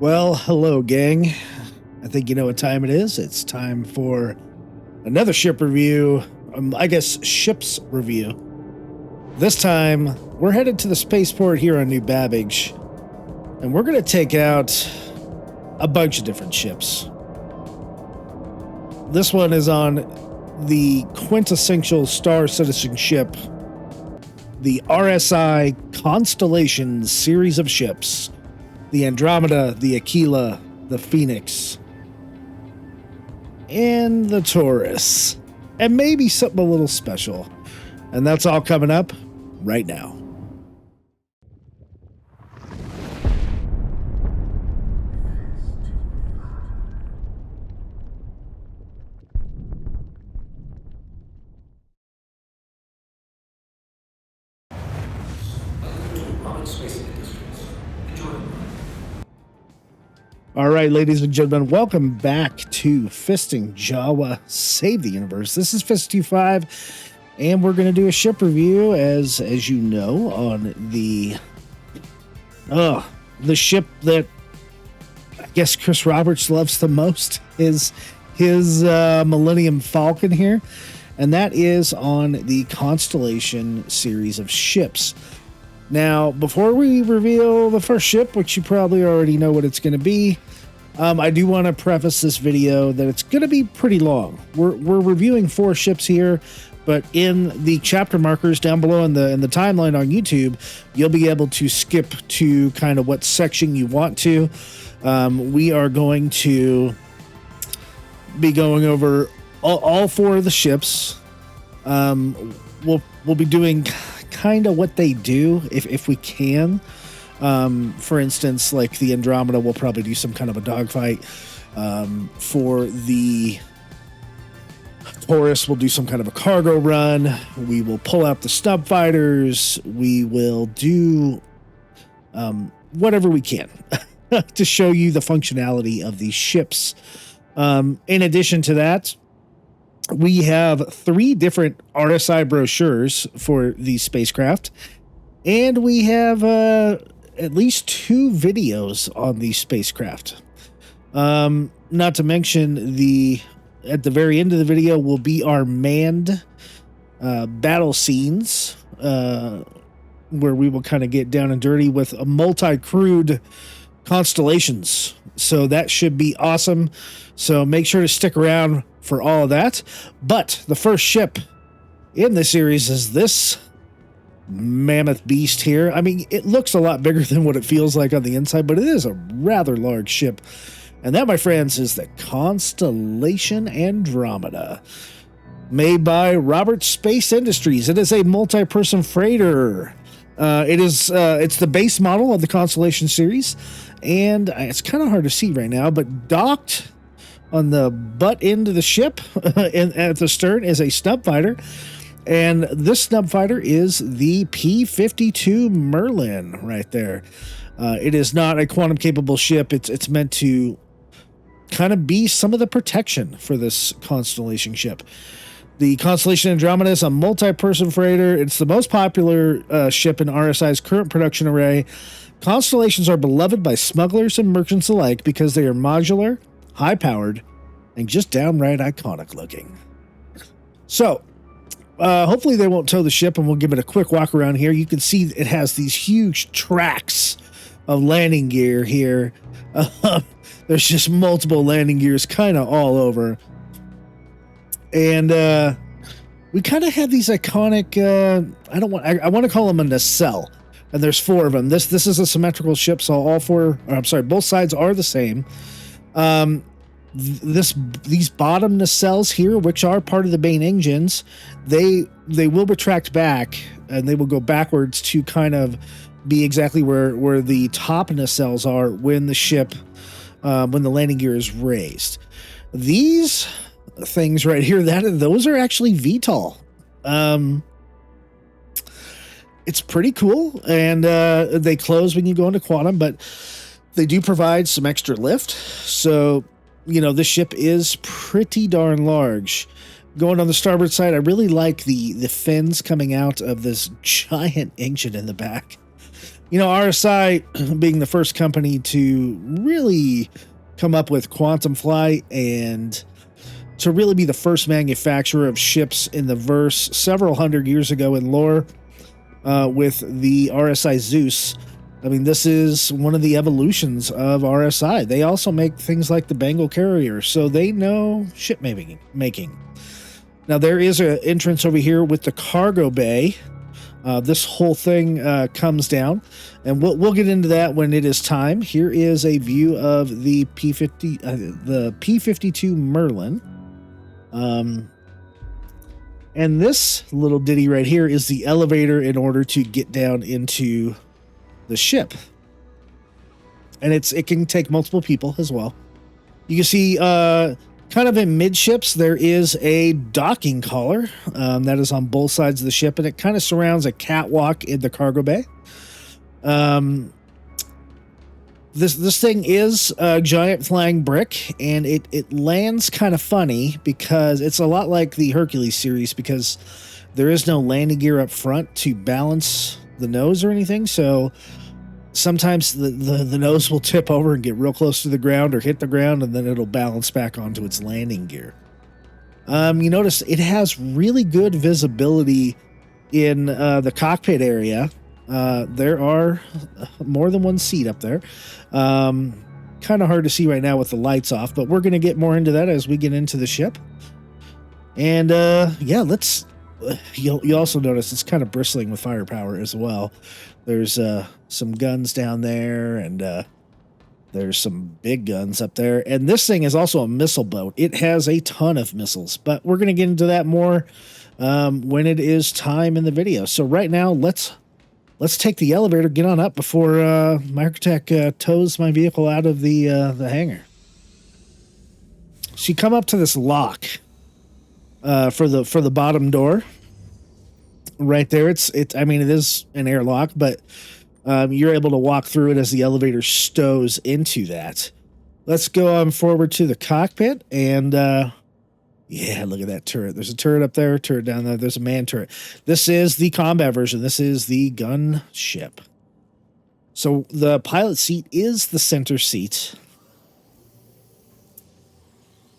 Well, hello, gang. I think you know what time it is. It's time for another ship review. I guess ships review. This time, we're headed to the spaceport here on New Babbage, and we're going to take out a bunch of different ships. This one is on the quintessential Star Citizen ship, the RSI Constellation series of ships. The Andromeda, the Aquila, the Phoenix, and the Taurus. And maybe something a little special. And that's all coming up right now. All right, ladies and gentlemen, welcome back to Fisting Jawa Save the Universe. This is Fist-25, and we're going to do a ship review, as you know, on the ship that I guess Chris Roberts loves the most, is his Millennium Falcon here, and that is on the Constellation series of ships. Now, before we reveal the first ship, which you probably already know what it's going to be, I do want to preface this video that it's going to be pretty long. We're reviewing 4 ships here, but in the chapter markers down below in the timeline on YouTube, you'll be able to skip to kind of what section you want to. We are going to be going over all 4 of the ships. We'll be doing kind of what they do if we can. For instance, like the Andromeda, we'll probably do some kind of a dogfight. For the Taurus, we'll do some kind of a cargo run. We will pull out the stub fighters. We will do whatever we can to show you the functionality of these ships. In addition to that, we have 3 different RSI brochures for these spacecraft, and we have at least 2 videos on these spacecraft. Not to mention, at the very end of the video will be our manned battle scenes, where we will kind of get down and dirty with a multi-crewed constellations. So that should be awesome. So make sure to stick around for all of that. But the first ship in the series is this mammoth beast here. I mean, it looks a lot bigger than what it feels like on the inside, but it is a rather large ship. And that, my friends, is the Constellation Andromeda, made by Roberts Space Industries. It is a multi-person freighter. It's the base model of the Constellation series, and it's kind of hard to see right now, but docked on the butt end of the ship and at the stern is a snub fighter. And this snub fighter is the P-52 Merlin right there. It is not a quantum capable ship. It's meant to kind of be some of the protection for this Constellation ship. The Constellation Andromeda is a multi-person freighter. It's the most popular ship in RSI's current production array. Constellations are beloved by smugglers and merchants alike because they are modular, high-powered, and just downright iconic looking. So, hopefully they won't tow the ship, and we'll give it a quick walk around here. You can see it has these huge tracks of landing gear here. There's just multiple landing gears kind of all over. And we kind of have these iconic, I want to call them a nacelle. And there's 4 of them. This is a symmetrical ship, so both sides are the same. These bottom nacelles here, which are part of the main engines, they will retract back, and they will go backwards to kind of be exactly where the top nacelles are when the ship, when the landing gear is raised. These things right here, those are actually VTOL. It's pretty cool, and they close when you go into quantum, but they do provide some extra lift. So, you know, this ship is pretty darn large. Going on the starboard side, I really like the fins coming out of this giant engine in the back. You know, RSI being the first company to really come up with quantum flight and to really be the first manufacturer of ships in the verse several hundred years ago in lore, with the RSI Zeus. I mean, this is one of the evolutions of RSI. They also make things like the Bengal carrier, so they know ship making. Now, there is an entrance over here with the cargo bay. This whole thing comes down, and we'll get into that when it is time. Here is a view of the P-52 Merlin. And this little ditty right here is the elevator in order to get down into the ship. And it can take multiple people as well. You can see kind of in midships, there is a docking collar that is on both sides of the ship, and it kind of surrounds a catwalk in the cargo bay. This thing is a giant flying brick, and it lands kind of funny because it's a lot like the Hercules series, because there is no landing gear up front to balance the nose or anything. So sometimes the nose will tip over and get real close to the ground or hit the ground, and then it'll balance back onto its landing gear. You notice it has really good visibility in the cockpit area. There are more than one seat up there. Kind of hard to see right now with the lights off, but we're going to get more into that as we get into the ship. And yeah, you'll also notice it's kind of bristling with firepower as well. There's some guns down there, and there's some big guns up there. And this thing is also a missile boat. It has a ton of missiles, but we're going to get into that more when it is time in the video. So right now, let's take the elevator, get on up before Microtech tows my vehicle out of the hangar. So you come up to this lock for the bottom door. Right there, I mean, it is an airlock, but you're able to walk through it as the elevator stows into that. Let's go on forward to the cockpit, and yeah, look at that turret. There's a turret up there, a turret down there. There's a man turret. This is the combat version. This is the gun ship. So the pilot seat is the center seat.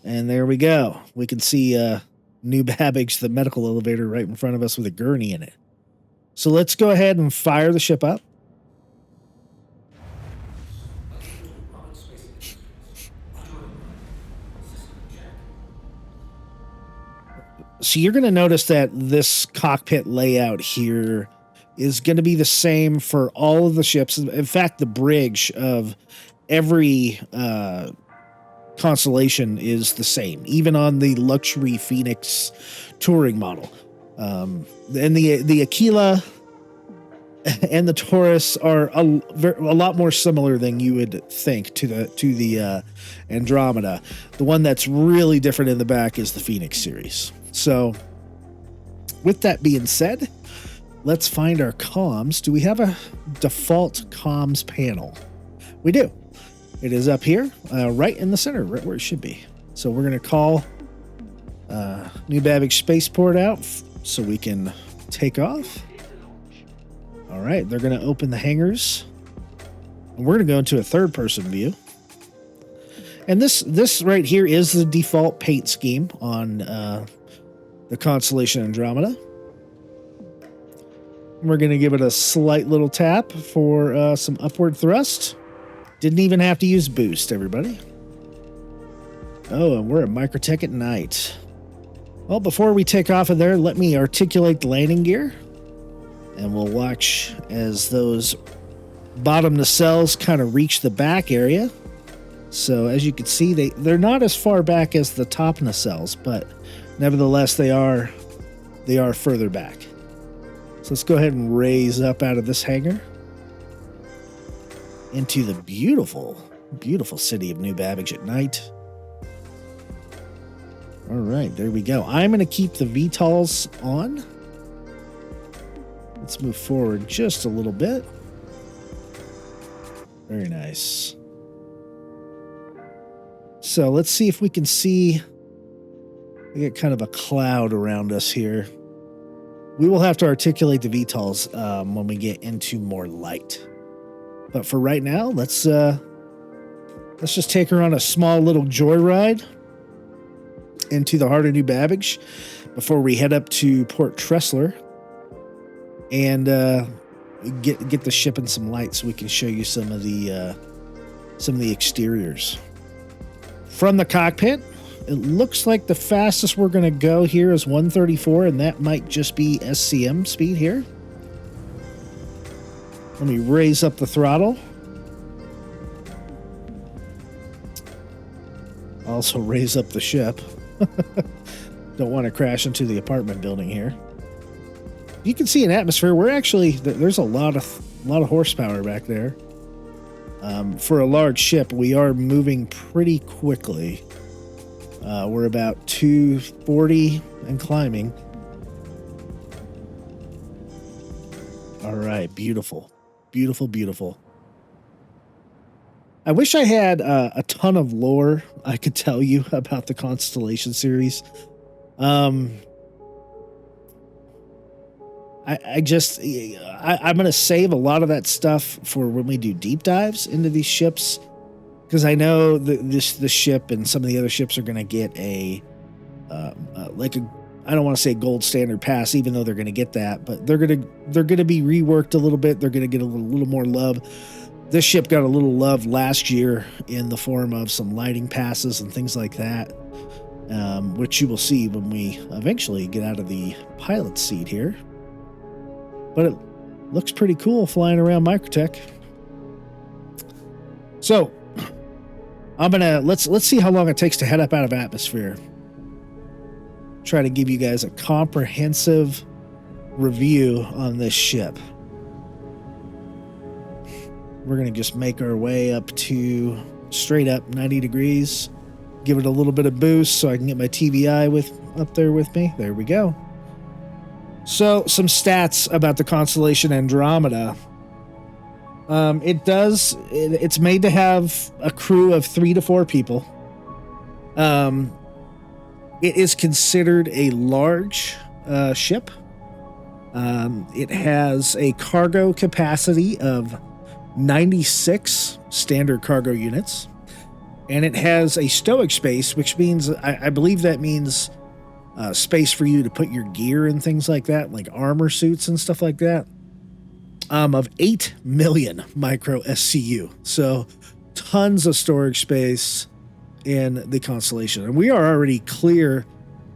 And there we go. We can see New Babbage, the medical elevator, right in front of us with a gurney in it. So let's go ahead and fire the ship up. So you're going to notice that this cockpit layout here is going to be the same for all of the ships. In fact, the bridge of every Constellation is the same, even on the luxury Phoenix touring model. And the Aquila and the Taurus are a lot more similar than you would think to the Andromeda. The one that's really different in the back is the Phoenix series. So, with that being said, let's find our comms. Do we have a default comms panel? We do. It is up here, right in the center, right where it should be. So we're going to call New Babbage Spaceport out so we can take off. All right, they're going to open the hangars. And we're going to go into a third-person view. And this right here is the default paint scheme on the Constellation Andromeda. We're going to give it a slight little tap for some upward thrust. Didn't even have to use boost, everybody. Oh, and we're at Microtech at night. Well, before we take off of there, let me articulate the landing gear. And we'll watch as those bottom nacelles kind of reach the back area. So as you can see, they're not as far back as the top nacelles, but nevertheless, they are further back. So let's go ahead and raise up out of this hangar into the beautiful, beautiful city of New Babbage at night. All right, there we go. I'm going to keep the VTOLs on. Let's move forward just a little bit. Very nice. So let's see if we can see. We get kind of a cloud around us here. We will have to articulate the VTOLs when we get into more light. But for right now, let's just take her on a small little joyride into the heart of New Babbage before we head up to Port Tressler and get the ship in some light so we can show you some of the exteriors. From the cockpit, it looks like the fastest we're going to go here is 134, and that might just be SCM speed here. Let me raise up the throttle. Also raise up the ship. Don't want to crash into the apartment building here. You can see an atmosphere. We're actually, there's a lot of horsepower back there. For a large ship, we are moving pretty quickly. We're about 240 and climbing. All right, beautiful, beautiful, beautiful. I wish I had a ton of lore I could tell you about the Constellation series. I'm going to save a lot of that stuff for when we do deep dives into these ships, because I know this ship and some of the other ships are going to get I don't want to say gold standard pass, even though they're going to get that, but they're going to be reworked a little bit. They're going to get a little more love. This ship got a little love last year in the form of some lighting passes and things like that, which you will see when we eventually get out of the pilot's seat here. But it looks pretty cool flying around Microtech. So let's see how long it takes to head up out of atmosphere. Try to give you guys a comprehensive review on this ship. We're going to just make our way up to straight up 90 degrees. Give it a little bit of boost so I can get my TVI up there with me. There we go. So some stats about the Constellation Andromeda. It's made to have a crew of 3 to 4 people. It is considered a large ship. It has a cargo capacity of 96 standard cargo units, and it has a stowage space, which means I believe that means space for you to put your gear and things like that, like armor suits and stuff like that, of 8 million micro SCU. So tons of storage space in the Constellation, and we are already clear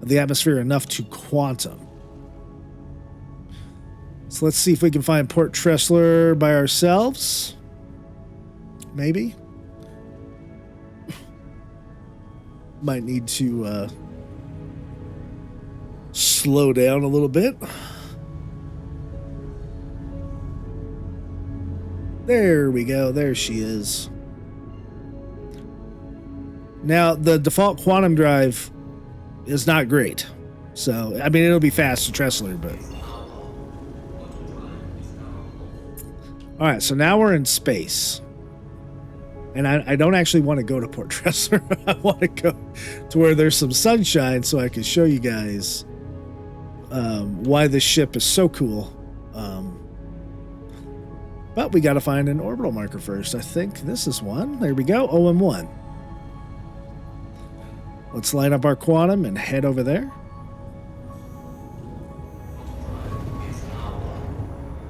of the atmosphere enough to quantum. So let's see if we can find Port Tressler by ourselves. Maybe. Might need to slow down a little bit. There we go. There she is. Now, the default quantum drive is not great. So, I mean, it'll be fast to Tressler, but... All right, so now we're in space. And I don't actually want to go to Port Tressler. I want to go to where there's some sunshine so I can show you guys why this ship is so cool. But we got to find an orbital marker first. I think this is one. There we go, OM1. Let's line up our quantum and head over there.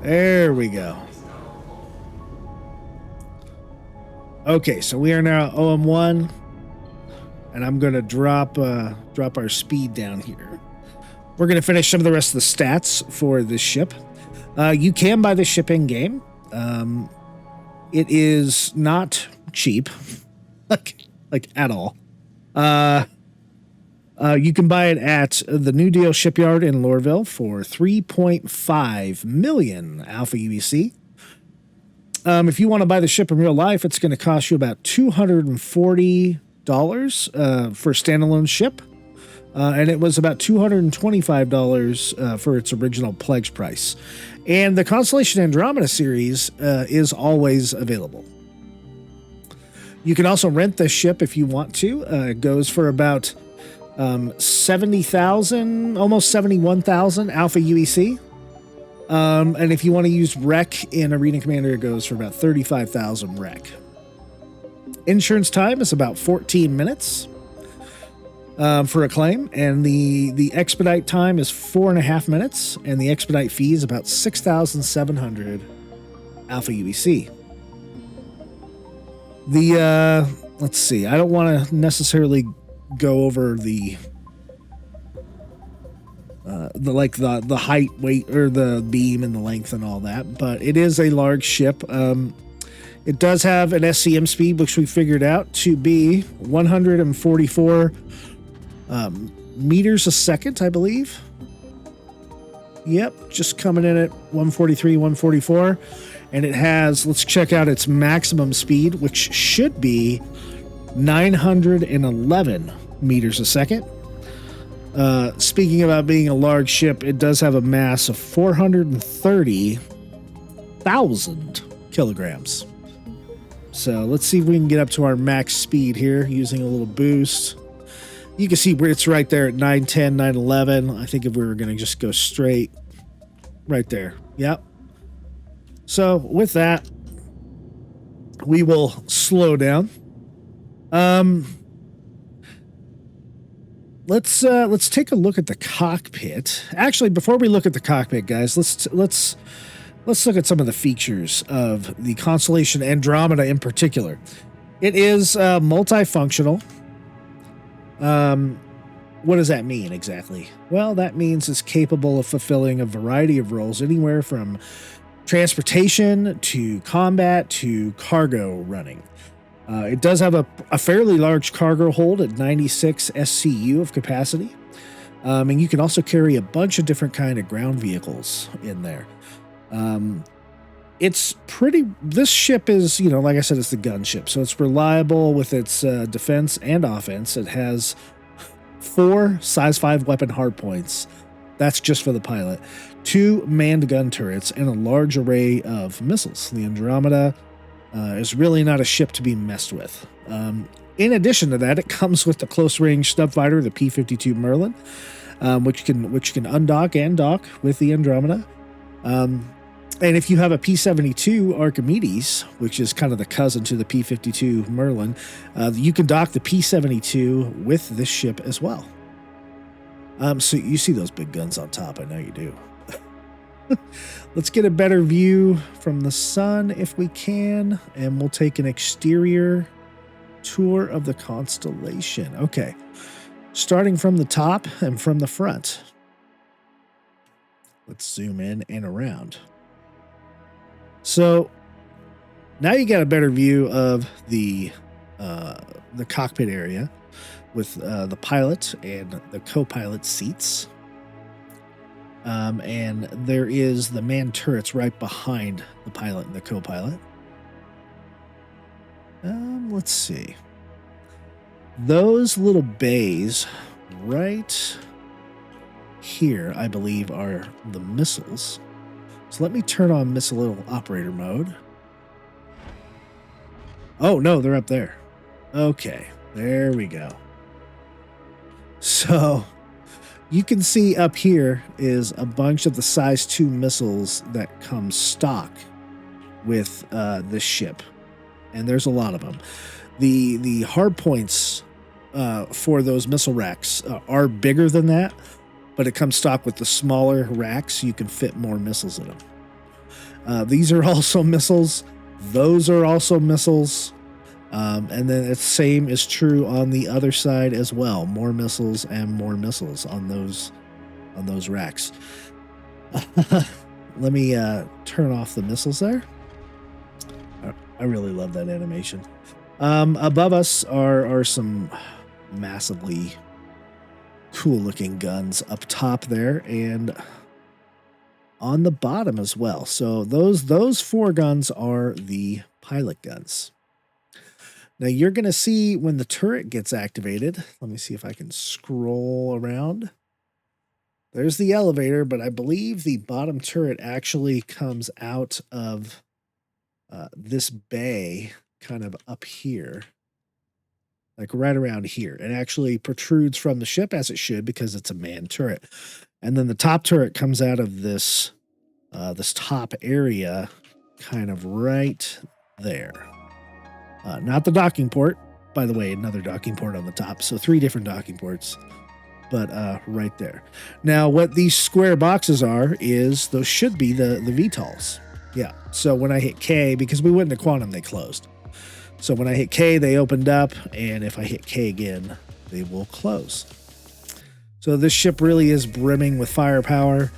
There we go. Okay, so we are now OM1, and I'm going to drop our speed down here. We're going to finish some of the rest of the stats for this ship. You can buy this ship in game. It is not cheap, like at all. You can buy it at the New Deal Shipyard in Lorville for 3.5 million alpha UEC. If you want to buy the ship in real life, it's going to cost you about $240 for a standalone ship. And it was about $225 for its original pledge price. And the Constellation Andromeda series is always available. You can also rent this ship if you want to. It goes for about 70,000, almost 71,000 alpha UEC. And if you want to use rec in Arena Commander, it goes for about 35,000 rec. Insurance time is about 14 minutes for a claim, and the expedite time is 4.5 minutes, and the expedite fee is about 6,700 alpha UEC. Let's see, I don't want to necessarily go over the height, weight, or the beam and the length and all that, but it is a large ship. It does have an SCM speed, which we figured out to be 144 meters a second, I believe. Yep, just coming in at 143, 144. And it has, let's check out its maximum speed, which should be 911 meters a second. Speaking about being a large ship, it does have a mass of 430,000 kilograms. So let's see if we can get up to our max speed here using a little boost. You can see where it's right there at 910, 911. I think if we were going to just go straight right there. Yep. So with that, we will slow down. Let's take a look at the cockpit. Actually, before we look at the cockpit, guys, let's look at some of the features of the Constellation Andromeda in particular. It is multifunctional. What does that mean exactly? Well, that means it's capable of fulfilling a variety of roles, anywhere from transportation to combat to cargo running. It does have a fairly large cargo hold at 96 SCU of capacity. And you can also carry a bunch of different kind of ground vehicles in there. It's pretty, this ship is, like I said, it's the gunship. So it's reliable with its defense and offense. It has 4 size 5 weapon hardpoints. That's just for the pilot. 2 manned gun turrets and a large array of missiles. The Andromeda is really not a ship to be messed with. In addition to that, it comes with the close-range snub fighter, the P-52 Merlin, which can undock and dock with the Andromeda. And if you have a P-72 Archimedes, which is kind of the cousin to the P-52 Merlin, you can dock the P-72 with this ship as well. So you see those big guns on top. I know you do. Let's get a better view from the sun if we can, and we'll take an exterior tour of the Constellation. Okay, starting from the top and from the front. Let's zoom in and around. So now you got a better view of the cockpit area with the pilot and the co-pilot seats. And there is the manned turrets right behind the pilot and the co-pilot. Let's see. Those little bays right here, I believe, are the missiles. So let me turn on missile operator mode. Oh, no, they're up there. Okay, there we go. So you can see up here is a bunch of the size 2 missiles that come stock with this ship. And there's a lot of them. The hard points for those missile racks are bigger than that, but it comes stock with the smaller racks. You can fit more missiles in them. These are also missiles. Those are also missiles. And then the same is true on the other side as well. More missiles and more missiles on those racks. Let me turn off the missiles there. I really love that animation. Above us are some massively cool looking guns up top there, and on the bottom as well. So those 4 guns are the pilot guns. Now you're going to see when the turret gets activated. Let me see if I can scroll around. There's the elevator, but I believe the bottom turret actually comes out of this bay kind of up here, like right around here. It actually protrudes from the ship, as it should, because it's a manned turret. And then the top turret comes out of this this top area kind of right there. Not the docking port, by the way, another docking port on the top. So 3 different docking ports, but right there. Now, what these square boxes are is those should be the VTOLs. Yeah. So when I hit K, because we went into quantum, they closed. So when I hit K, they opened up, and if I hit K again, they will close. So this ship really is brimming with firepower.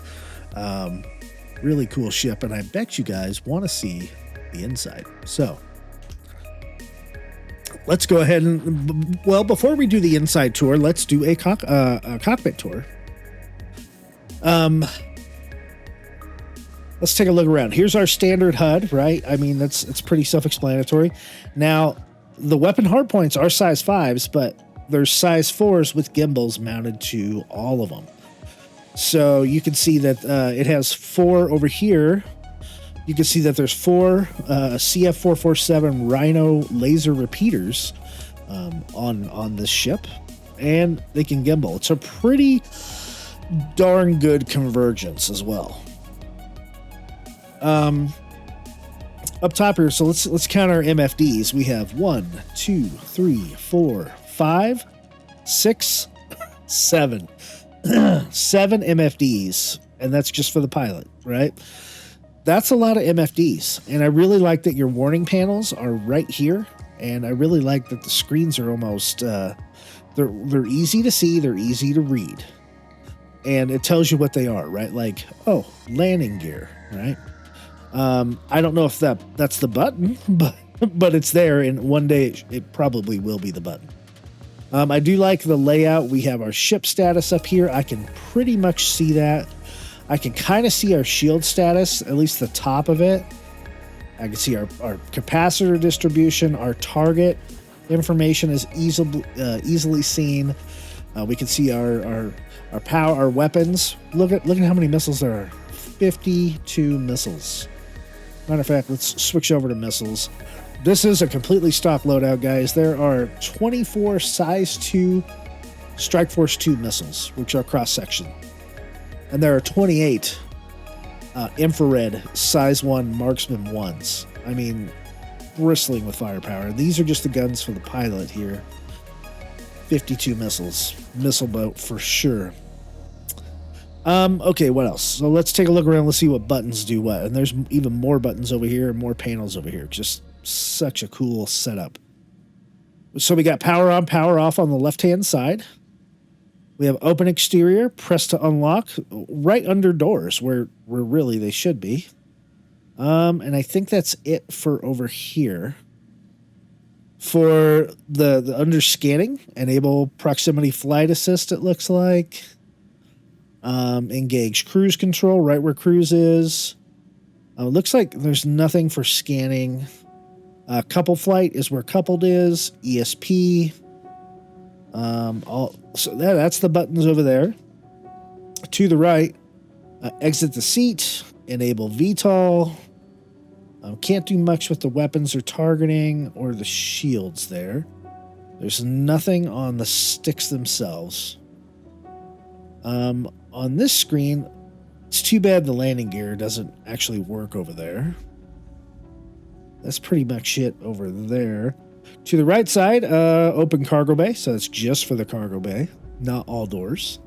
Really cool ship, and I bet you guys want to see the inside. So let's go ahead and, well, before we do the inside tour, let's do a cockpit tour. Let's take a look around. Here's our standard HUD, right? I mean, it's pretty self-explanatory. Now, the weapon hardpoints are size 5s, but there's size 4s with gimbals mounted to all of them. So you can see that it has 4 over here. You can see that there's 4 CF447 Rhino laser repeaters on this ship, and they can gimbal. It's a pretty darn good convergence as well. Up top here, so let's count our MFDs. We have 1, 2, 3, 4, 5, 6, 7. 7 MFDs, and that's just for the pilot, right? That's a lot of MFDs, and I really like that your warning panels are right here, and I really like that the screens are almost they're easy to see, they're easy to read, and it tells you what they are, right? Like, oh, landing gear, right? I don't know if that's the button, but it's there, and one day it probably will be the button. I do like the layout. We have our ship status up here. I can pretty much see that. I can kind of see our shield status, at least the top of it. I can see our capacitor distribution. Our target information is easily seen. We can see our power, our weapons. Look at how many missiles there are. 52 missiles. Matter of fact, let's switch over to missiles. This is a completely stock loadout, guys. There are 24 size 2 Strike Force 2 missiles, which are cross-section. And there are 28 infrared size 1 marksman 1s. I mean, bristling with firepower. These are just the guns for the pilot here. 52 missiles. Missile boat for sure. Okay, what else? So let's take a look around. Let's see what buttons do what. And there's even more buttons over here and more panels over here. Just such a cool setup. So we got power on, power off on the left-hand side. We have open exterior, press to unlock, right under doors where really they should be. And I think that's it for over here. For the under scanning, enable proximity flight assist, it looks like. Engage cruise control right where cruise is. Looks like there's nothing for scanning. Couple flight is where coupled is. ESP. So that's the buttons over there. To the right, exit the seat. Enable VTOL. Can't do much with the weapons or targeting or the shields there. There's nothing on the sticks themselves. On this screen, it's too bad the landing gear doesn't actually work over there. That's pretty much it over there. To the right side, open cargo bay. So it's just for the cargo bay, not all doors.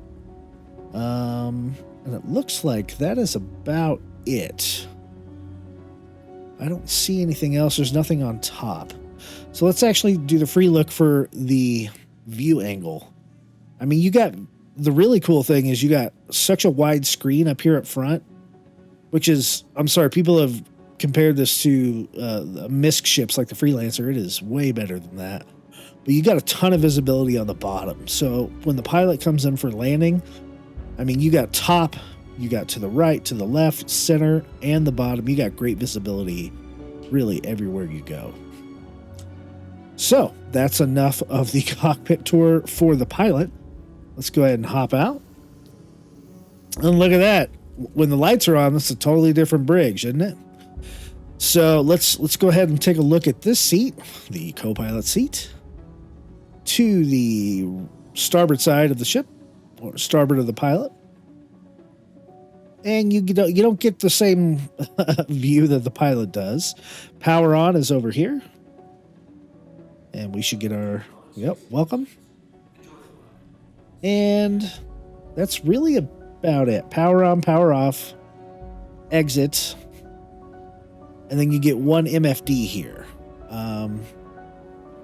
And it looks like that is about it. I don't see anything else. There's nothing on top. So let's actually do the free look for the view angle. I mean, you got the really cool thing is you got such a wide screen up here up front, which is, I'm sorry, people have compared this to MISC ships like the Freelancer. It is way better than that. But you got a ton of visibility on the bottom. So when the pilot comes in for landing, I mean, you got top, you got to the right, to the left, center, and the bottom. You got great visibility really everywhere you go. So that's enough of the cockpit tour for the pilot. Let's go ahead and hop out. And look at that. When the lights are on, that's a totally different brig, shouldn't it? So let's go ahead and take a look at this seat, the co-pilot seat, to the starboard side of the ship, or starboard of the pilot. And you don't get the same view that the pilot does. Power on is over here. And we should get our, yep, welcome. And that's really about it. Power on, power off, exit. And then you get one MFD here.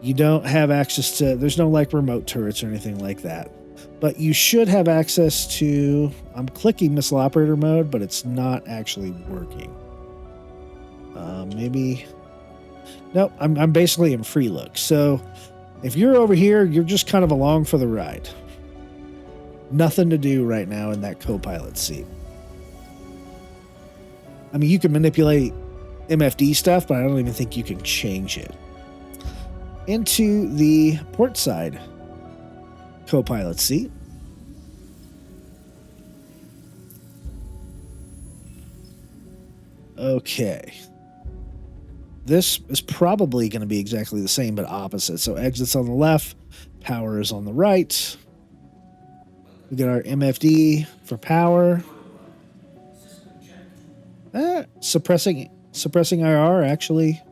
You don't have access to, there's no like remote turrets or anything like that. But you should have access to, I'm clicking missile operator mode, but it's not actually working. Maybe, no, I'm basically in free look. So if you're over here, you're just kind of along for the ride. Nothing to do right now in that co-pilot seat. I mean, you can manipulate MFD stuff, but I don't even think you can change it. Into the port side co-pilot seat. Okay. This is probably going to be exactly the same, but opposite. So exits on the left, power is on the right. We got our MFD for power. Suppressing IR actually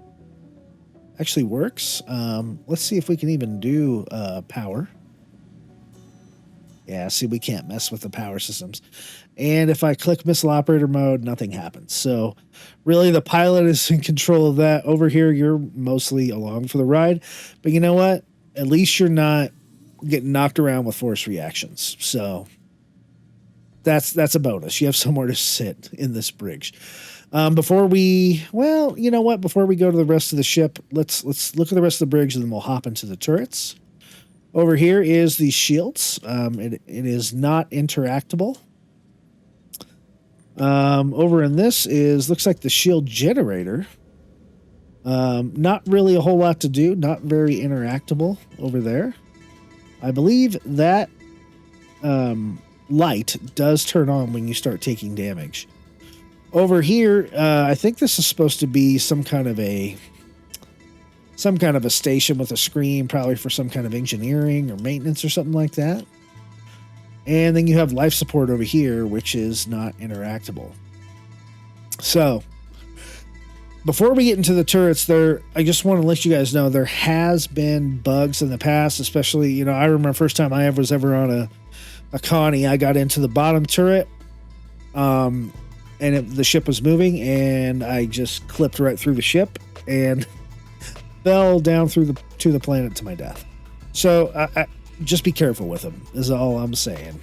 works. Let's see if we can even do power. Yeah, see, we can't mess with the power systems. And if I click missile operator mode, nothing happens. So really the pilot is in control of that. Over here, you're mostly along for the ride. But you know what? At least you're not getting knocked around with force reactions. So that's a bonus. You have somewhere to sit in this bridge. Before we, well, you know what? Before we go to the rest of the ship, let's look at the rest of the bridge, and then we'll hop into the turrets. Over here is the shields. It is not interactable. Over in this looks like the shield generator. Not really a whole lot to do. Not very interactable over there. I believe that light does turn on when you start taking damage. Over here, I think this is supposed to be some kind of a station with a screen, probably for some kind of engineering or maintenance or something like that. And then you have life support over here, which is not interactable. So before we get into the turrets I just want to let you guys know there has been bugs in the past, especially, I remember first time I was ever on a Connie, I got into the bottom turret, and the ship was moving, and I just clipped right through the ship and fell down to the planet to my death. So I just be careful with them is all I'm saying.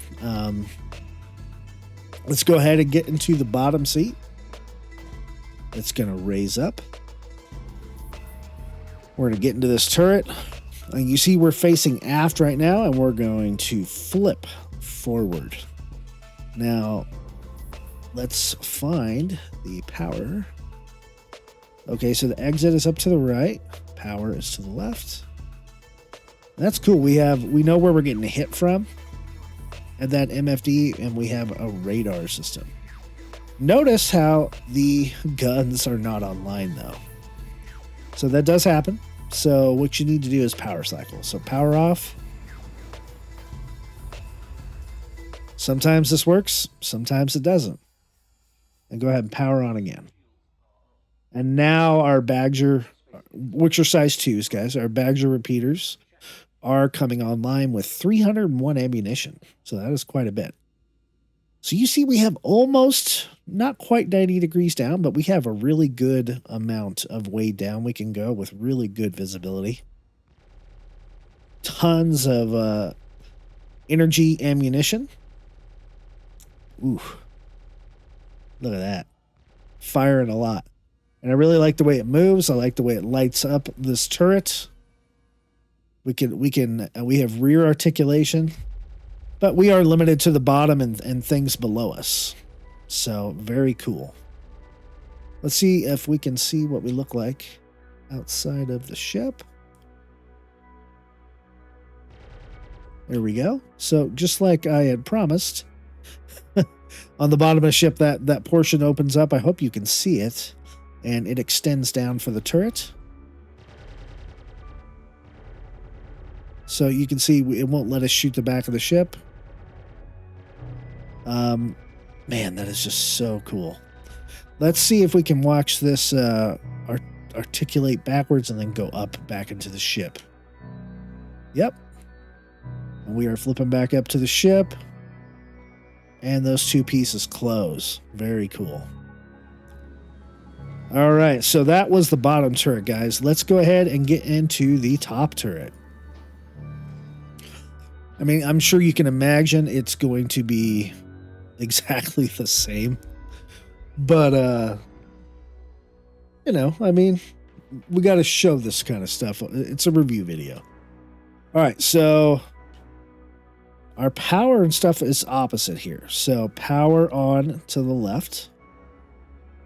Let's go ahead and get into the bottom seat. It's going to raise up. We're going to get into this turret. And you see we're facing aft right now, and we're going to flip forward. Now, let's find the power. Okay, so the exit is up to the right. Power is to the left. That's cool. We know where we're getting hit from at that MFD, and we have a radar system. Notice how the guns are not online, though. So that does happen. So what you need to do is power cycle. So power off. Sometimes this works. Sometimes it doesn't. And go ahead and power on again. And now our bags which are size 2s, guys, our bags repeaters are coming online with 301 ammunition. So that is quite a bit. So you see we have almost, not quite 90 degrees down, but we have a really good amount of way down we can go with really good visibility. Tons of energy ammunition. Ooh. Look at that. Firing a lot. And I really like the way it moves. I like the way it lights up this turret. We have rear articulation, but we are limited to the bottom and things below us. So very cool. Let's see if we can see what we look like outside of the ship. There we go. So just like I had promised, on the bottom of the ship, that portion opens up. I hope you can see it. And it extends down for the turret. So you can see it won't let us shoot the back of the ship. Man, that is just so cool. Let's see if we can watch this articulate backwards and then go up back into the ship. Yep. And we are flipping back up to the ship. And those two pieces close. Very cool. All right, so that was the bottom turret, guys. Let's go ahead and get into the top turret. I mean, I'm sure you can imagine it's going to be exactly the same. But, you know, I mean, we got to show this kind of stuff. It's a review video. All right, so our power and stuff is opposite here. So power on to the left.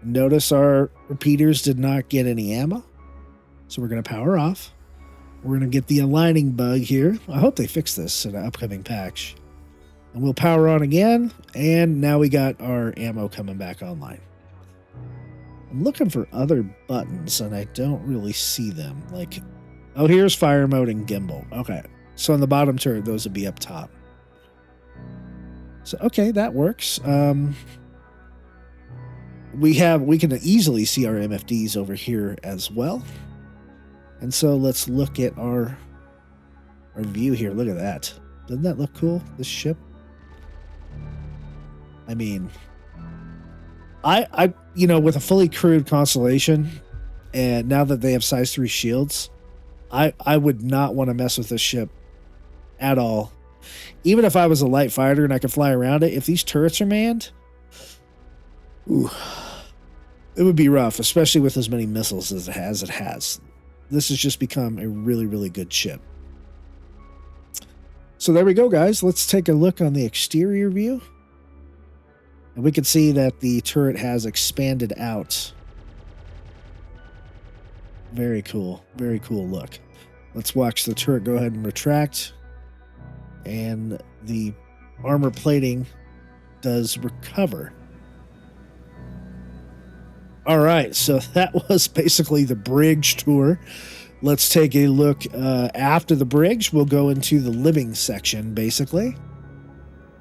Notice our repeaters did not get any ammo. So we're going to power off. We're going to get the aligning bug here. I hope they fix this in an upcoming patch. And we'll power on again. And now we got our ammo coming back online. I'm looking for other buttons and I don't really see them. Like, oh, here's fire mode and gimbal. Okay. So on the bottom turret, those would be up top. So, okay, that works. We can easily see our MFDs over here as well. And so let's look at our view here. Look at that. Doesn't that look cool, this ship? I mean, I you know, with a fully crewed Constellation, and now that they have size 3 shields, I would not want to mess with this ship at all. Even if I was a light fighter and I could fly around it, if these turrets are manned, ooh, it would be rough, especially with as many missiles as it has. This has just become a really, really good ship. So there we go, guys. Let's take a look on the exterior view. And we can see that the turret has expanded out. Very cool. Very cool look. Let's watch the turret go ahead and retract. And the armor plating does recover. All right, so that was basically the bridge tour. Let's take a look after the bridge. We'll go into the living section, basically.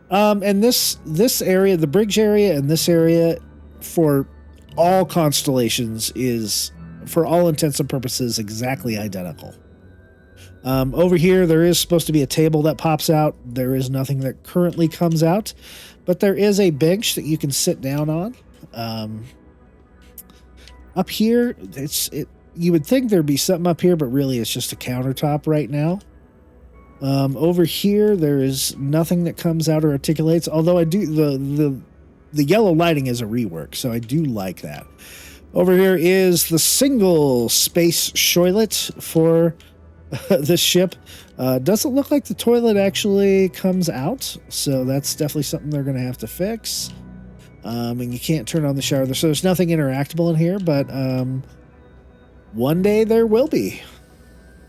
And this area, the bridge area and this area, for all constellations, is, for all intents and purposes, exactly identical. Over here, there is supposed to be a table that pops out. There is nothing that currently comes out, but there is a bench that you can sit down on. Up here, you would think there'd be something up here, but really it's just a countertop right now. Over here, there is nothing that comes out or articulates, although I do, the yellow lighting is a rework, so I do like that. Over here is the single space toilet for this ship. Doesn't look like the toilet actually comes out, so that's definitely something they're going to have to fix. And you can't turn on the shower, so there's nothing interactable in here, but one day there will be.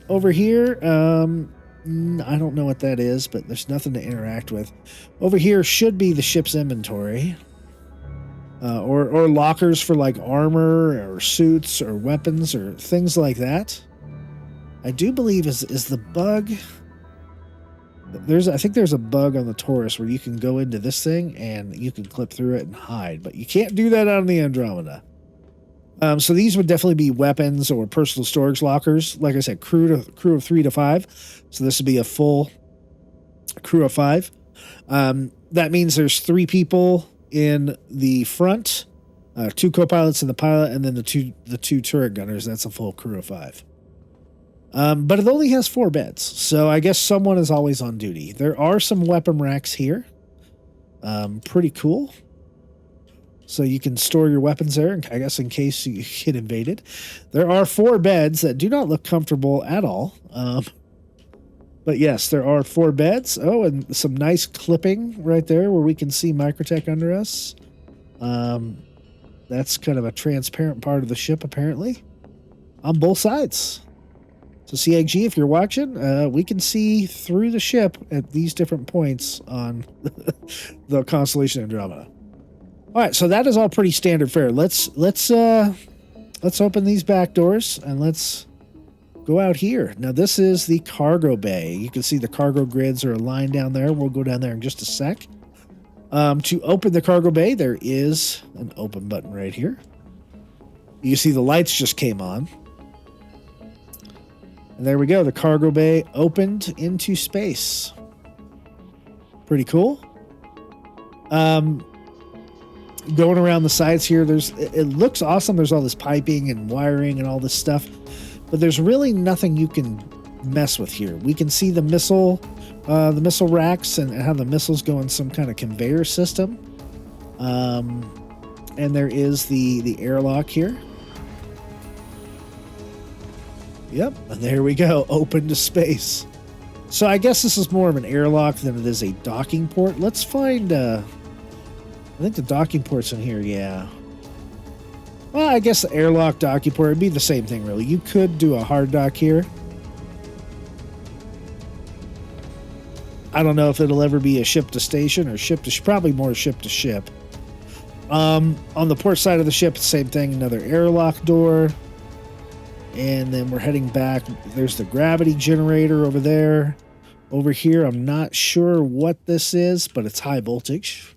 Over here, I don't know what that is, but there's nothing to interact with. Over here should be the ship's inventory, or lockers for like armor or suits or weapons or things like that. I do believe is the bug. I think there's a bug on the Taurus where you can go into this thing and you can clip through it and hide, but you can't do that on the Andromeda. So these would definitely be weapons or personal storage lockers. Like I said, crew of 3 to 5. So this would be a full crew of 5. That means there's 3 people in the front, 2 co-pilots and the pilot, and then the two turret gunners. That's a full crew of 5. But it only has 4 beds, so I guess someone is always on duty. There are some weapon racks here. Pretty cool. So you can store your weapons there, I guess, in case you get invaded. There are 4 beds that do not look comfortable at all. But yes, there are 4 beds. Oh, and some nice clipping right there where we can see Microtech under us. That's kind of a transparent part of the ship, apparently, on both sides. So CIG, if you're watching, we can see through the ship at these different points on the Constellation Andromeda. All right, so that is all pretty standard fare. Let's open these back doors and let's go out here. Now this is the cargo bay. You can see the cargo grids are aligned down there. We'll go down there in just a sec. To open the cargo bay, there is an open button right here. You see the lights just came on. And there we go. The cargo bay opened into space. Pretty cool. Going around the sides here, it looks awesome. There's all this piping and wiring and all this stuff, but there's really nothing you can mess with here. We can see the missile racks and how the missiles go in some kind of conveyor system. And there is the airlock here. Yep, and there we go, open to space. So I guess this is more of an airlock than it is a docking port. Let's find, I think the docking port's in here, yeah. Well, I guess the airlock docking port would be the same thing, really. You could do a hard dock here. I don't know if it'll ever be a ship to station or ship to, probably more ship to ship. On the port side of the ship, same thing, another airlock door. And then we're heading back. There's the gravity generator over there. Over here, I'm not sure what this is, but it's high voltage.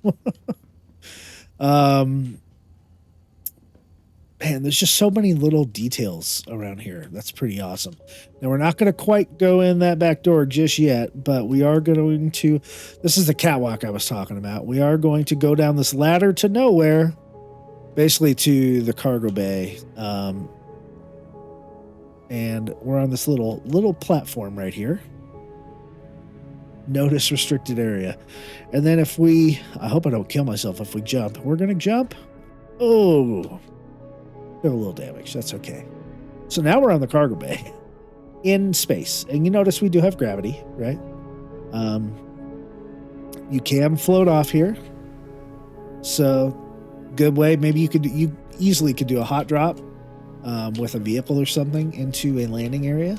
Man, there's just so many little details around here. That's pretty awesome. Now, we're not going to quite go in that back door just yet, but we are going to... This is the catwalk I was talking about. We are going to go down this ladder to nowhere, basically to the cargo bay. And we're on this little platform right here. Notice restricted area. And then if we... I hope I don't kill myself if we jump. We're going to jump. Oh... Got a little damage. That's okay. So now we're on the cargo bay in space. And you notice we do have gravity, right? You can float off here. So good way. Maybe you easily could do a hot drop with a vehicle or something into a landing area.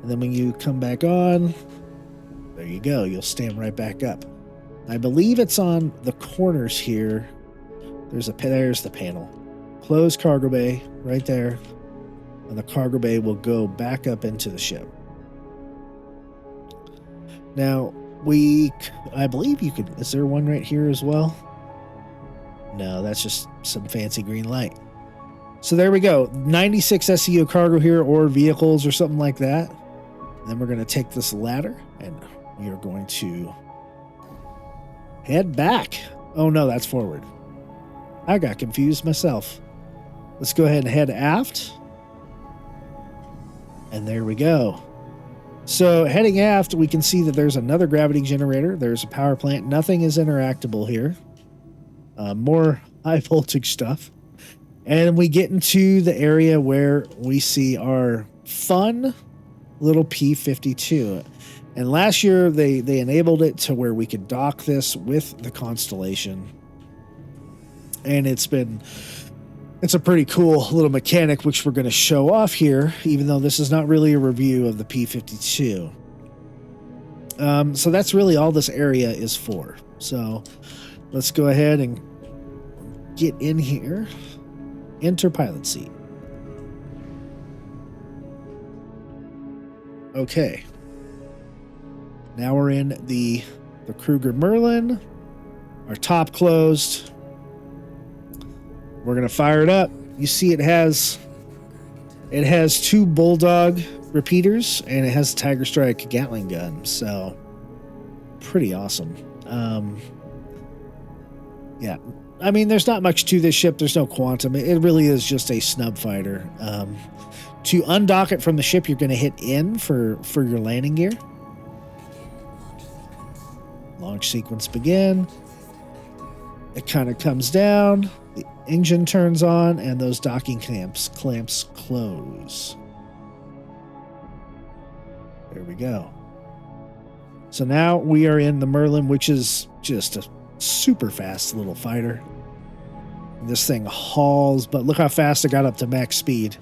And then when you come back on, there you go. You'll stand right back up. I believe it's on the corners here. There's the panel. Close cargo bay right there, and the cargo bay will go back up into the ship. Now, I believe you could, is there one right here as well? No, that's just some fancy green light. So there we go, 96 SEO cargo here, or vehicles or something like that. And then we're going to take this ladder, and we are going to head back. Oh no, that's forward. I got confused myself. Let's go ahead and head aft. And there we go. So heading aft, we can see that there's another gravity generator. There's a power plant. Nothing is interactable here. More high voltage stuff. And we get into the area where we see our fun little P-52. And last year, they enabled it to where we could dock this with the Constellation. And it's a pretty cool little mechanic, which we're going to show off here, even though this is not really a review of the P-52. So that's really all this area is for. So let's go ahead and get in here. Enter pilot seat. Okay. Now we're in the Kruger Merlin. Our top closed. We're going to fire it up. You see it has two Bulldog repeaters, and it has a Tiger Strike Gatling gun. So pretty awesome. Yeah. I mean, there's not much to this ship. There's no quantum. It really is just a snub fighter. To undock it from the ship, you're going to hit N for your landing gear. Launch sequence begin. It kind of comes down. The engine turns on, and those docking clamps close. There we go. So now we are in the Merlin, which is just a super fast little fighter. This thing hauls, but look how fast it got up to max speed.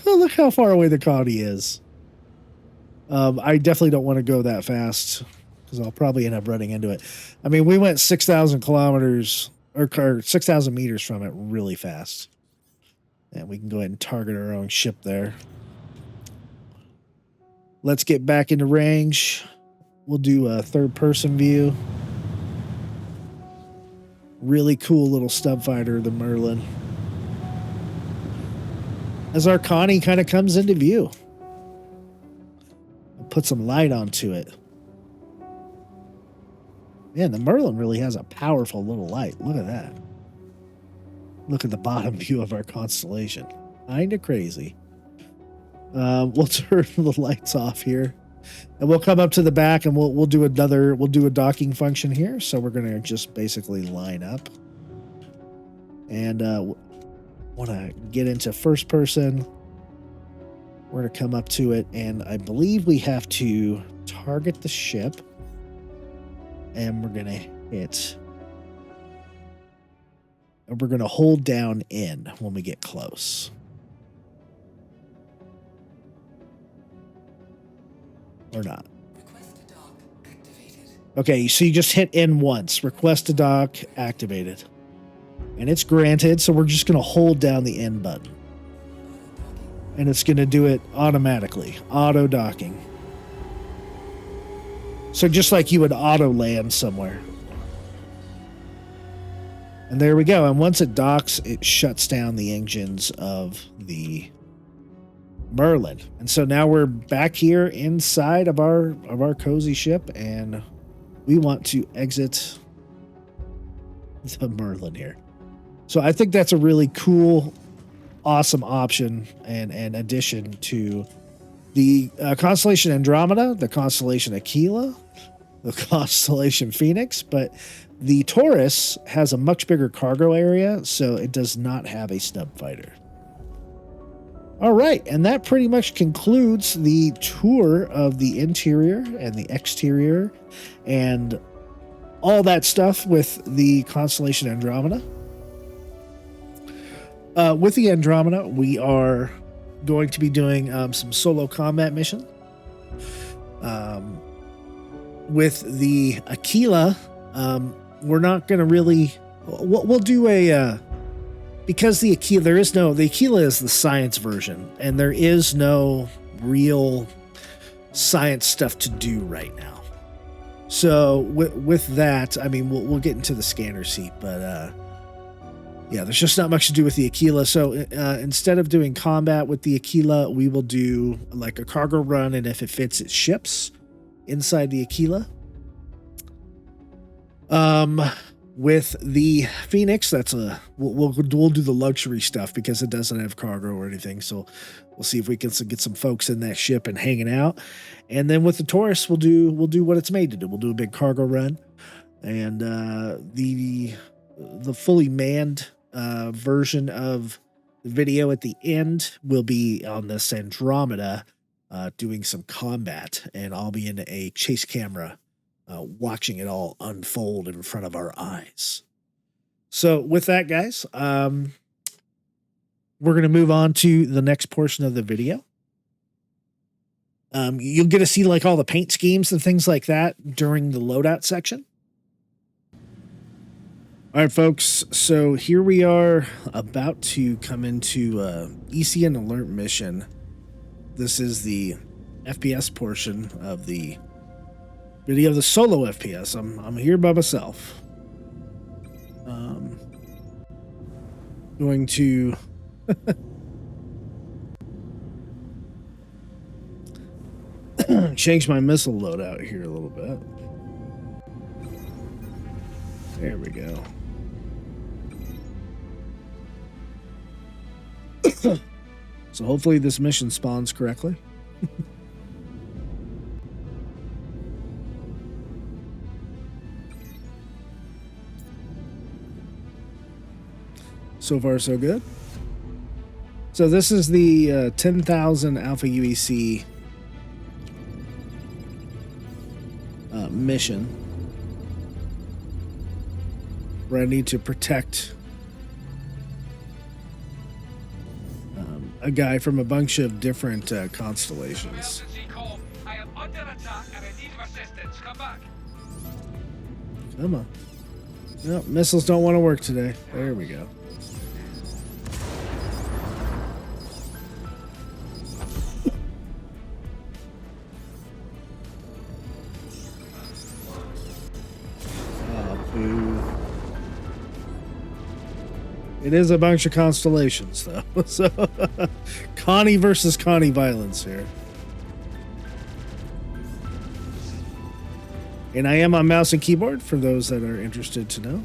Look how far away the Connie is. I definitely don't want to go that fast, because I'll probably end up running into it. I mean, we went 6,000 kilometers or 6,000 meters from it really fast. And we can go ahead and target our own ship there. Let's get back into range. We'll do a third-person view. really cool little stub fighter, the Merlin. As our Connie kind of comes into view. I'll put some light onto it. Man, the Merlin really has a powerful little light. Look at that. Look at the bottom view of our constellation. Kind of crazy. We'll turn the lights off here. And we'll come up to the back and we'll do a docking function here. So we're going to just basically line up. And want to get into first person. We're going to come up to it, and I believe we have to target the ship. And we're going to hit. And we're going to hold down N when we get close. Or not. Request to dock activated. Okay, so you just hit N once. Request to dock activated. And it's granted, so we're just going to hold down the N button. And it's going to do it automatically. Auto docking. So just like you would auto land somewhere. And there we go. And once it docks, it shuts down the engines of the Merlin. And so now we're back here inside of our cozy ship, and we want to exit the Merlin here. So I think that's a really cool, awesome option and addition to the Constellation Andromeda, the Constellation Aquila, the Constellation Phoenix, but the Taurus has a much bigger cargo area, so it does not have a snub fighter. All right, and that pretty much concludes the tour of the interior and the exterior and all that stuff with the Constellation Andromeda. With the Andromeda, we are going to be doing some solo combat mission. With the Aquila, we're not going to really... We'll do a... because the Aquila, the Aquila is the science version, and there is no real science stuff to do right now. So with that, I mean, we'll get into the scanner seat, but yeah, there's just not much to do with the Aquila. So instead of doing combat with the Aquila, we will do like a cargo run, and if it fits, it ships inside the Aquila. With the Phoenix, that's we'll do the luxury stuff because it doesn't have cargo or anything. So we'll see if we can get some folks in that ship and hanging out. And then with the Taurus, we'll do what it's made to do. We'll do a big cargo run, and the fully manned version of the video at the end will be on this Andromeda doing some combat, and I'll be in a chase camera watching it all unfold in front of our eyes. So with that, guys, we're going to move on to the next portion of the video. You'll get to see like all the paint schemes and things like that during the loadout section. All right, folks, so here we are about to come into ECN alert mission. This is the FPS portion of the video, the solo FPS. I'm here by myself. Going to change my missile loadout here a little bit. There we go. So hopefully this mission spawns correctly. So far, so good. So this is the 10,000 Alpha UEC mission where I need to protect a guy from a bunch of different constellations. I am under attack and I need assistance. Come back. Come on. No, missiles don't want to work today. There we go. Oh, boo. It is a bunch of constellations, though. So, Connie versus Connie violence here. And I am on mouse and keyboard for those that are interested to know.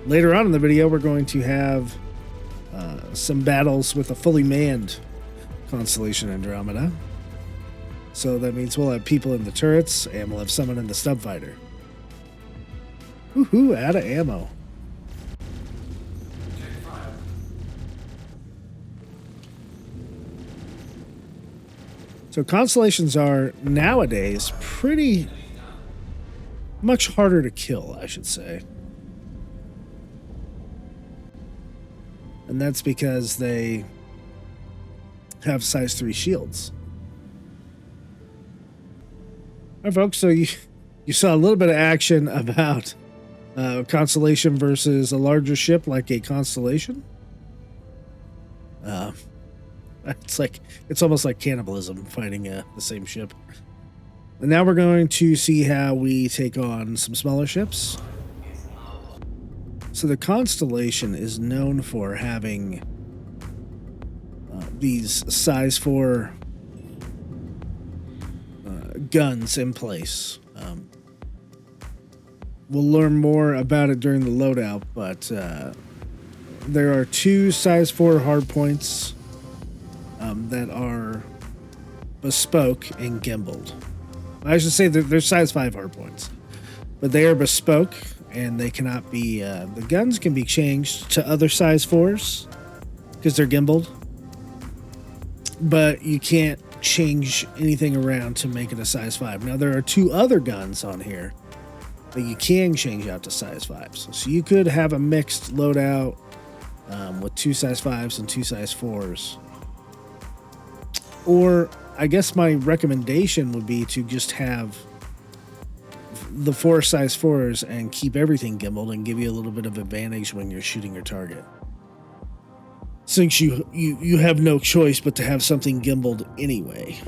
Later on in the video, we're going to have some battles with a fully manned Constellation Andromeda. So that means we'll have people in the turrets, and we'll have someone in the stub fighter. Woohoo, out of ammo. So constellations are nowadays pretty much harder to kill, I should say. And that's because they have size 3 shields. All right, folks, so you saw a little bit of action about Constellation versus a larger ship like a Constellation. It's almost like cannibalism fighting the same ship. And now we're going to see how we take on some smaller ships. So the Constellation is known for having these size 4 guns in place. We'll learn more about it during the loadout, but there are 2 size 4 hardpoints that are bespoke and gimbaled. I should say they're size 5 hardpoints, but they are bespoke and they cannot be. The guns can be changed to other size 4s because they're gimbaled, but you can't change anything around to make it a size 5. Now there are 2 other guns on here that you can change out to size 5s. So you could have a mixed loadout with 2 size 5s and 2 size 4s. Or I guess my recommendation would be to just have the 4 size 4s and keep everything gimbaled and give you a little bit of advantage when you're shooting your target. Since you have no choice but to have something gimbaled anyway.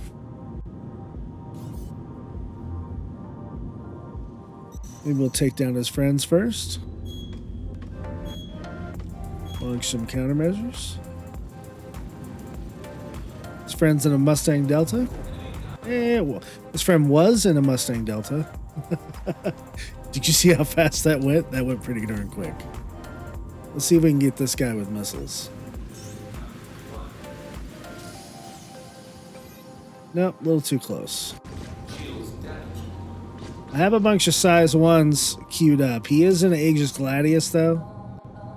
Maybe we'll take down his friends first. Launch some countermeasures. His friend's in a Mustang Delta. Well, his friend was in a Mustang Delta. Did you see how fast that went? That went pretty darn quick. Let's see if we can get this guy with missiles. Nope, a little too close. I have a bunch of size 1s queued up. He is in an Aegis Gladius, though,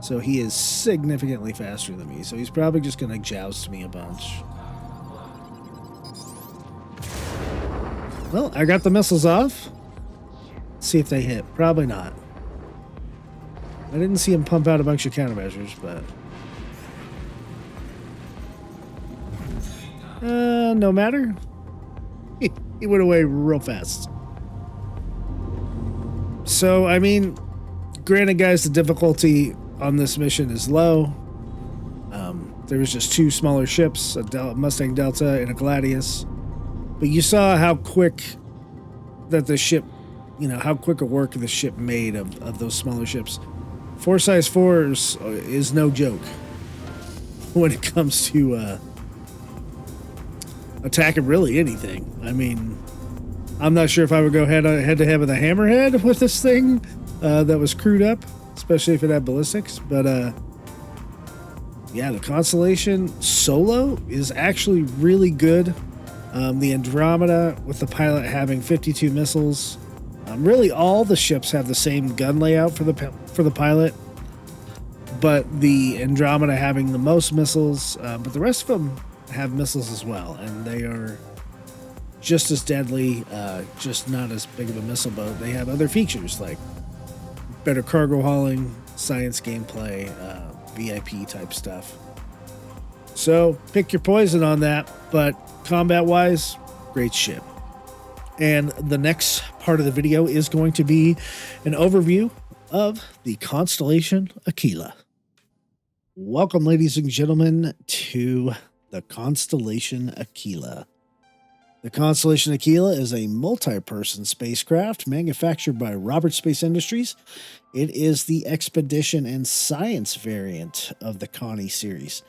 so he is significantly faster than me, so he's probably just going to joust me a bunch. Well, I got the missiles off. Let's see if they hit. Probably not. I didn't see him pump out a bunch of countermeasures, but... no matter. He went away real fast. So, I mean, granted, guys, the difficulty on this mission is low. There was just 2 smaller ships, a Mustang Delta and a Gladius. But you saw how quick that the ship, how quick a work the ship made of those smaller ships. 4 size 4s is no joke when it comes to attacking really anything. I mean, I'm not sure if I would go head to head with a hammerhead with this thing that was crewed up, especially if it had ballistics. But yeah, the Constellation solo is actually really good. The Andromeda, with the pilot having 52 missiles. Really, all the ships have the same gun layout for the pilot, but the Andromeda having the most missiles. But the rest of them have missiles as well, and they are just as deadly, just not as big of a missile boat. They have other features like better cargo hauling, science gameplay, VIP type stuff. So pick your poison on that, but combat-wise, great ship. And the next part of the video is going to be an overview of the Constellation Aquila. Welcome, ladies and gentlemen, to the Constellation Aquila. The Constellation Aquila is a multi-person spacecraft manufactured by Roberts Space Industries. It is the expedition and science variant of the Connie series.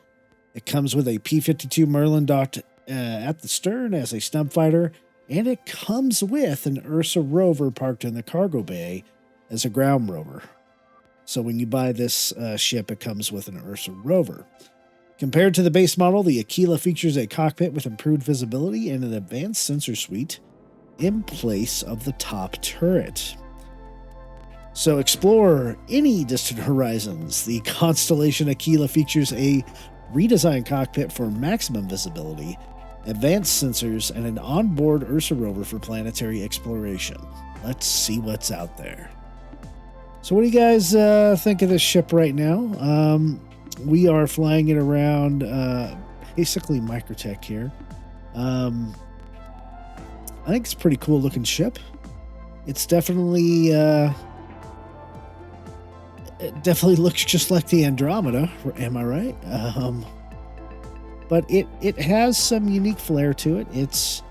It comes with a P-52 Merlin docked at the stern as a snub fighter, and it comes with an Ursa rover parked in the cargo bay as a ground rover. So when you buy this ship, it comes with an Ursa rover. Compared to the base model, the Aquila features a cockpit with improved visibility and an advanced sensor suite in place of the top turret. So explore any distant horizons. The Constellation Aquila features a redesigned cockpit for maximum visibility, advanced sensors, and an onboard Ursa rover for planetary exploration. Let's see what's out there. So what do you guys think of this ship right now? We are flying it around basically Microtech here. I think it's a pretty cool looking ship. It's definitely it definitely looks just like the Andromeda, am I right? But it has some unique flair to it. It's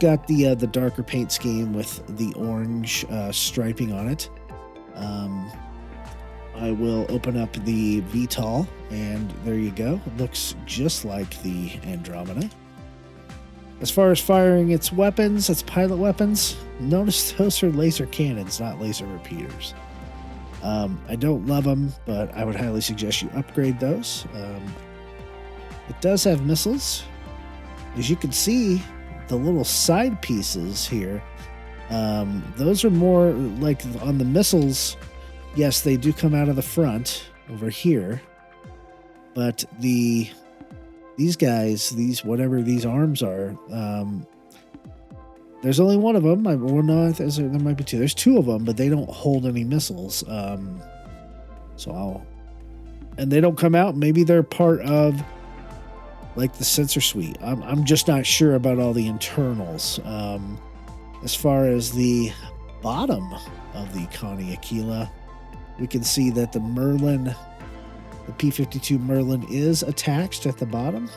got the darker paint scheme with the orange striping on it. I will open up the VTOL, and there you go. It looks just like the Andromeda. As far as firing its weapons, its pilot weapons, notice those are laser cannons, not laser repeaters. I don't love them, but I would highly suggest you upgrade those. It does have missiles. As you can see, the little side pieces here, those are more like on the missiles. Yes, they do come out of the front over here, but these guys, whatever these arms are, there's only one of them. Well, no, there might be two. There's two of them, but they don't hold any missiles. And they don't come out. Maybe they're part of like the sensor suite. I'm just not sure about all the internals. As far as the bottom of the Connie Aquila, we can see that the Merlin, the P-52 Merlin, is attached at the bottom.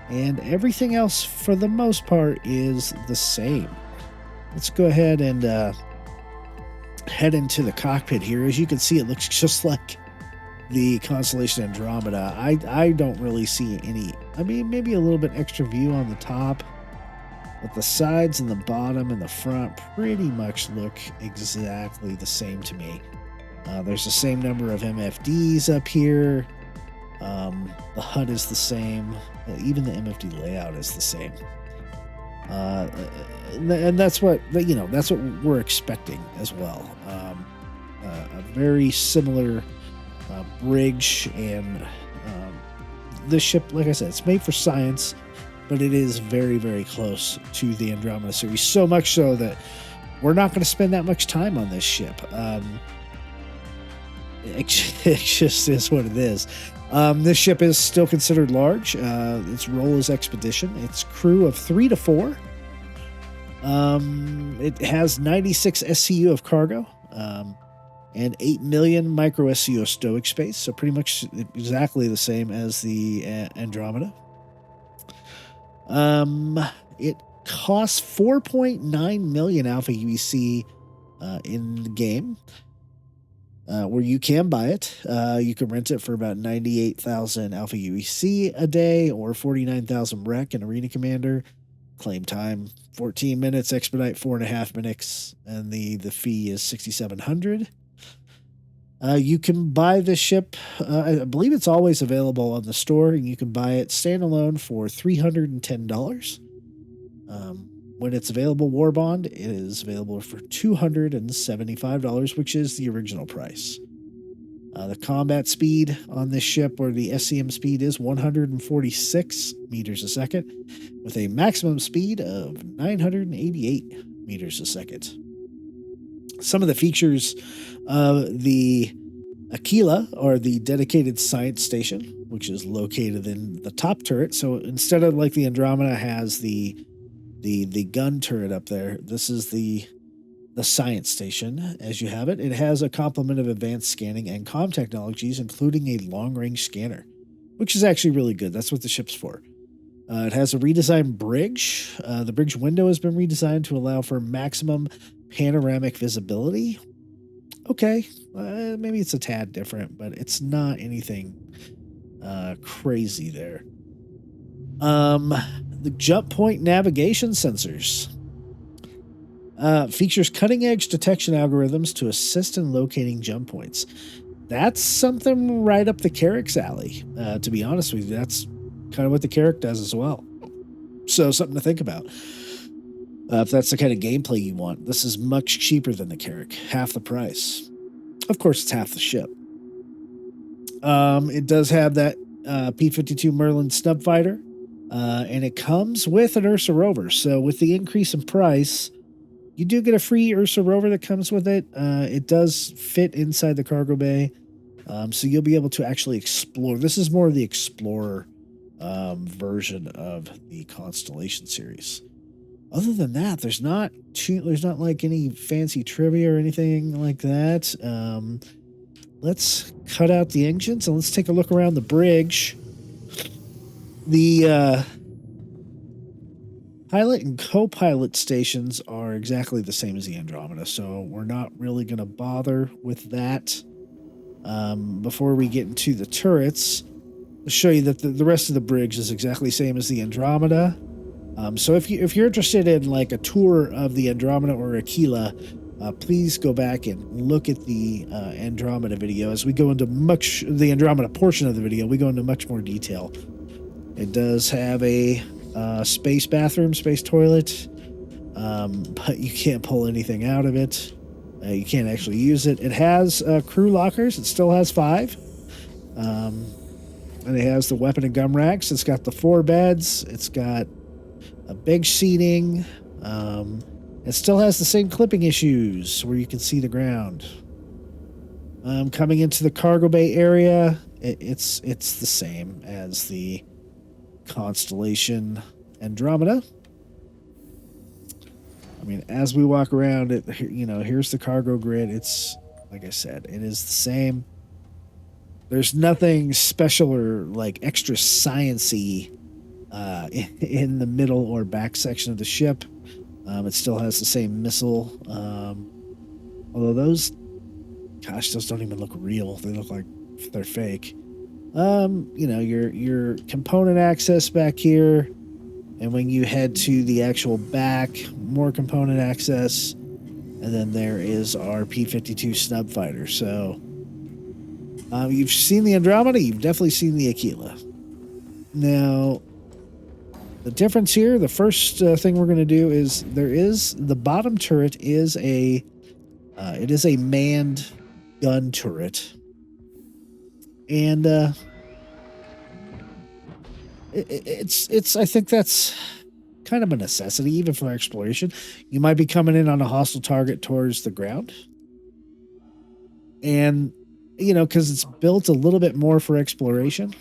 And everything else, for the most part, is the same. Let's go ahead and head into the cockpit here. As you can see, it looks just like the Constellation Andromeda. I don't really see any, I mean, maybe a little bit extra view on the top, but the sides and the bottom and the front pretty much look exactly the same to me. There's the same number of MFDs up here. The HUD is the same. Even the MFD layout is the same. And that's what, that's what we're expecting as well. A very similar bridge, and this ship, like I said, it's made for science, but it is very, very close to the Andromeda series. So much so that we're not going to spend that much time on this ship. It just is what it is. This ship is still considered large. Its role is expedition. Its crew of 3 to 4. It has 96 SCU of cargo, and 8 million micro SCU of stowage space. So pretty much exactly the same as the Andromeda. It costs 4.9 million alpha UEC in the game. Where you can buy it. You can rent it for about 98,000 alpha UEC a day, or 49,000 rec in Arena Commander. Claim time 14 minutes, expedite 4.5 minutes, and the fee is 6,700. You can buy this ship. I believe it's always available on the store, and you can buy it standalone for $310. When it's available, War Bond, it is available for $275, which is the original price. The combat speed on this ship, or the SCM speed, is 146 meters a second, with a maximum speed of 988 meters a second. Some of the features of the Aquila are the dedicated science station, which is located in the top turret. So instead of like the Andromeda has the gun turret up there, this is the science station as you have it. It has a complement of advanced scanning and comm technologies, including a long-range scanner, which is actually really good. That's what the ship's for. It has a redesigned bridge. The bridge window has been redesigned to allow for maximum panoramic visibility. Okay, maybe it's a tad different, but it's not anything crazy there. The jump point navigation sensors features cutting-edge detection algorithms to assist in locating jump points. That's something right up the Carrick's alley. To be honest with you, that's kind of what the Carrick does as well. So something to think about. If that's the kind of gameplay you want, this is much cheaper than the Carrick, half the price. Of course, it's half the ship. It does have that P-52 Merlin snub fighter, and it comes with an Ursa rover. So with the increase in price, you do get a free Ursa rover that comes with it. It does fit inside the cargo bay, so you'll be able to actually explore. This is more of the explorer version of the Constellation series. Other than that, there's not like any fancy trivia or anything like that. Let's cut out the engines and let's take a look around the bridge. The pilot and co-pilot stations are exactly the same as the Andromeda, so we're not really going to bother with that. Before we get into the turrets, I'll show you that the rest of the bridge is exactly the same as the Andromeda. So if you're interested in like a tour of the Andromeda or Aquila, please go back and look at the Andromeda video. As we go into the Andromeda portion of the video, we go into much more detail. It does have a space bathroom, space toilet, but you can't pull anything out of it. You can't actually use it. It has crew lockers. It still has 5. And it has the weapon and gun racks. It's got the 4 beds. It's got a big seating. It still has the same clipping issues where you can see the ground. Coming into the cargo bay area, it's the same as the Constellation Andromeda. I mean, as we walk around it, here's the cargo grid. It's, like I said, it is the same. There's nothing special or like extra sciencey in the middle or back section of the ship. It still has the same missile. Although those don't even look real. They look like they're fake. Your component access back here. And when you head to the actual back, more component access. And then there is our P-52 snub fighter. So you've seen the Andromeda. You've definitely seen the Aquila. Now, the difference here, the first thing we're going to do is the bottom turret is a manned gun turret. And I think that's kind of a necessity, even for exploration. You might be coming in on a hostile target towards the ground. And, because it's built a little bit more for exploration.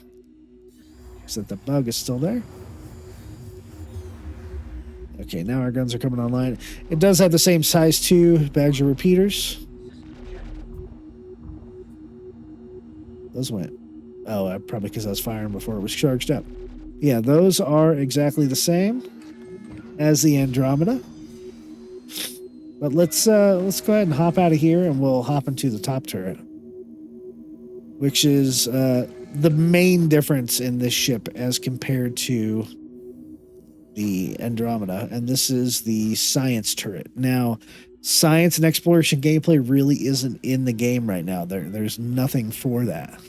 So that the bug is still there. Okay, now our guns are coming online. It does have the same size too, bags of repeaters. Those went. Oh, probably because I was firing before it was charged up. Yeah, those are exactly the same as the Andromeda. But let's go ahead and hop out of here, and we'll hop into the top turret, which is the main difference in this ship as compared to the Andromeda, and this is the science turret. Now, science and exploration gameplay really isn't in the game right now. There's nothing for that.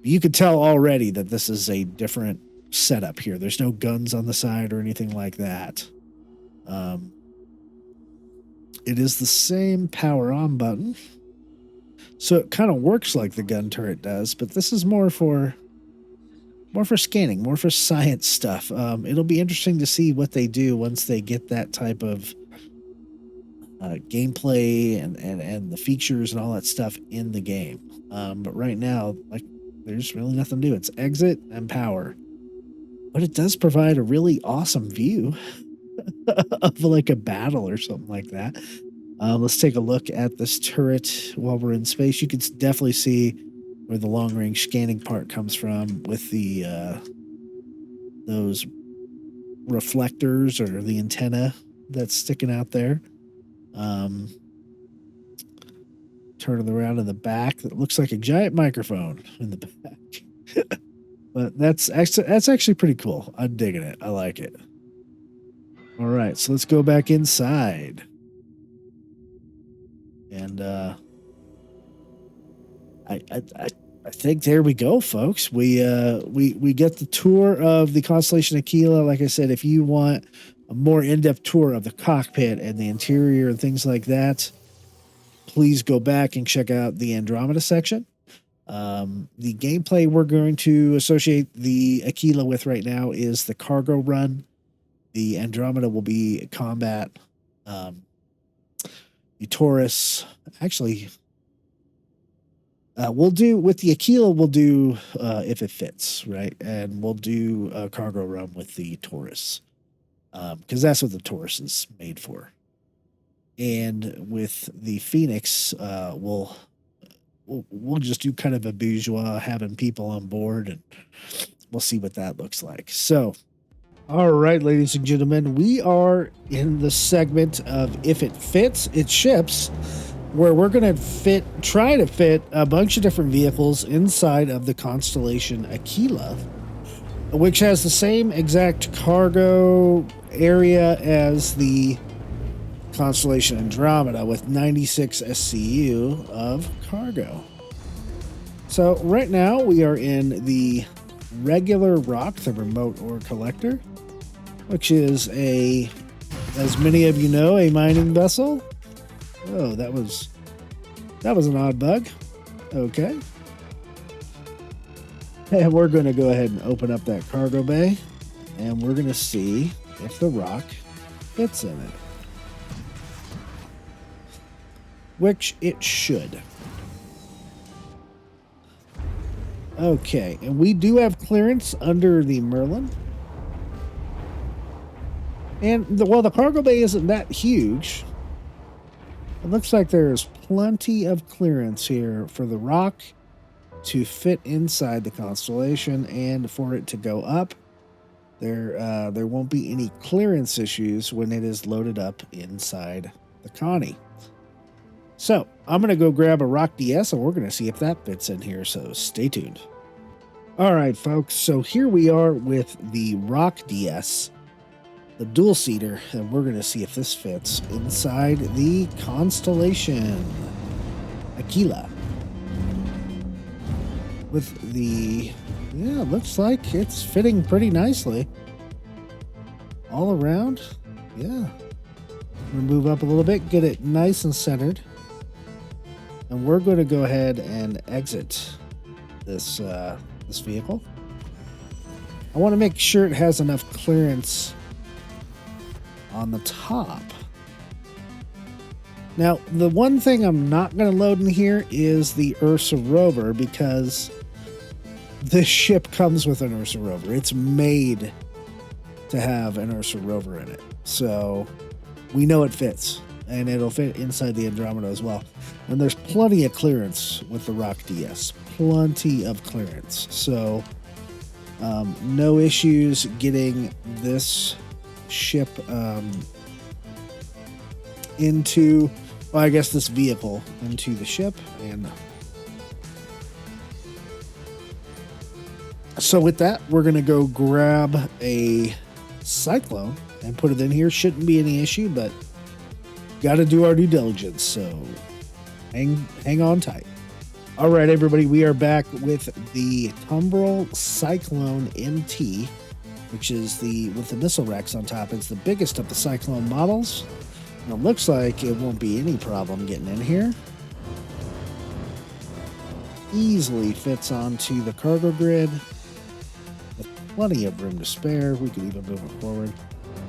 You could tell already that this is a different setup here. There's no guns on the side or anything like that. It is the same power on button. So it kind of works like the gun turret does, but this is more for scanning, more for science stuff. It'll be interesting to see what they do once they get that type of gameplay and the features and all that stuff in the game. But right now, there's really nothing to do. It's exit and power. But it does provide a really awesome view of like a battle or something like that. Let's take a look at this turret while we're in space. You can definitely see where the long-range scanning part comes from with the those reflectors or the antenna that's sticking out there. Turning around in the back, that looks like a giant microphone in the back. But that's actually pretty cool. I'm digging it. I like it. All right, so let's go back inside. And I think there we go, folks. We get the tour of the Constellation Aquila. Like I said, if you want a more in-depth tour of the cockpit and the interior and things like that, please go back and check out the Andromeda section. The gameplay we're going to associate the Aquila with right now is the cargo run. The Andromeda will be combat. The Taurus, actually, we'll do with the Aquila. We'll do if it fits, right, and we'll do a cargo run with the Taurus because that's what the Taurus is made for. And with the Phoenix, we'll just do kind of a bourgeois, having people on board, and we'll see what that looks like. So, all right, ladies and gentlemen, we are in the segment of if it fits, it ships, where we're going to try to fit a bunch of different vehicles inside of the Constellation Aquila, which has the same exact cargo area as the Constellation Andromeda with 96 SCU of cargo. So right now we are in the regular rock, the remote ore collector, which is as many of you know, a mining vessel. Oh, that was an odd bug. Okay. And we're going to go ahead and open up that cargo bay, and we're going to see if the rock fits in it. Which it should. Okay, and we do have clearance under the Merlin. And while the cargo bay isn't that huge, it looks like there's plenty of clearance here for the rock to fit inside the Constellation and for it to go up. There won't be any clearance issues when it is loaded up inside the Connie. So, I'm going to go grab a Rock DS, and we're going to see if that fits in here, so stay tuned. All right, folks, so here we are with the Rock DS, the dual-seater, and we're going to see if this fits inside the Constellation Aquila. With the... yeah, looks like it's fitting pretty nicely. All around, yeah. I'm going to move up a little bit, get it nice and centered. And we're going to go ahead and exit this this vehicle. I want to make sure it has enough clearance on the top. Now, the one thing I'm not going to load in here is the Ursa rover, because this ship comes with an Ursa rover. It's made to have an Ursa rover in it. So we know it fits, and it'll fit inside the Andromeda as well. And there's plenty of clearance with the Rock DS. Plenty of clearance. So no issues getting this ship into, well, I guess this vehicle into the ship. And so with that, we're going to go grab a Cyclone and put it in here. Shouldn't be any issue, but got to do our due diligence, so hang on tight. All right, everybody, we are back with the Tumbrel Cyclone MT, which is with the missile racks on top. It's the biggest of the Cyclone models. And it looks like it won't be any problem getting in here. Easily fits onto the cargo grid with plenty of room to spare. We could even move it forward.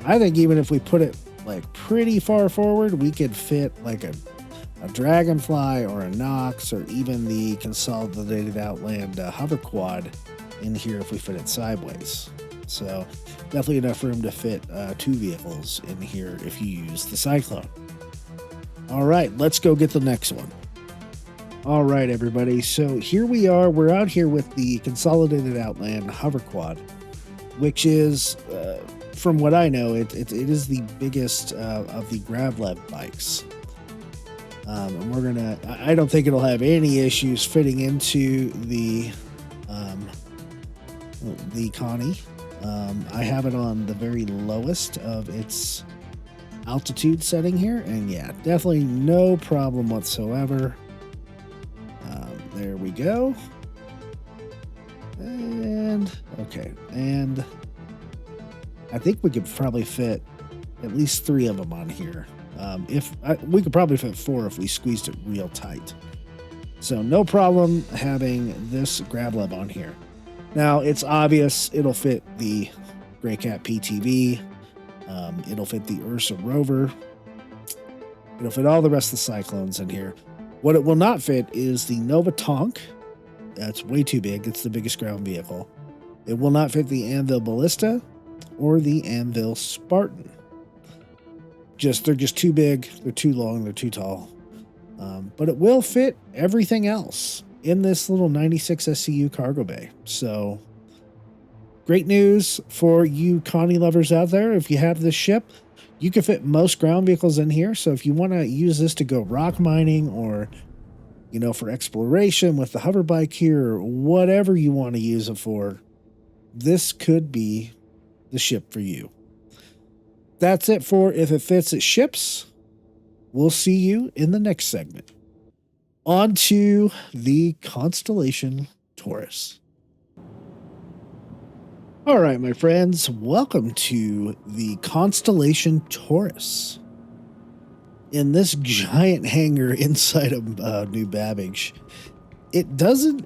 I think even if we put it like pretty far forward, we could fit like a Dragonfly or a Nox or even the Consolidated Outland hover quad in here if we fit it sideways. So definitely enough room to fit two vehicles in here if you use the Cyclone. All right, let's go get the next one. All right, everybody. So here we are. We're out here with the Consolidated Outland hover quad. which is, from what I know, it is the biggest of the Gravlev bikes. And we're gonna. I don't think it'll have any issues fitting into the Connie. I have it on the very lowest of its altitude setting here, and yeah, definitely no problem whatsoever. There we go. And okay, and I think we could probably fit at least 3 of them on here. We could probably fit 4 if we squeezed it real tight. So no problem having this Gravlev on here. Now it's obvious it'll fit the Greycat PTV. It'll fit the Ursa Rover. It'll fit all the rest of the Cyclones in here. What it will not fit is the Nova Tonk. That's way too big. It's the biggest ground vehicle. It will not fit the Anvil Ballista or the Anvil Spartan. They're just too big. They're too long. They're too tall. But it will fit everything else in this little 96 SCU cargo bay. So great news for you Connie lovers out there. If you have this ship, you can fit most ground vehicles in here. So if you want to use this to go rock mining or, for exploration with the hover bike here or whatever you want to use it for, this could be the ship for you. That's it for If It Fits, It Ships. We'll see you in the next segment. On to the Constellation Taurus. All right, my friends, welcome to the Constellation Taurus. In this giant hangar inside of New Babbage, it doesn't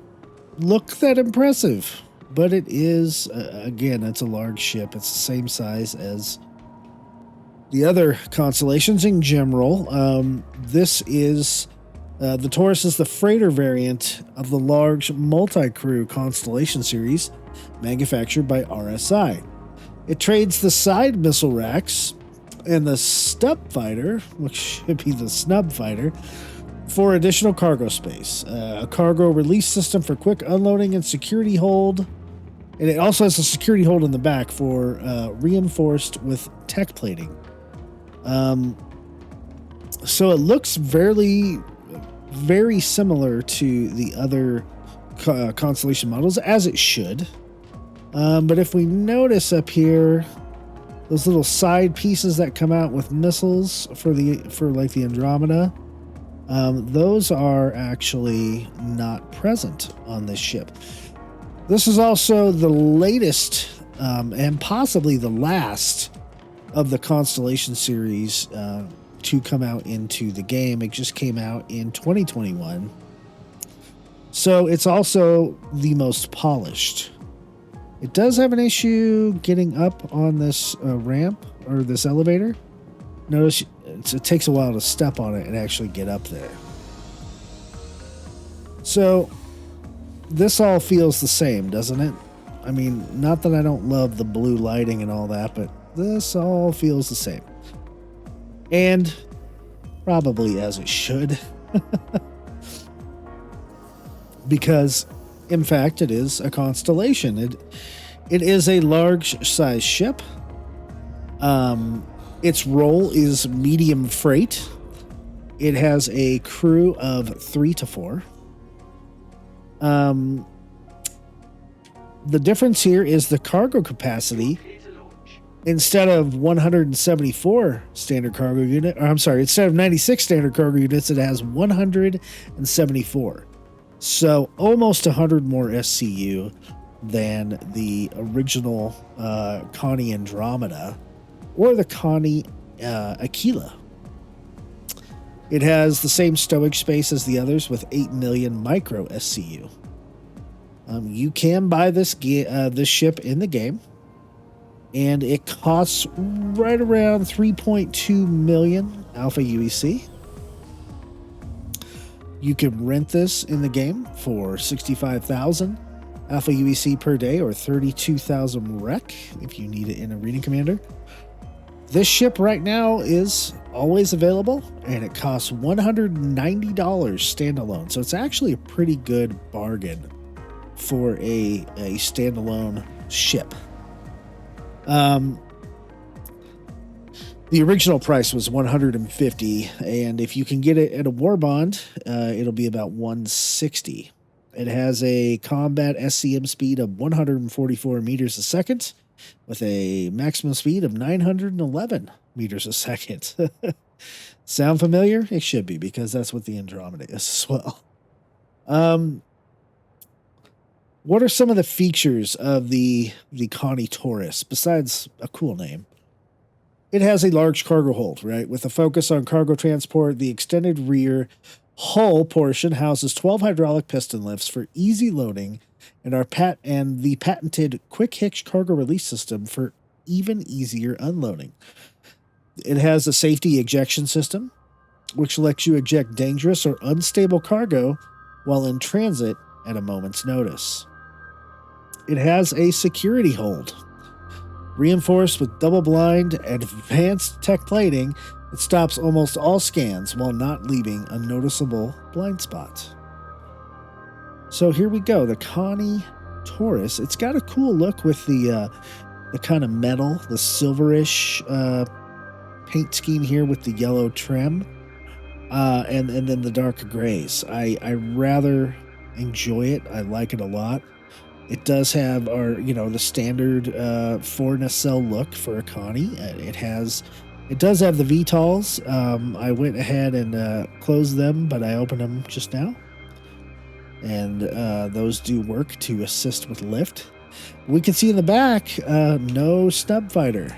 look that impressive, but it is, again, it's a large ship. It's the same size as the other constellations in general. This is, the Taurus is the freighter variant of the large multi-crew Constellation series manufactured by RSI. It trades the side missile racks and the stub fighter, which should be the snub fighter, for additional cargo space. A cargo release system for quick unloading and security hold. And it also has a security hold in the back for reinforced with tech plating. So it looks very, very similar to the other Constellation models, as it should. But if we notice up here, those little side pieces that come out with missiles for like the Andromeda, those are actually not present on this ship. This is also the latest and possibly the last of the Constellation series to come out into the game. It just came out in 2021. So it's also the most polished. It does have an issue getting up on this ramp or this elevator. Notice it takes a while to step on it and actually get up there. So this all feels the same, doesn't it? I mean, not that I don't love the blue lighting and all that, but this all feels the same. And probably as it should. Because, in fact, it is a Constellation. It is a large-size ship. Its role is medium freight. It has a crew of 3 to 4. The difference here is the cargo capacity. Instead of 174 standard cargo unit, or I'm sorry, instead of 96 standard cargo units, it has 174. So almost 100 more SCU than the original Connie Andromeda or the Connie Aquila. It has the same stowage space as the others with 8 million micro SCU. You can buy this ship in the game, and it costs right around 3.2 million Alpha UEC. You can rent this in the game for 65,000 Alpha UEC per day or 32,000 REC if you need it in Arena Commander. This ship right now is always available, and it costs $190 standalone. So it's actually a pretty good bargain for a standalone ship. The original price was $150, and if you can get it at a war bond, it'll be about $160. It has a combat SCM speed of 144 meters a second, with a maximum speed of 911 meters a second. Sound familiar? It should be, because that's what the Andromeda is as well. What are some of the features of the Connie Taurus, besides a cool name? It has a large cargo hold, right? With a focus on cargo transport, the extended rear hull portion houses 12 hydraulic piston lifts for easy loading, and the patented quick hitch cargo release system for even easier unloading. It has a safety ejection system, which lets you eject dangerous or unstable cargo while in transit at a moment's notice. It has a security hold, reinforced with double-blind advanced tech plating that stops almost all scans while not leaving a noticeable blind spot. So here we go, the Connie Taurus. It's got a cool look with the kind of metal, the silverish paint scheme here with the yellow trim, and then the dark grays. I rather enjoy it. I like it a lot. It does have the standard 4 nacelle look for a Connie. It does have the VTOLs. I went ahead and closed them, but I opened them just now. And those do work to assist with lift. We can see in the back, no snub fighter.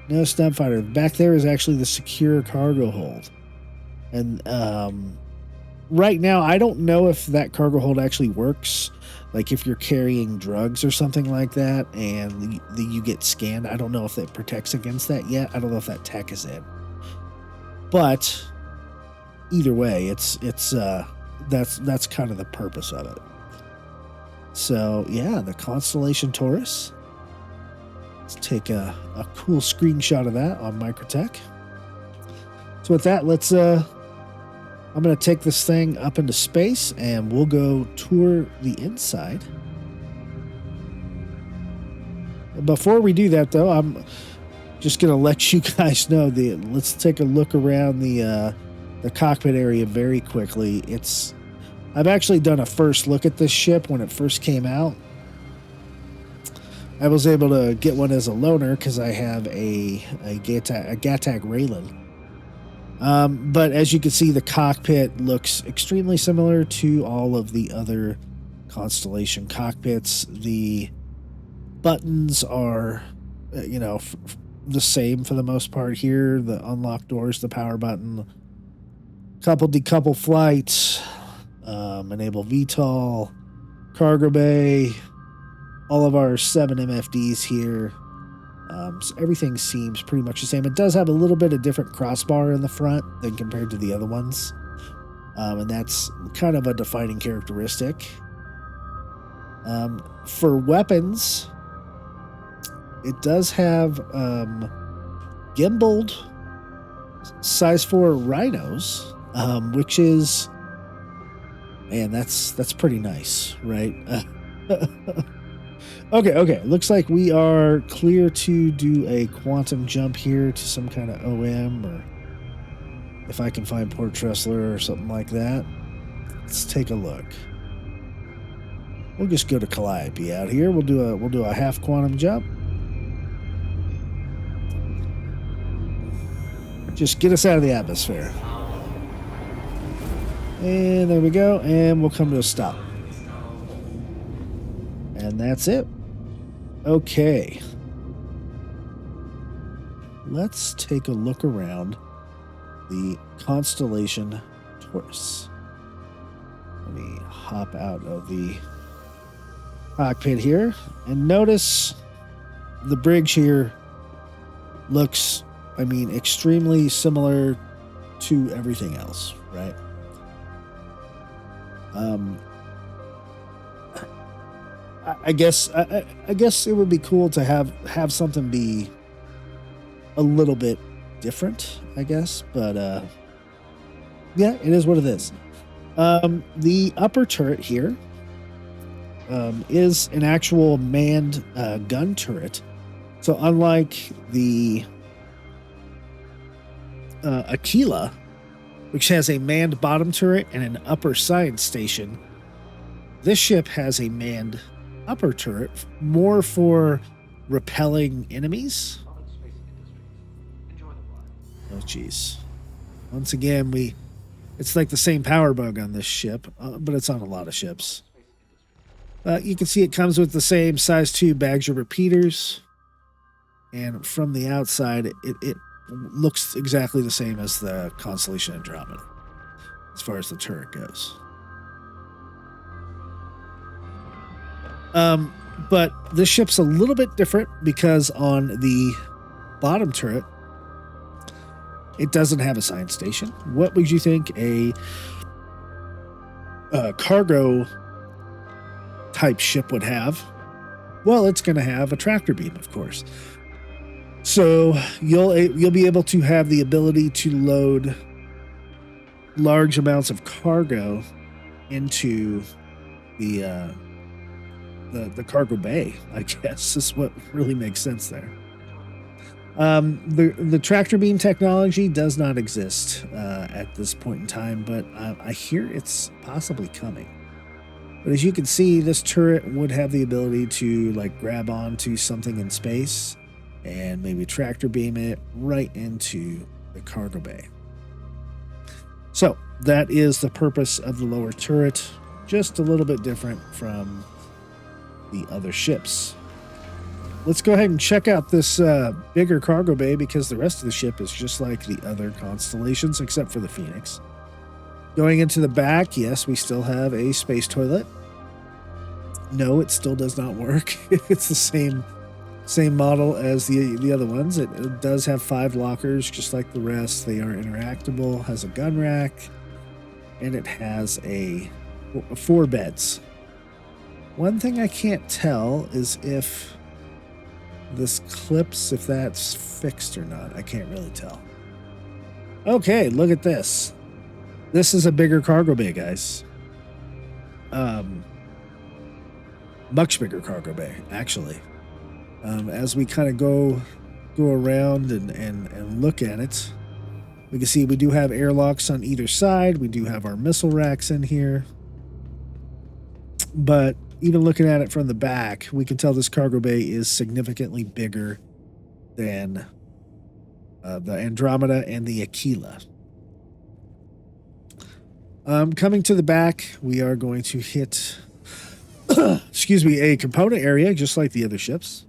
No snub fighter. Back there is actually the secure cargo hold. And right now, I don't know if that cargo hold actually works. Like if you're carrying drugs or something like that and you get scanned. I don't know if that protects against that yet. I don't know if that tech is in. But either way, that's kind of the purpose of it. So yeah, the Constellation Taurus. Let's take a cool screenshot of that on Microtech. So with that, let's I'm going to take this thing up into space and we'll go tour the inside. Before we do that, though, I'm just going to let you guys know let's take a look around the cockpit area very quickly. I've actually done a first look at this ship when it first came out. I was able to get one as a loaner because I have a Gattac Raylan. But as you can see, the cockpit looks extremely similar to all of the other Constellation cockpits. The buttons are, the same for the most part here. The unlock doors, the power button, couple decouple flights, enable VTOL, cargo bay, all of our 7 MFDs here. So everything seems pretty much the same. It does have a little bit of different crossbar in the front than compared to the other ones. And that's kind of a defining characteristic. For weapons, it does have gimbaled size 4 rhinos, which is, man, that's pretty nice, right? Okay. Looks like we are clear to do a quantum jump here to some kind of OM, or if I can find Port Tressler or something like that. Let's take a look. We'll just go to Calliope out here. We'll do a half quantum jump. Just get us out of the atmosphere. And there we go. And we'll come to a stop. And that's it. Okay. Let's take a look around the Constellation Taurus. Let me hop out of the cockpit here and notice the bridge here looks, extremely similar to everything else, right? I guess it would be cool to have something be a little bit different, I guess, but yeah, it is what it is. The upper turret here is an actual manned gun turret. It's So unlike the Aquila, which has a manned bottom turret and an upper science station, this ship has a manned upper turret, more for repelling enemies. Oh, jeez. Once again, it's like the same power bug on this ship, but it's on a lot of ships. You can see it comes with the same size 2 bags of repeaters. And from the outside, it looks exactly the same as the Constellation Andromeda, as far as the turret goes. But this ship's a little bit different because on the bottom turret, it doesn't have a science station. What would you think a cargo type ship would have? Well, it's going to have a tractor beam, of course. So you'll be able to have the ability to load large amounts of cargo into the cargo bay, I guess, is what really makes sense there. The tractor beam technology does not exist at this point in time, but I hear it's possibly coming. But as you can see, this turret would have the ability to like grab onto something in space and maybe tractor beam it right into the cargo bay. So that is the purpose of the lower turret, just a little bit different from the other ships. Let's go ahead and check out this bigger cargo bay, because the rest of the ship is just like the other constellations except for the Phoenix. Going into the back, yes, we still have a space toilet. No, it still does not work. It's the same model as the other ones. It does have 5 lockers, just like the rest. They are interactable, has a gun rack, and it has 4 beds. One thing I can't tell is if this clips, if that's fixed or not. I can't really tell. Okay, look at this. This is a bigger cargo bay, guys. Much bigger cargo bay, actually. As we kind of go around and look at it, we can see we do have airlocks on either side. We do have our missile racks in here. But even looking at it from the back, we can tell this cargo bay is significantly bigger than the Andromeda and the Aquila. Coming to the back, we are going to hit excuse me, a component area, just like the other ships.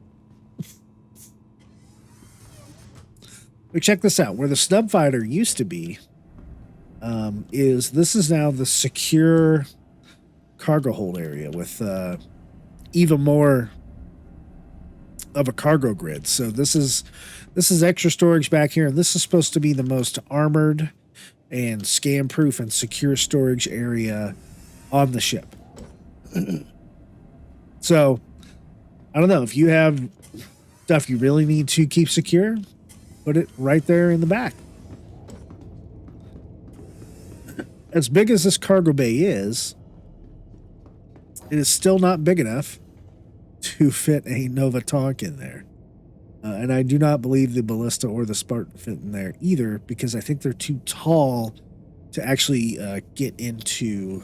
But check this out. Where the snub fighter used to be, this is now the secure cargo hold area with even more of a cargo grid. So this is extra storage back here, and this is supposed to be the most armored and scam proof and secure storage area on the ship. So I don't know, if you have stuff you really need to keep secure, put it right there in the back. As big as this cargo bay is, it is still not big enough to fit a Nova tank in there. And I do not believe the Ballista or the Spartan fit in there either, because I think they're too tall to actually get into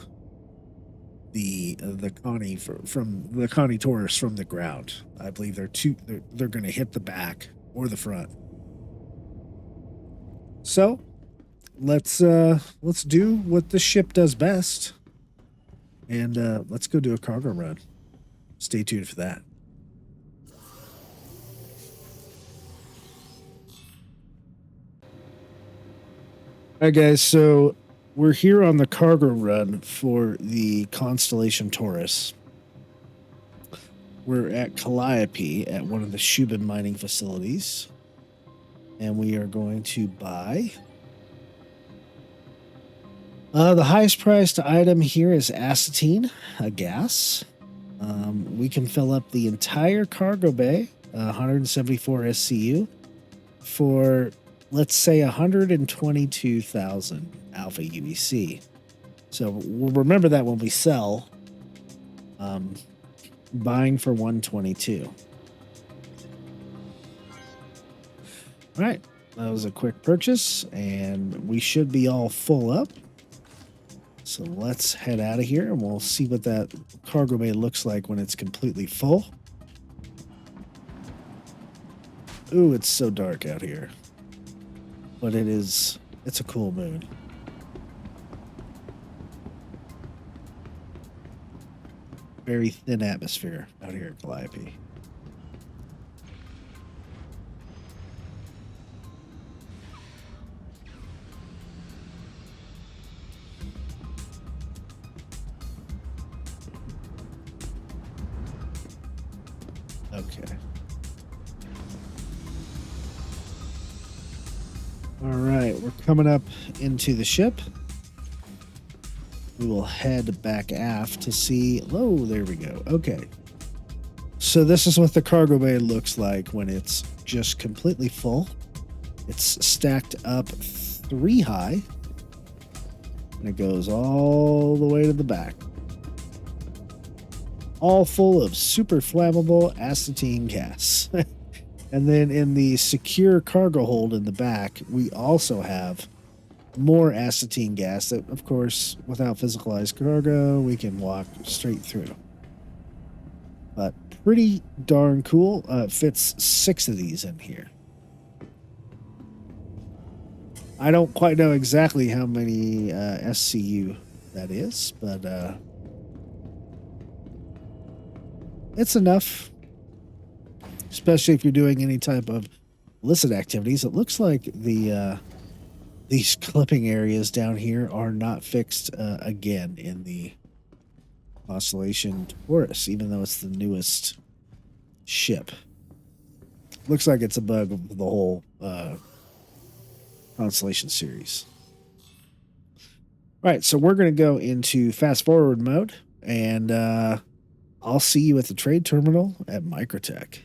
the Connie from the Connie Taurus from the ground. I believe they're going to hit the back or the front. So let's do what the ship does best, and let's go do a cargo run. Stay tuned for that. All right, guys, so we're here on the cargo run for the Constellation Taurus. We're at Calliope at one of the Shubin mining facilities, and we are going to buy. The highest priced item here is acetine, a gas. We can fill up the entire cargo bay, 174 SCU, for, let's say, 122,000 alpha UEC. So we'll remember that when we sell, buying for 122. All right, that was a quick purchase, and we should be all full up. So let's head out of here, and we'll see what that cargo bay looks like when it's completely full. Ooh, it's so dark out here. But it's a cool moon. Very thin atmosphere out here at Calliope. Okay. All right, we're coming up into the ship. We will head back aft to see. Oh, there we go. Okay. So this is what the cargo bay looks like when it's just completely full. It's stacked up 3 high, and it goes all the way to the back. All full of super flammable acetylene gas. And then in the secure cargo hold in the back, we also have more acetylene gas that, of course, without physicalized cargo, we can walk straight through. But pretty darn cool. It fits 6 of these in here. I don't quite know exactly how many SCU that is, but it's enough. Especially if you're doing any type of illicit activities. It looks like these clipping areas down here are not fixed again in the Constellation Taurus, even though it's the newest ship. Looks like it's a bug of the whole Constellation series. All right, so we're going to go into fast forward mode, and I'll see you at the trade terminal at Microtech.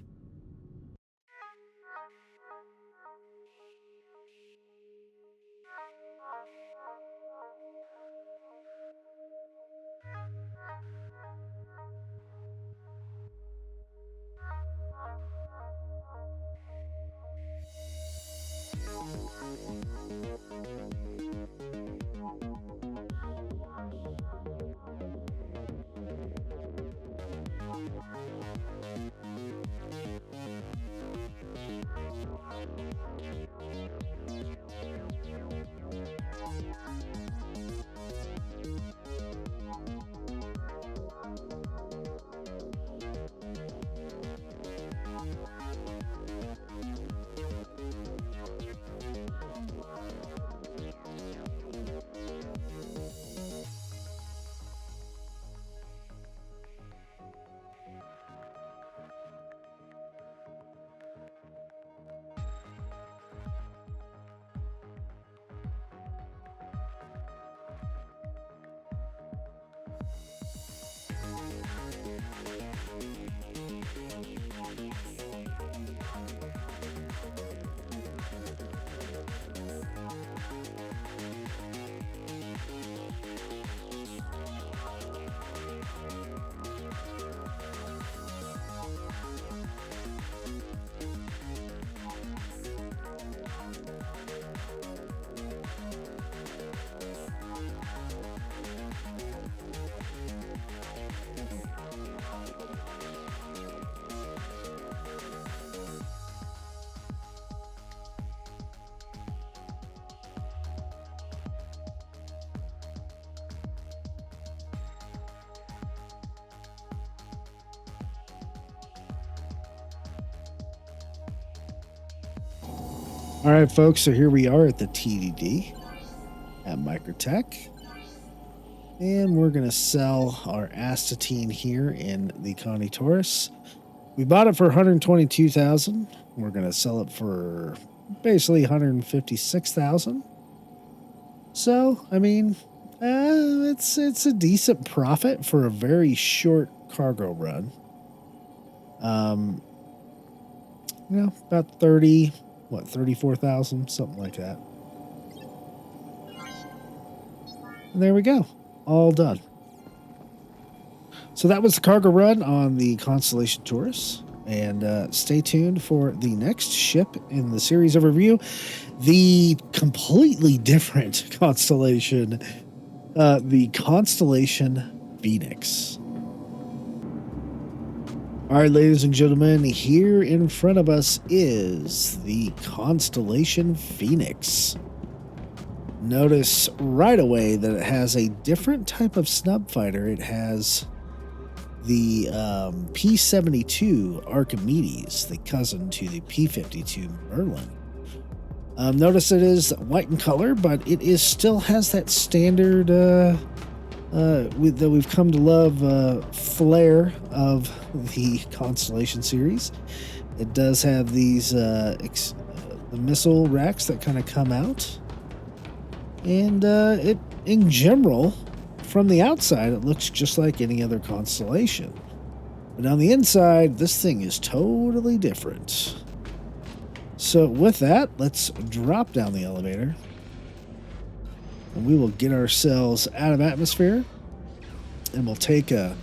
All right, folks, so here we are at the TDD at Microtech. And we're going to sell our acetylene here in the Connie Taurus. We bought it for $122,000. We're going to sell it for basically $156,000. So, I mean, it's a decent profit for a very short cargo run. About 34,000, something like that. And there we go. All done. So that was the cargo run on the Constellation Taurus. And stay tuned for the next ship in the series of review, the completely different constellation, the Constellation Phoenix. All right, ladies and gentlemen, here in front of us is the Constellation Phoenix. Notice right away that it has a different type of snub fighter. It has the P-72 Archimedes, the cousin to the P-52 Merlin. Notice it is white in color, but it still has that standard that we've come to love flair of the Constellation series. It does have these the missile racks that kind of come out, and it in general, from the outside, it looks just like any other Constellation, but on the inside, this thing is totally different. So with that, let's drop down the elevator. And we will get ourselves out of atmosphere, and we'll take a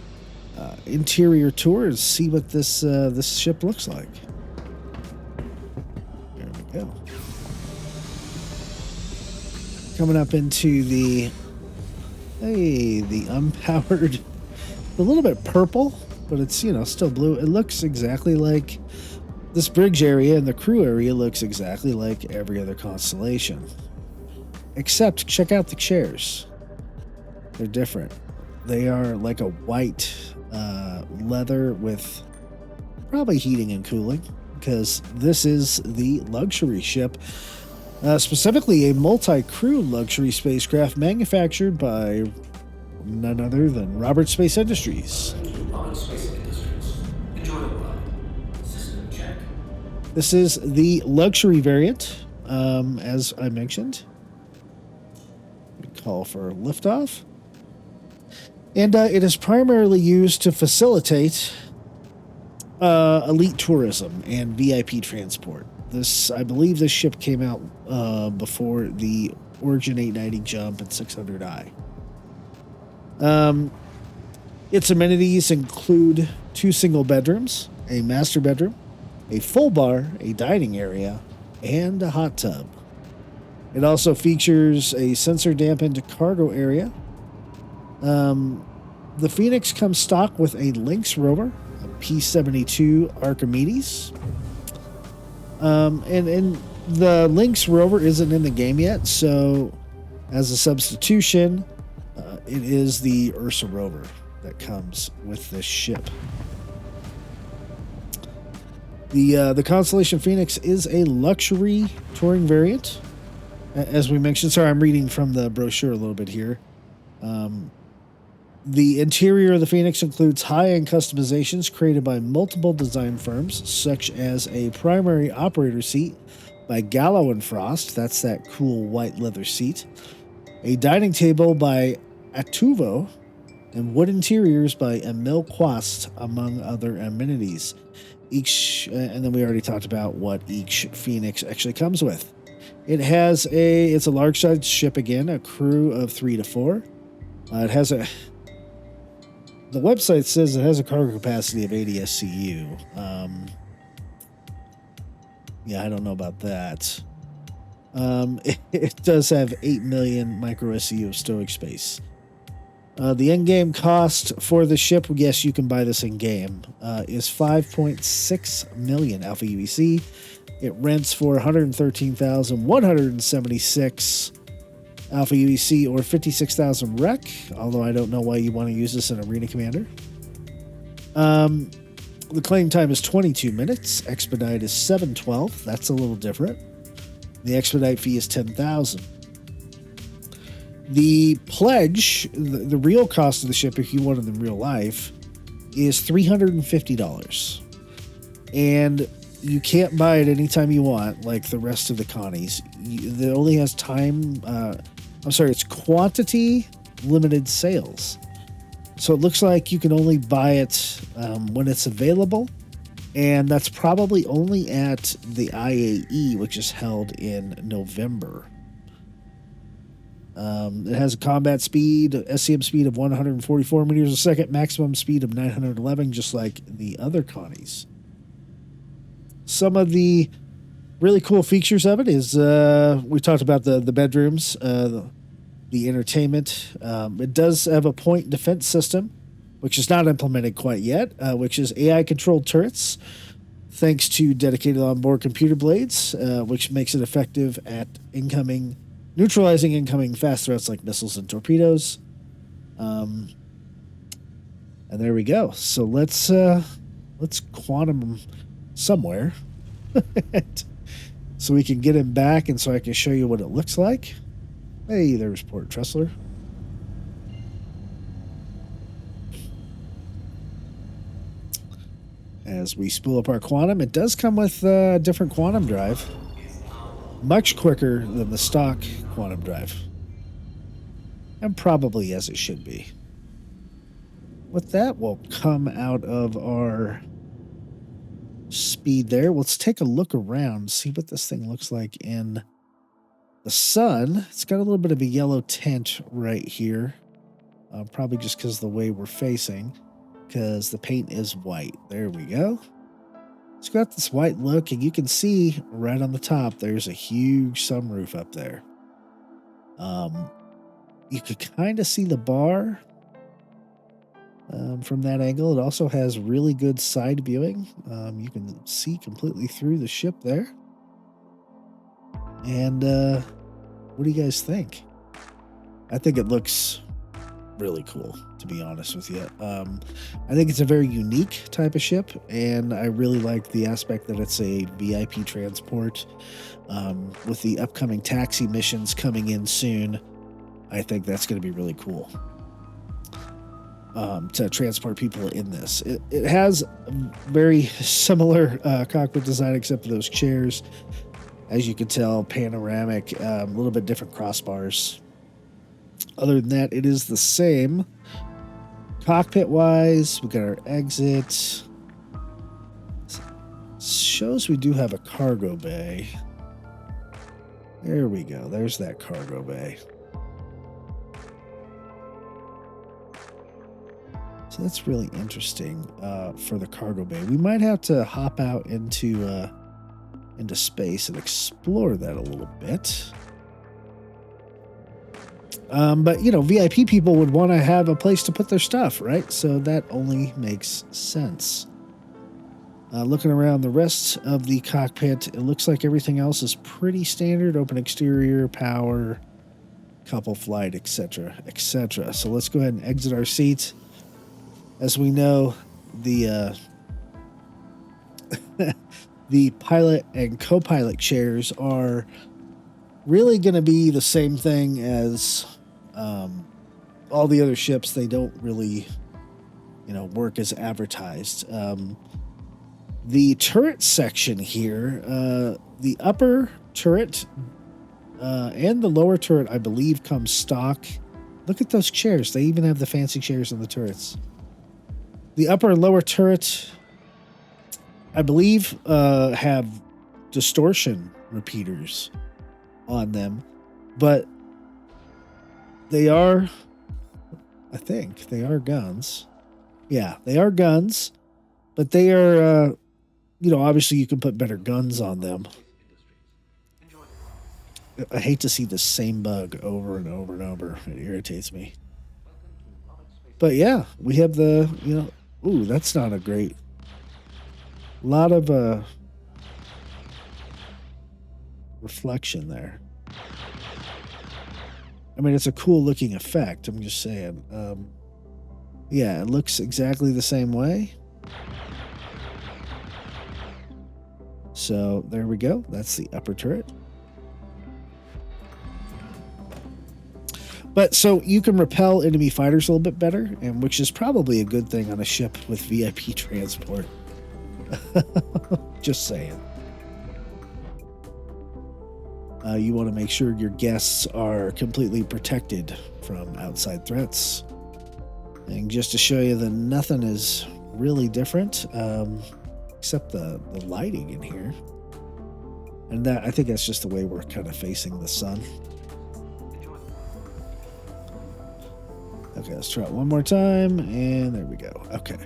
interior tour and see what this this ship looks like. There we go. Coming up into the unpowered, a little bit purple, but it's still blue. It looks exactly like this bridge area, and the crew area looks exactly like every other Constellation. Except, check out the chairs. They're different. They are like a white leather with probably heating and cooling, because this is the luxury ship, specifically a multi-crew luxury spacecraft manufactured by none other than Robert Space Industries. This is the luxury variant, as I mentioned. Call for liftoff. And it is primarily used to facilitate elite tourism and VIP transport. I believe this ship came out before the Origin 890 jump and 600i. Its amenities include 2 single bedrooms, a master bedroom, a full bar, a dining area, and a hot tub. It also features a sensor-dampened cargo area. The Phoenix comes stock with a Lynx rover, a P-72 Archimedes. And the Lynx rover isn't in the game yet, so as a substitution, it is the Ursa rover that comes with this ship. The Constellation Phoenix is a luxury touring variant. As we mentioned, sorry, I'm reading from the brochure a little bit here. The interior of the Phoenix includes high-end customizations created by multiple design firms, such as a primary operator seat by Gallo and Frost. That's that cool white leather seat. A dining table by Atmo, and wood interiors by Emil Quast, among other amenities. And then we already talked about what each Phoenix actually comes with. It's a large-sized ship again, a crew of 3 to 4. The website says it has a cargo capacity of 80 SCU. Yeah, I don't know about that. It does have 8 million micro SCU of stowage space. The in-game cost for the ship, yes, you can buy this in-game, is 5.6 million Alpha UEC. It rents for 113,176 Alpha UEC or 56,000 rec, although I don't know why you want to use this in Arena Commander. The claim time is 22 minutes. Expedite is 712. That's a little different. The expedite fee is 10,000. The pledge, the real cost of the ship, if you want it in real life, is $350. And you can't buy it anytime you want, like the rest of the Connies. It only has it's quantity limited sales. So it looks like you can only buy it when it's available. And that's probably only at the IAE, which is held in November. It has a combat speed, SCM speed of 144 meters a second, maximum speed of 911, just like the other Connies. some of the really cool features of it is we talked about the bedrooms, the entertainment. It does have a point defense system, which is not implemented quite yet, which is AI-controlled turrets, thanks to dedicated onboard computer blades, which makes it effective at neutralizing incoming fast threats like missiles and torpedoes. And there we go. So let's quantum somewhere, so we can get him back, and so I can show you what it looks like. Hey, there's Port Tressler. As we spool up our quantum, it does come with a different quantum drive. Much quicker than the stock quantum drive. And probably as it should be. With that, we'll come out of our speed there. Let's take a look around, see what this thing looks like in the sun. It's got a little bit of a yellow tint right here. Probably just because of the way we're facing. Because the paint is white. There we go. It's got this white look, and you can see right on the top there's a huge sunroof up there. You could kind of see the bar from that angle. It also has really good side viewing. You can see completely through the ship there. And what do you guys think? I think it looks really cool, to be honest with you. I think it's a very unique type of ship, and I really like the aspect that it's a VIP transport. With the upcoming taxi missions coming in soon, I think that's going to be really cool to transport people in this. It has a very similar cockpit design, except for those chairs. As you can tell, panoramic, a little bit different crossbars. Other than that, it is the same. Cockpit-wise, we got our exit. Shows we do have a cargo bay. There we go. There's that cargo bay. So that's really interesting for the cargo bay. We might have to hop out into space and explore that a little bit. But, you know, VIP people would want to have a place to put their stuff, right? So that only makes sense. Looking around the rest of the cockpit, it looks like everything else is pretty standard. Open exterior, power, couple flight, etc., etc. So let's go ahead and exit our seat. As we know, the the pilot and co-pilot chairs are really going to be the same thing as all the other ships. They don't really, work as advertised. The turret section here, the upper turret and the lower turret, I believe, comes stock. Look at those chairs. They even have the fancy chairs in the turrets. The upper and lower turret, I believe, have distortion repeaters on them, but they are, I think, they are guns. Yeah, they are guns, but they are, obviously you can put better guns on them. I hate to see the same bug over and over and over. It irritates me. But yeah, we have the, ooh, that's not a great, lot of reflection there. I mean, it's a cool looking effect. I'm just saying. Yeah, it looks exactly the same way. So there we go. That's the upper turret. But so you can repel enemy fighters a little bit better, and which is probably a good thing on a ship with VIP transport. Just saying. You want to make sure your guests are completely protected from outside threats. And just to show you that nothing is really different, except the lighting in here. And that, I think that's just the way we're kind of facing the sun. Okay, let's try it one more time, and there we go. Okay.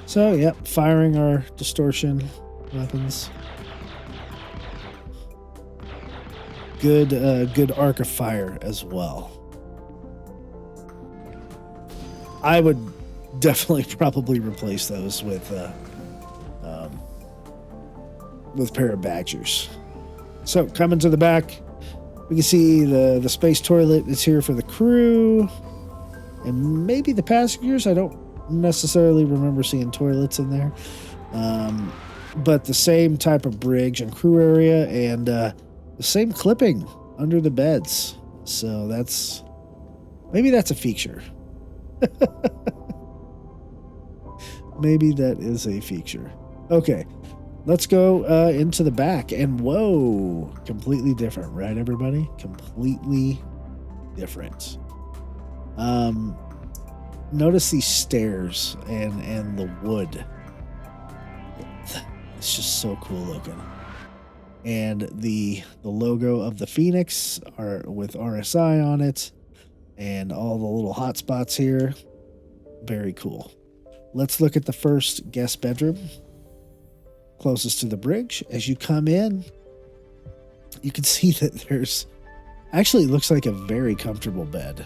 So, yep, firing our distortion weapons. Good arc of fire as well. I would definitely probably replace those with pair of Badgers. So, coming to the back, we can see the space toilet is here for the crew and maybe the passengers. I don't necessarily remember seeing toilets in there, but the same type of bridge and crew area, and the same clipping under the beds. So maybe that's a feature. Maybe that is a feature. Okay, let's go into the back, and whoa, completely different, right, everybody? Completely different. Notice these stairs and the wood. It's just so cool looking. And the logo of the Phoenix are with RSI on it, and all the little hotspots here. Very cool. Let's look at the first guest bedroom, closest to the bridge. As you come in, you can see that there's actually, it looks like a very comfortable bed.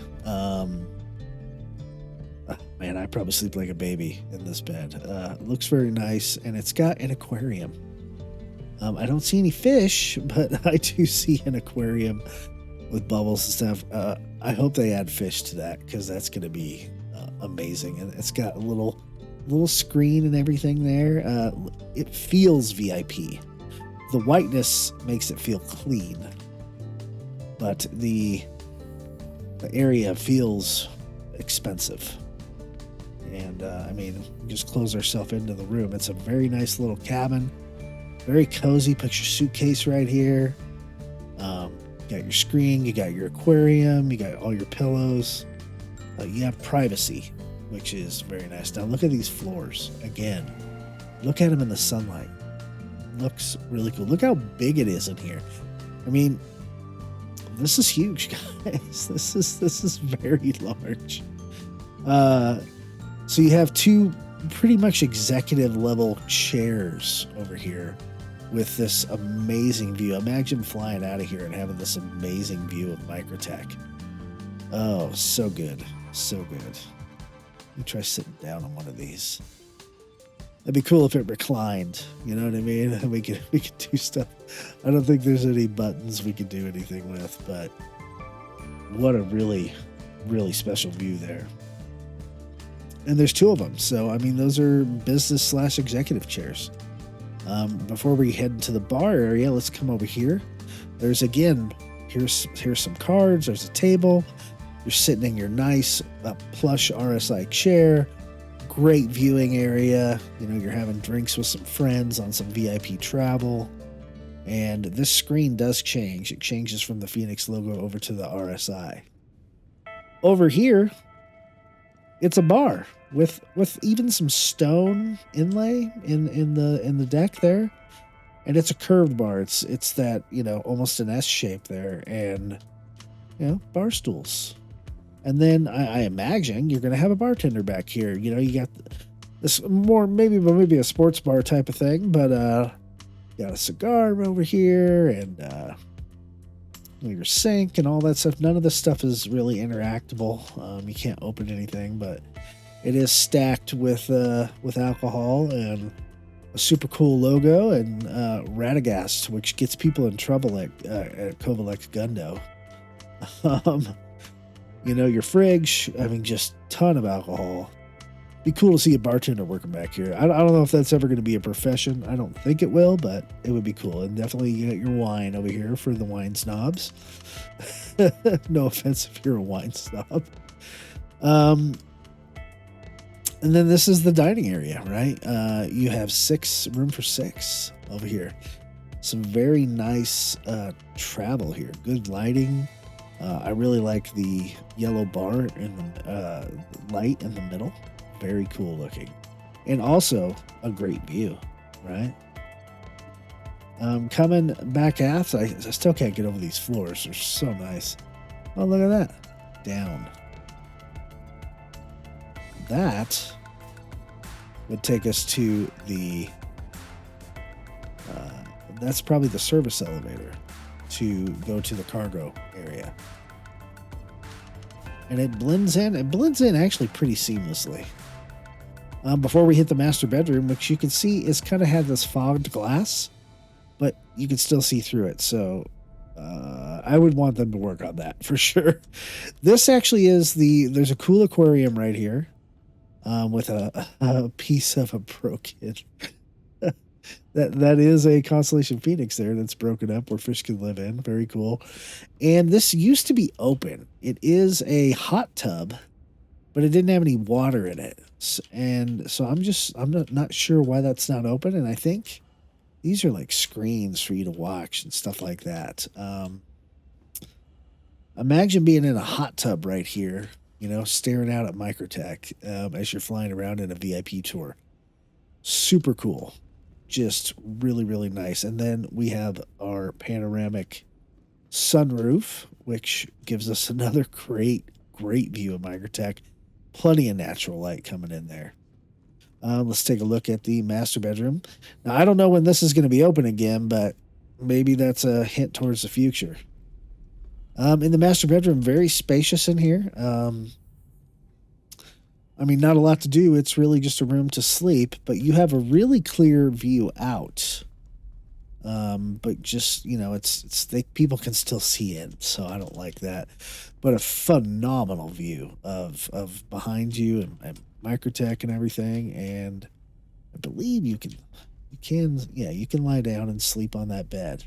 Man, I probably sleep like a baby in this bed. Looks very nice, and it's got an aquarium. I don't see any fish, but I do see an aquarium with bubbles and stuff. I hope they add fish to that, because that's going to be amazing. And it's got a little screen and everything there. It feels VIP. The whiteness makes it feel clean, but the area feels expensive. And I mean, just close ourselves into the room. It's a very nice little cabin, very cozy. Put your suitcase right here. You got your screen, you got your aquarium, you got all your pillows. You have privacy, which is very nice. Now look at these floors again. Look at them in the sunlight. Looks really cool. Look how big it is in here. I mean, this is huge, guys. This is very large. So you have two pretty much executive level chairs over here with this amazing view. Imagine flying out of here and having this amazing view of Microtech. Oh, so good. So good. Let me try sitting down on one of these. It'd be cool if it reclined. You know what I mean? We could do stuff. I don't think there's any buttons we could do anything with, but what a really, really special view there. And there's two of them. So, I mean, those are business/executive chairs. Before we head into the bar area, let's come over here. There's, again, here's some cards. There's a table. You're sitting in your nice plush RSI chair. Great viewing area. You know, you're having drinks with some friends on some VIP travel. And this screen does change. It changes from the Phoenix logo over to the RSI. Over here, it's a bar with even some stone inlay in the deck there, and it's a curved bar. It's that, you know, almost an S shape there, and you know, bar stools. And then I imagine you're gonna have a bartender back here. You know, you got this more maybe a sports bar type of thing, but you got a cigar over here and your sink and all that stuff. None of this stuff is really interactable. You can't open anything, but it is stacked with alcohol and a super cool logo and Radagast, which gets people in trouble at Kovalek Gundo. You know, your fridge, I mean, just ton of alcohol. Be cool to see a bartender working back here. I don't know if that's ever going to be a profession. I don't think it will, but it would be cool. And definitely you got your wine over here for the wine snobs. No offense if you're a wine snob. And then this is the dining area, right? You have room for six over here. Some very nice travel here. Good lighting. I really like the yellow bar in the light in the middle. Very cool looking. And also a great view, right? Coming back aft, I still can't get over these floors. They're so nice. Oh, look at that. Down. That would take us to the, that's probably the service elevator to go to the cargo area. And it blends in actually pretty seamlessly. Before we hit the master bedroom, which you can see is kind of had this fogged glass, but you can still see through it. So I would want them to work on that for sure. This actually is there's a cool aquarium right here with a piece of a broken. That is a Constellation Phoenix there that's broken up where fish can live in. Very cool. And this used to be open. It is a hot tub, but it didn't have any water in it. And so I'm not sure why that's not open. And I think these are like screens for you to watch and stuff like that. Imagine being in a hot tub right here, you know, staring out at Microtech as you're flying around in a VIP tour. Super cool. Just really, really nice. And then we have our panoramic sunroof, which gives us another great view of Microtech. Plenty of natural light coming in there. Let's take a look at the master bedroom. Now, I don't know when this is going to be open again, but maybe that's a hint towards the future. In the master bedroom, very spacious in here. I mean, not a lot to do. It's really just a room to sleep, but you have a really clear view out. But just, you know, people can still see in, so I don't like that. But a phenomenal view of behind you and Microtech and everything. And I believe you can lie down and sleep on that bed.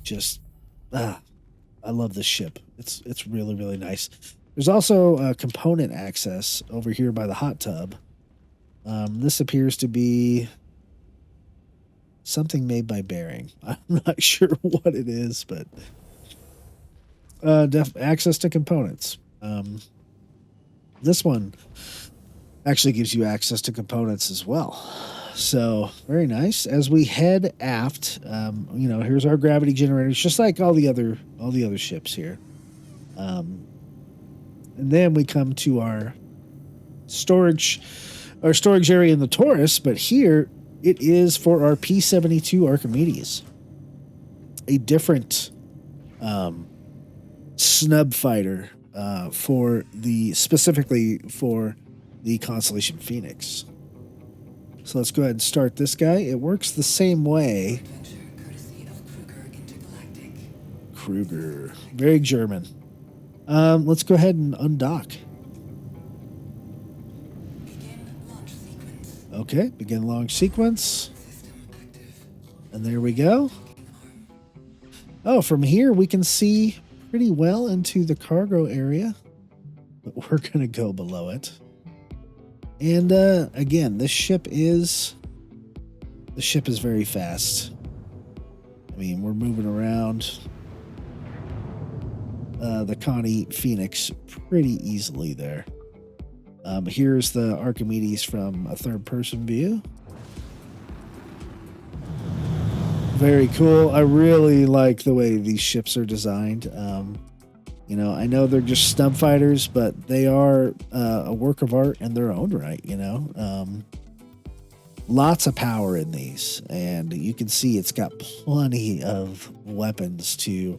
Just, I love this ship. It's really, really nice. There's also component access over here by the hot tub. This appears to be something made by Bearing. I'm not sure what it is, but access to components. This one actually gives you access to components as well. So very nice. As we head aft, you know, here's our gravity generators, just like all the other ships here. And then we come to our storage area in the Taurus, but here it is for our P-72 Archimedes, a different snub fighter specifically for the Constellation Phoenix. So let's go ahead and start this guy. It works the same way. Kruger, very German. Let's go ahead and undock. Okay, begin launch sequence. And there we go. Oh, from here we can see pretty well into the cargo area, but we're going to go below it. And again, this ship is very fast. I mean, we're moving around the Connie Phoenix pretty easily there. Here's the Archimedes from a third-person view. Very cool. I really like the way these ships are designed. You know, I know they're just snub fighters, but they are a work of art in their own right, you know. Lots of power in these, and you can see it's got plenty of weapons to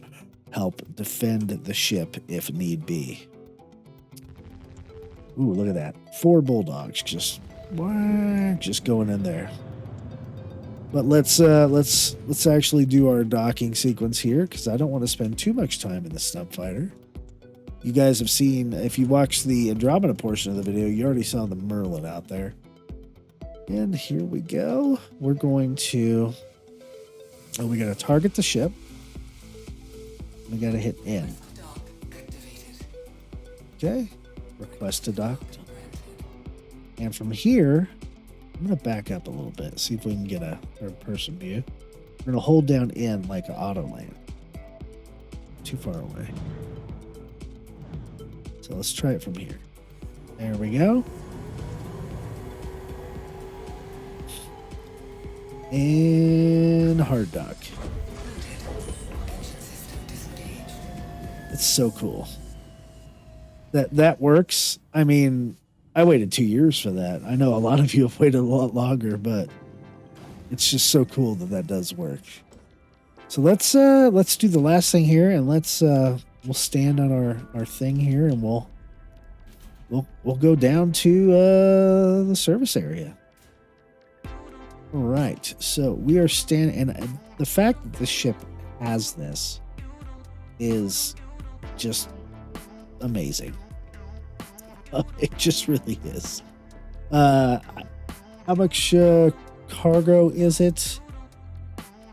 help defend the ship if need be. Ooh, look at that. 4 bulldogs just going in there. But let's actually do our docking sequence here, because I don't want to spend too much time in the snub fighter. You guys have seen, if you watched the Andromeda portion of the video, you already saw the Merlin out there. And here we go. We're going to, we got to target the ship. We got to hit N. Okay. Request to dock. And from here, I'm going to back up a little bit, see if we can get a third-person view. We're going to hold down N like an auto land. Too far away. So let's try it from here. There we go. And hard dock. It's so cool. That works. I mean, I waited 2 years for that. I know a lot of you have waited a lot longer, but it's just so cool that that does work. So let's do the last thing here, and we'll stand on our thing here, and we'll go down to the service area. All right, so we are standing, and the fact that the ship has this is just amazing. It just really is. How much cargo is it?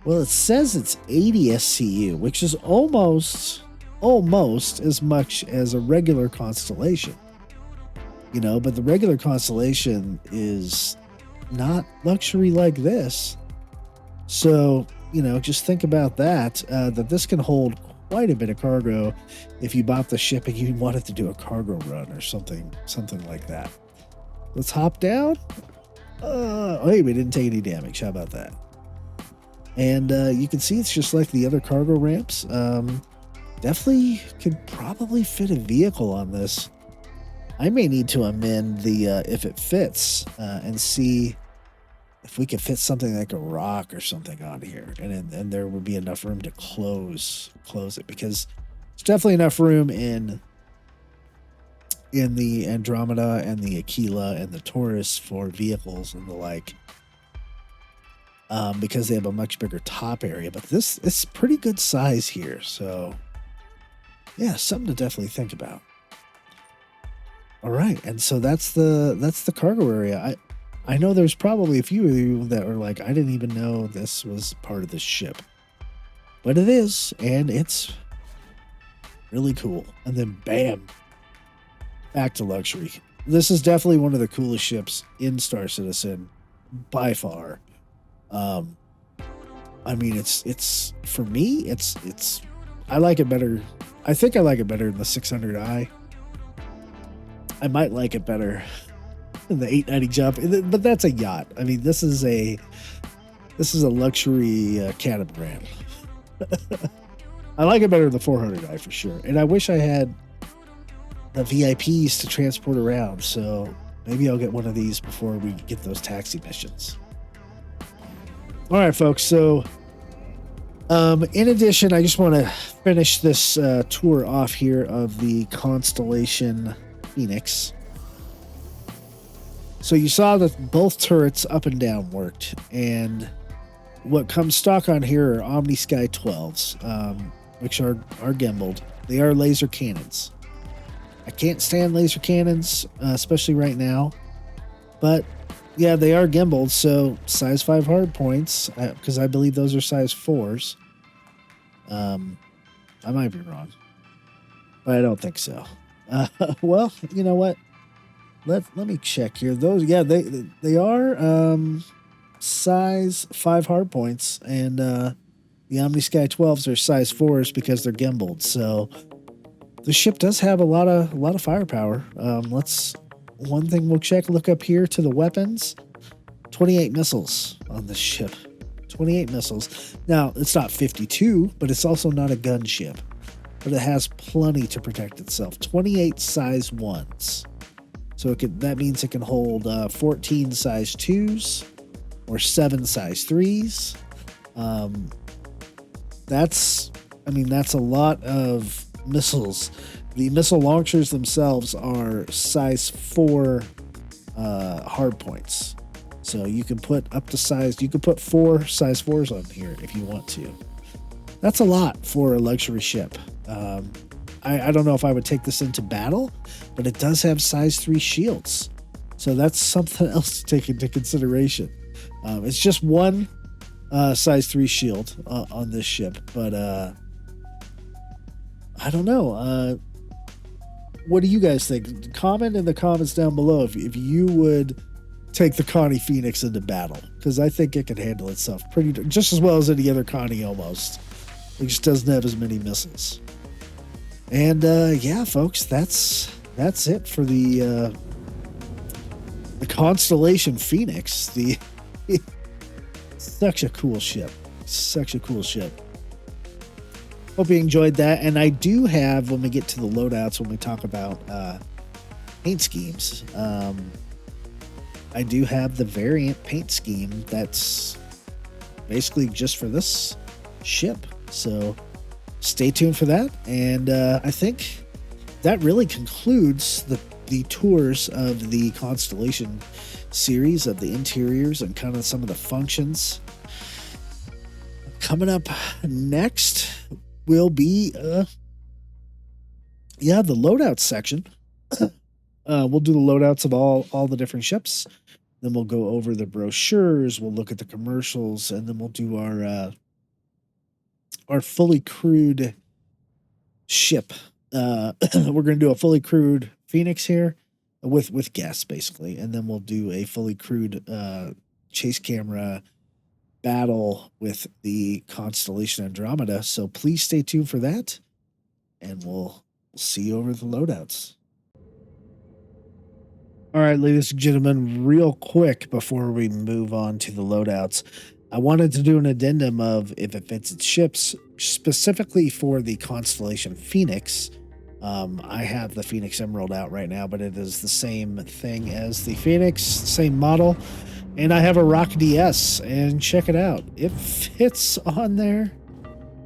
Well, it says it's 80 SCU, which is almost as much as a regular Constellation. You know, but the regular Constellation is not luxury like this. So, you know, just think about that, that this can hold quite a bit of cargo if you bought the ship and you wanted to do a cargo run or something like that. Let's hop down. Hey, we didn't take any damage. How about that? And you can see it's just like the other cargo ramps. Definitely could probably fit a vehicle on this. I may need to amend the if it fits and see if we could fit something like a rock or something on here, and there would be enough room to close it, because there's definitely enough room in the Andromeda and the Aquila and the Taurus for vehicles and the like, because they have a much bigger top area. But it's pretty good size here, so yeah, something to definitely think about. All right, and so that's the cargo area. I know there's probably a few of you that are like, I didn't even know this was part of this ship, but it is, and it's really cool. And then bam, back to luxury. This is definitely one of the coolest ships in Star Citizen by far. I mean, it's for me, it's I like it better. I think I like it better than the 600i. I might like it better than the 890 jump, but that's a yacht. I mean, this is a luxury catamaran. I like it better than the 400i for sure. And I wish I had the VIPs to transport around. So maybe I'll get one of these before we get those taxi missions. All right, folks. So in addition, I just want to finish this tour off here of the Constellation Phoenix. So you saw that both turrets up and down worked, and what comes stock on here are Omni Sky 12s, which are gimbaled. They are laser cannons. I can't stand laser cannons, especially right now, but yeah, they are gimbaled, so size 5 hard points, because I believe those are size 4s. I might be wrong, but I don't think so. Well, you know what? Let me check here. Those, yeah, they are size 5 hard points, and the Omni Sky 12s are size 4s because they're gimbaled. So the ship does have a lot of firepower. One thing we'll look up here to the weapons. 28 missiles on this ship. 28 missiles. Now, it's not 52, but it's also not a gunship. But it has plenty to protect itself. 28 size 1s. So that means it can hold 14 size 2s or 7 size 3s. That's a lot of missiles. The missile launchers themselves are size 4 hard points. So you can put up to you can put 4 size 4s on here if you want to. That's a lot for a luxury ship. I don't know if I would take this into battle, but it does have size 3 shields. So that's something else to take into consideration. It's just one size 3 shield on this ship, but I don't know. What do you guys think? Comment in the comments down below if you would take the Connie Phoenix into battle, because I think it can handle itself just as well as any other Connie almost. It just doesn't have as many missiles. And yeah, folks, that's it for the Constellation Phoenix. Such a cool ship. Such a cool ship. Hope you enjoyed that. And I do have, when we get to the loadouts, when we talk about paint schemes. I do have the variant paint scheme that's basically just for this ship. So stay tuned for that. And I think that really concludes the tours of the Constellation series, of the interiors and kind of some of the functions. Coming up next will be the loadouts section. We'll do the loadouts of all the different ships. Then we'll go over the brochures. We'll look at the commercials, and then we'll do our fully crewed ship. We're going to do a fully crewed Phoenix here with guests, basically, and then we'll do a fully crewed chase camera battle with the Constellation Andromeda. So please stay tuned for that, and we'll see you over the loadouts. All right, ladies and gentlemen, real quick before we move on to the loadouts, I wanted to do an addendum of if it fits its ships, specifically for the Constellation Phoenix. I have the Phoenix Emerald out right now, but it is the same thing as the Phoenix, same model. And I have a Rock DS, and check it out. It fits on there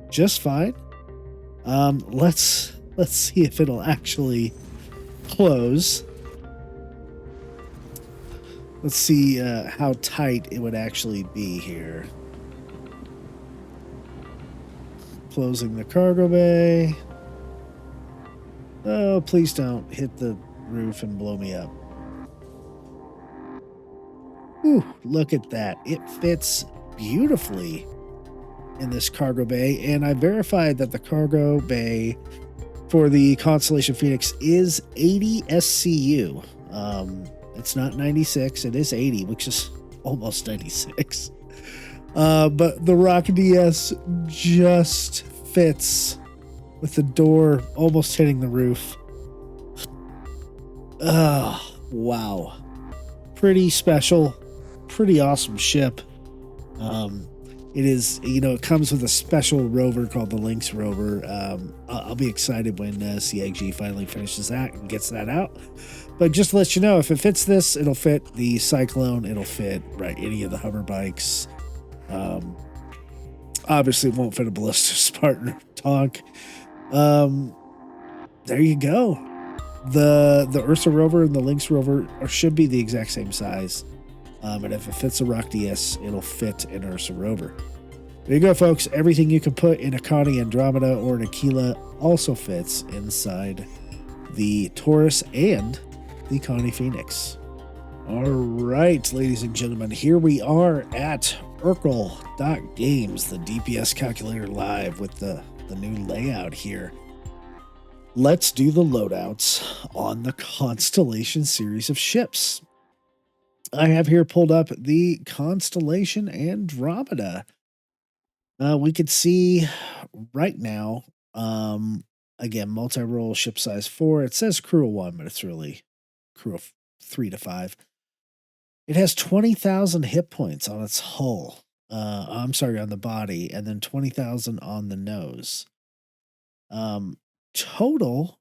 just fine. Let's see if it'll actually close. Let's see how tight it would actually be here. Closing the cargo bay. Oh, please don't hit the roof and blow me up. Ooh, look at that. It fits beautifully in this cargo bay. And I verified that the cargo bay for the Constellation Phoenix is 80 SCU. It's not 96, it is 80, which is almost 96. But the Rock DS just fits with the door almost hitting the roof. Oh, wow. Pretty special, pretty awesome ship. It is, it comes with a special rover called the Lynx rover. I'll be excited when CIG finally finishes that and gets that out. But just to let you know, if it fits this, it'll fit the Cyclone. It'll fit any of the hover bikes. Obviously, it won't fit a Ballista Spartan Tonk. There you go. The Ursa rover and the Lynx rover should be the exact same size. And if it fits a Rock DS, it'll fit an Ursa rover. There you go, folks. Everything you can put in a Connie Andromeda or an Aquila also fits inside the Taurus and the Connie Phoenix. All right, ladies and gentlemen, here we are at Urkel.games, the DPS calculator live with the new layout here. Let's do the loadouts on the Constellation series of ships. I have here pulled up the Constellation Andromeda. We could see right now, again, multi-role ship size 4. It says crew of 1, but it's really crew of 3 to 5. It has 20,000 hit points on its hull. I'm sorry, on the body, and then 20,000 on the nose. Total,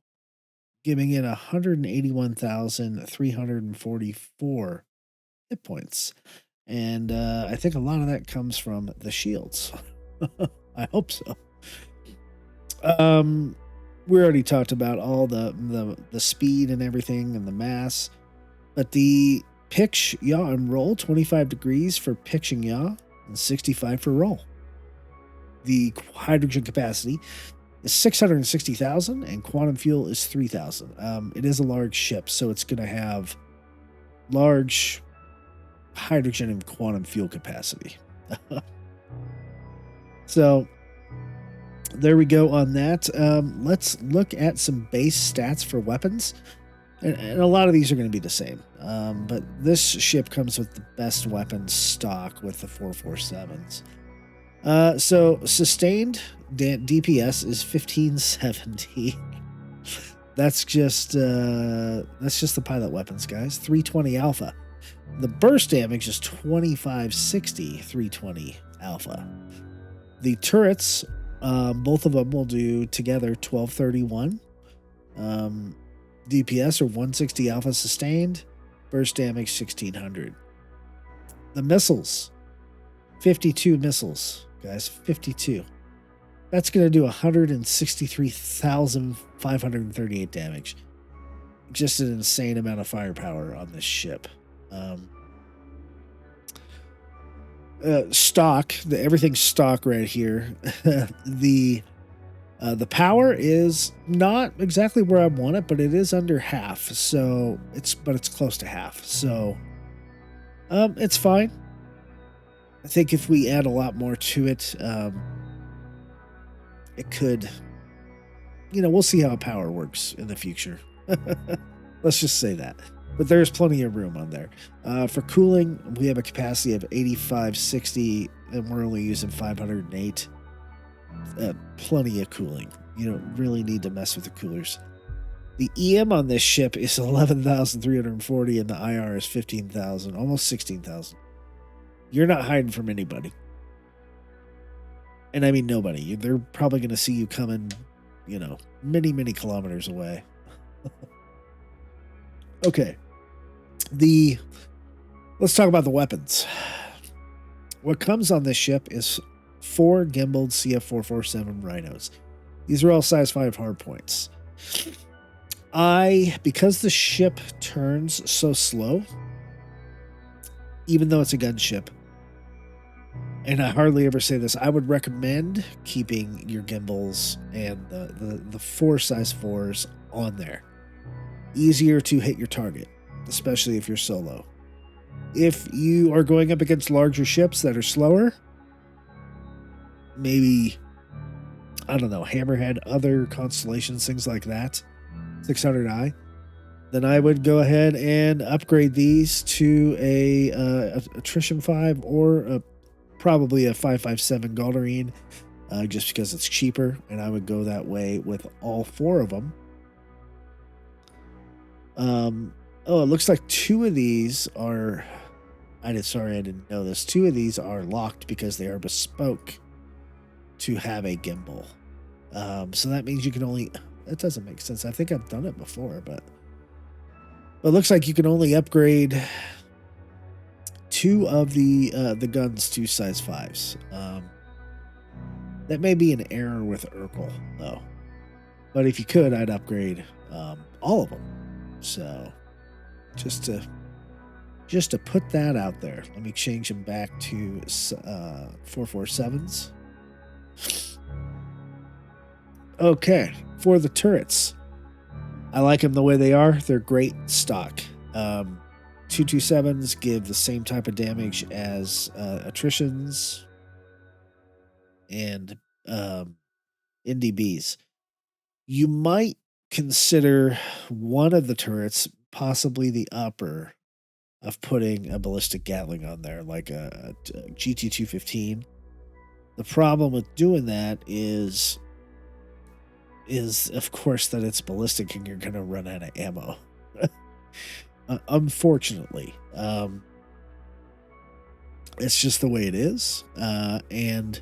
giving it 181,344 hit points. And I think a lot of that comes from the shields. I hope so. We already talked about all the speed and everything and the mass. But the pitch, yaw, and roll, 25 degrees for pitching yaw and 65 for roll. The hydrogen capacity is 660,000 and quantum fuel is 3,000. It is a large ship, so it's going to have large hydrogen and quantum fuel capacity. So there we go on that. Let's look at some base stats for weapons. And a lot of these are going to be the same. But this ship comes with the best weapons stock with the 447s. So sustained DPS is 1570. That's just the pilot weapons, guys. 320 alpha. The burst damage is 2560, 320 alpha. The turrets, both of them will do together 1231. DPS are 160 alpha sustained. Burst damage 1600. The missiles, 52 missiles, guys, 52. That's going to do 163,538 damage. Just an insane amount of firepower on this ship. Stock, everything's stock right here. The power is not exactly where I want it, but it is under half. So it's close to half. So it's fine. I think if we add a lot more to it, it could, we'll see how power works in the future. Let's just say that. But there's plenty of room on there. For cooling, we have a capacity of 8560, and we're only using 508. Plenty of cooling. You don't really need to mess with the coolers. The EM on this ship is 11,340, and the IR is 15,000, almost 16,000. You're not hiding from anybody. And I mean nobody. They're probably going to see you coming, many, many kilometers away. Okay. Let's talk about the weapons. What comes on this ship is 4 gimbaled CF447 Rhinos. These are all size 5 hardpoints. Because the ship turns so slow, even though it's a gunship, and I hardly ever say this, I would recommend keeping your gimbals and the 4 size 4s on there. Easier to hit your target, especially if you're solo. If you are going up against larger ships that are slower, maybe, I don't know, Hammerhead, other constellations, things like that, 600i, then I would go ahead and upgrade these to a Attrition 5 or probably a 557 Galderine, just because it's cheaper, and I would go that way with all 4 of them. It looks like 2 of these are, I didn't know this. 2 of these are locked because they are bespoke to have a gimbal. So that means you can only, that doesn't make sense. I think I've done it before, but it looks like you can only upgrade 2 of the guns to size 5s. That may be an error with Urkel though, but if you could, I'd upgrade all of them. So just to put that out there, let me change them back to 447s. Okay, for the turrets, I like them the way they are. They're great stock. 227s give the same type of damage as attritions and NDBs. You might consider one of the turrets, possibly the upper, of putting a ballistic Gatling on there, like a GT215. The problem with doing that is of course that it's ballistic and you're going to run out of ammo. Unfortunately, it's just the way it is. And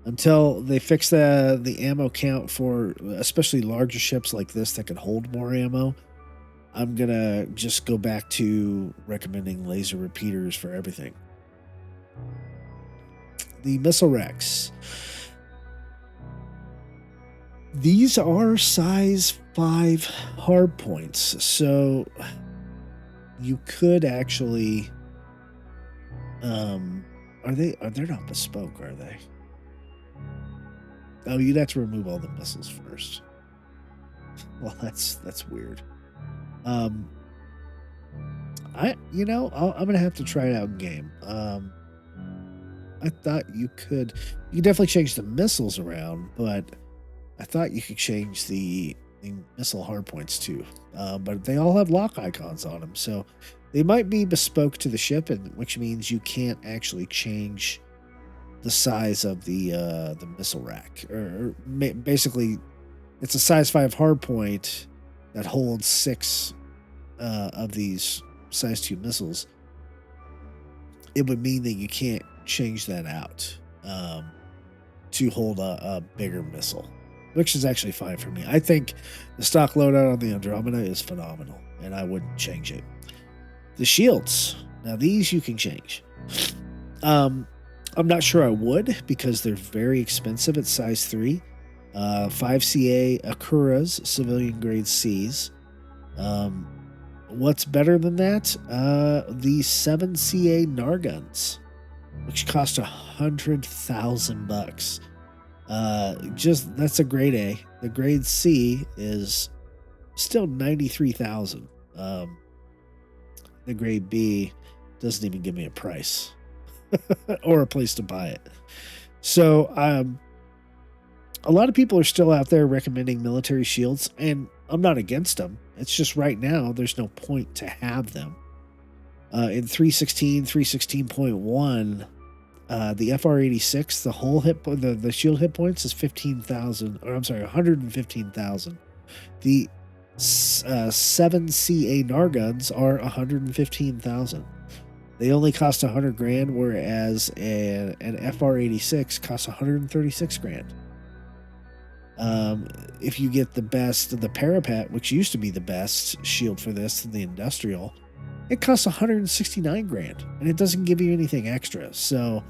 until they fix the ammo count for especially larger ships like this that can hold more ammo, I'm going to just go back to recommending laser repeaters for everything. The missile racks. These are size 5 hardpoints, so you could actually they're not bespoke, are they? Oh, you'd have to remove all the missiles first. Well, that's weird. I'm gonna have to try it out in game. I thought you could definitely change the missiles around, but I thought you could change the missile hardpoints too. But they all have lock icons on them, so they might be bespoke to the ship, and which means you can't actually change the size of the missile rack. Or basically, it's a size 5 hardpoint that holds 6 of these size 2 missiles. It would mean that you can't change that out to hold a bigger missile. which is actually fine for me. I think the stock loadout on the Andromeda is phenomenal, and I wouldn't change it. The shields, now these you can change. I'm not sure I would, because they're very expensive at size 3. 5CA Akuras, civilian grade Cs. What's better than that? The 7CA Narguns, which cost $100,000. That's a grade A. The grade C is still $93,000. The grade B doesn't even give me a price or a place to buy it. So, a lot of people are still out there recommending military shields, and I'm not against them. It's just right now there's no point to have them. In 3.16.1, the FR86, the whole the shield hit points is 15,000, or I'm sorry, 115,000. The 7CA Narguns are 115,000. They only cost $100,000, whereas an FR86 costs 136 grand. If you get the best, the Parapet, which used to be the best shield for this, the industrial, it costs 169 grand, and it doesn't give you anything extra. So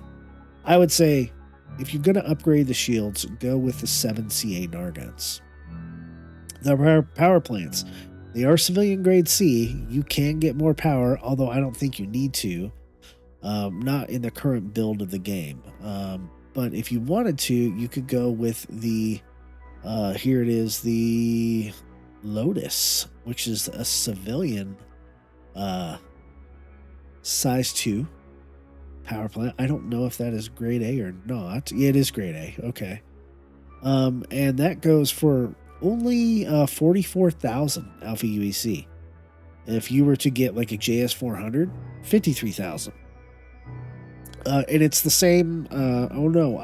I would say, if you're going to upgrade the shields, go with the 7CA Narguns. The power plants, they are civilian grade C. You can get more power, although I don't think you need to. Not in the current build of the game. But if you wanted to, you could go with the here it is, the Lotus, which is a civilian size 2 power plant. I don't know if that is grade A or not. Yeah, it is grade A. Okay. And that goes for only 44,000 alpha UEC. If you were to get like a JS400, 53,000. And it's the same. Oh no,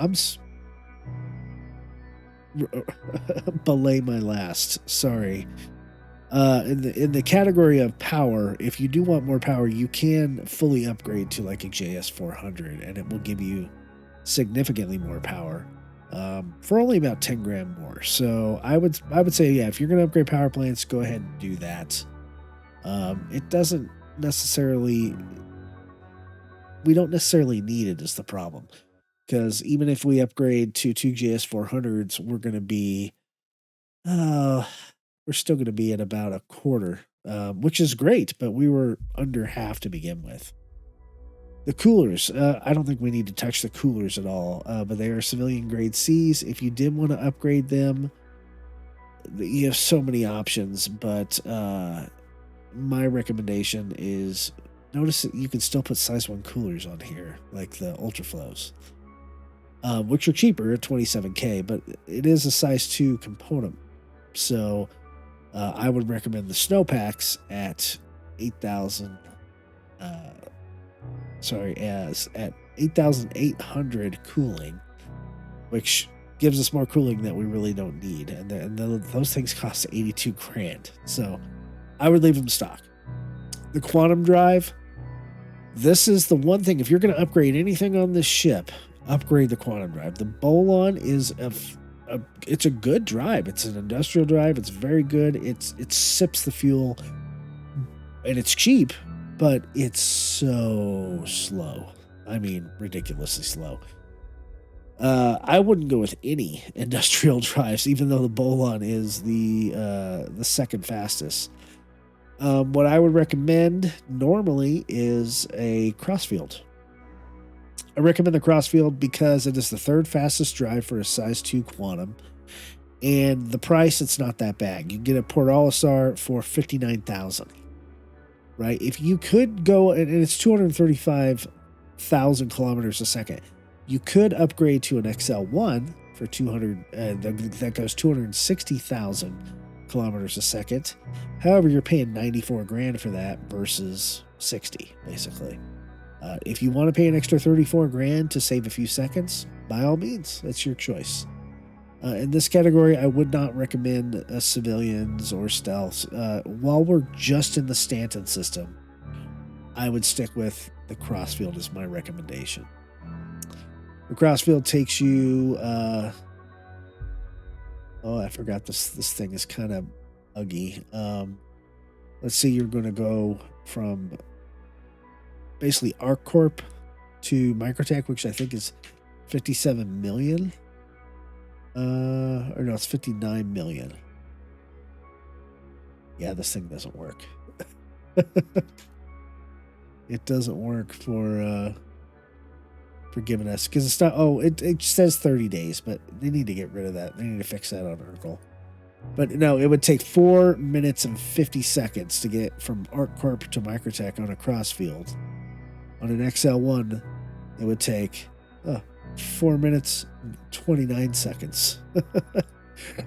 belay my last. Sorry. In the category of power, if you do want more power, you can fully upgrade to like a JS400, and it will give you significantly more power for only about 10 grand more. So I would say, yeah, if you're going to upgrade power plants, go ahead and do that. It doesn't necessarily. We don't necessarily need it is the problem, because even if we upgrade to 2 JS400s, we're going to be. We're still going to be at about a quarter, which is great, but we were under half to begin with. The coolers, I don't think we need to touch the coolers at all, but they are civilian grade Cs. If you did want to upgrade them, you have so many options, but my recommendation is, notice that you can still put size 1 coolers on here, like the Ultraflows, which are cheaper at 27K, but it is a size 2 component. So I would recommend the snowpacks at 8,000. At 8,800 cooling, which gives us more cooling that we really don't need, and those things cost 82 grand. So I would leave them stock. The quantum drive. This is the one thing. If you're going to upgrade anything on this ship, upgrade the quantum drive. The Bolon is it's a good drive. It's an industrial drive. It's very good. It sips the fuel, and it's cheap, but it's so slow. I mean, ridiculously slow. I wouldn't go with any industrial drives, even though the Bolon is the second fastest. What I would recommend normally is a crossfield. I recommend the crossfield because it is the third fastest drive for a size 2 quantum, and the price, it's not that bad. You can get a Port Olisar for 59,000, right? If you could go, and it's 235,000 kilometers a second, you could upgrade to an XL1 for 200. That goes 260,000 kilometers a second. However, you're paying 94 grand for that versus 60, basically. If you want to pay an extra 34 grand to save a few seconds, by all means, that's your choice. In this category, I would not recommend civilians or stealths. While we're just in the Stanton system, I would stick with the crossfield as my recommendation. The crossfield takes you Oh, I forgot this thing is kind of ugly. Let's see, you're going to go from basically ArcCorp to Microtech, which I think is 57 million. Or no, it's 59 million. Yeah, this thing doesn't work. It doesn't work for giving us, because it's not. Oh, it says 30 days, but they need to get rid of that. They need to fix that on Urkel. But no, it would take 4 minutes and 50 seconds to get from ArcCorp to Microtech on a crossfield. On an XL1, it would take 4 minutes and 29 seconds.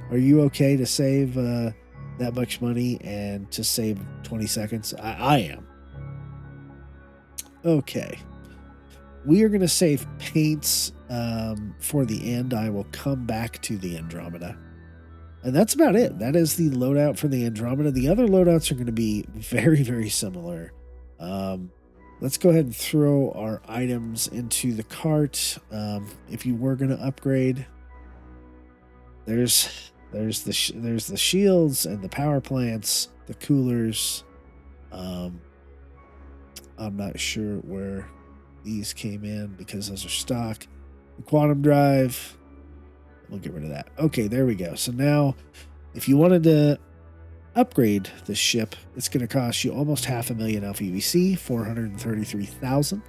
Are you okay to save that much money and to save 20 seconds? I am. Okay. We are going to save paints for the end. I will come back to the Andromeda. And that's about it. That is the loadout for the Andromeda. The other loadouts are going to be very, very similar. Let's go ahead and throw our items into the cart. If you were going to upgrade, there's the shields and the power plants, the coolers. I'm not sure where these came in because those are stock. The quantum drive, we'll get rid of that. Okay, there we go. So now, if you wanted to upgrade this ship, it's going to cost you almost $500,000 alpha UEC, 433,000.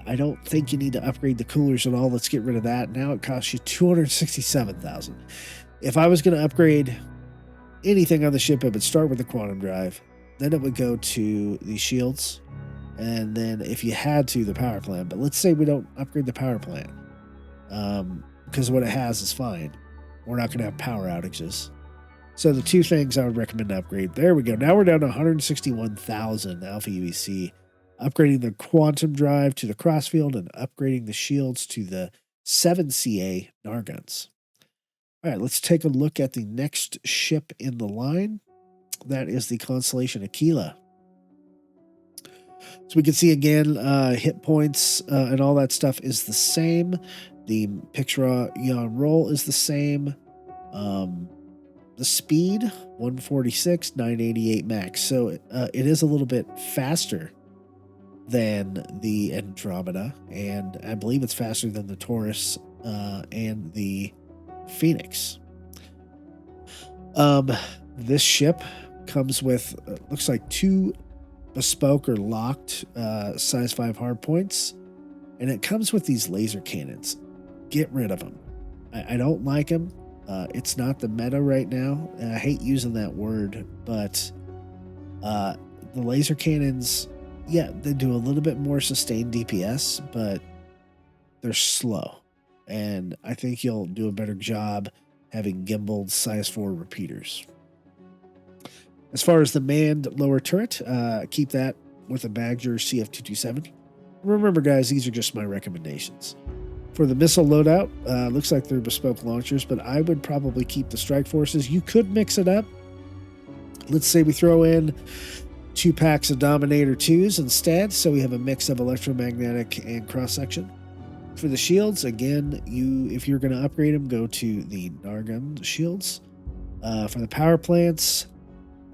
I don't think you need to upgrade the coolers at all. Let's get rid of that. Now it costs you 267,000. If I was going to upgrade anything on the ship, it would start with the quantum drive. Then it would go to the shields. And then if you had to, the power plant. But let's say we don't upgrade the power plant. Because what it has is fine. We're not going to have power outages. So the two things I would recommend to upgrade. There we go. Now we're down to 161,000 alpha UEC. Upgrading the quantum drive to the crossfield and upgrading the shields to the 7CA Narguns. All right, let's take a look at the next ship in the line. That is the Constellation Aquila. So we can see again, hit points and all that stuff is the same. The picture eon roll is the same. The speed, 146, 988 max. So it is a little bit faster than the Andromeda, and I believe it's faster than the Taurus and the Phoenix. This ship comes with, looks like 2 bespoke or locked size 5 hard points, and it comes with these laser cannons. Get rid of them. I don't like them. It's not the meta right now, and I hate using that word, but the laser cannons, yeah, they do a little bit more sustained DPS, but they're slow, and I think you'll do a better job having gimbaled size 4 repeaters. As far as the manned lower turret, keep that with a Badger CF227. Remember, guys, these are just my recommendations. For the missile loadout, looks like they're bespoke launchers, but I would probably keep the strike forces. You could mix it up. Let's say we throw in 2 packs of Dominator 2s instead, so we have a mix of electromagnetic and cross-section. For the shields, again, if you're going to upgrade them, go to the Nargun shields. For the power plants,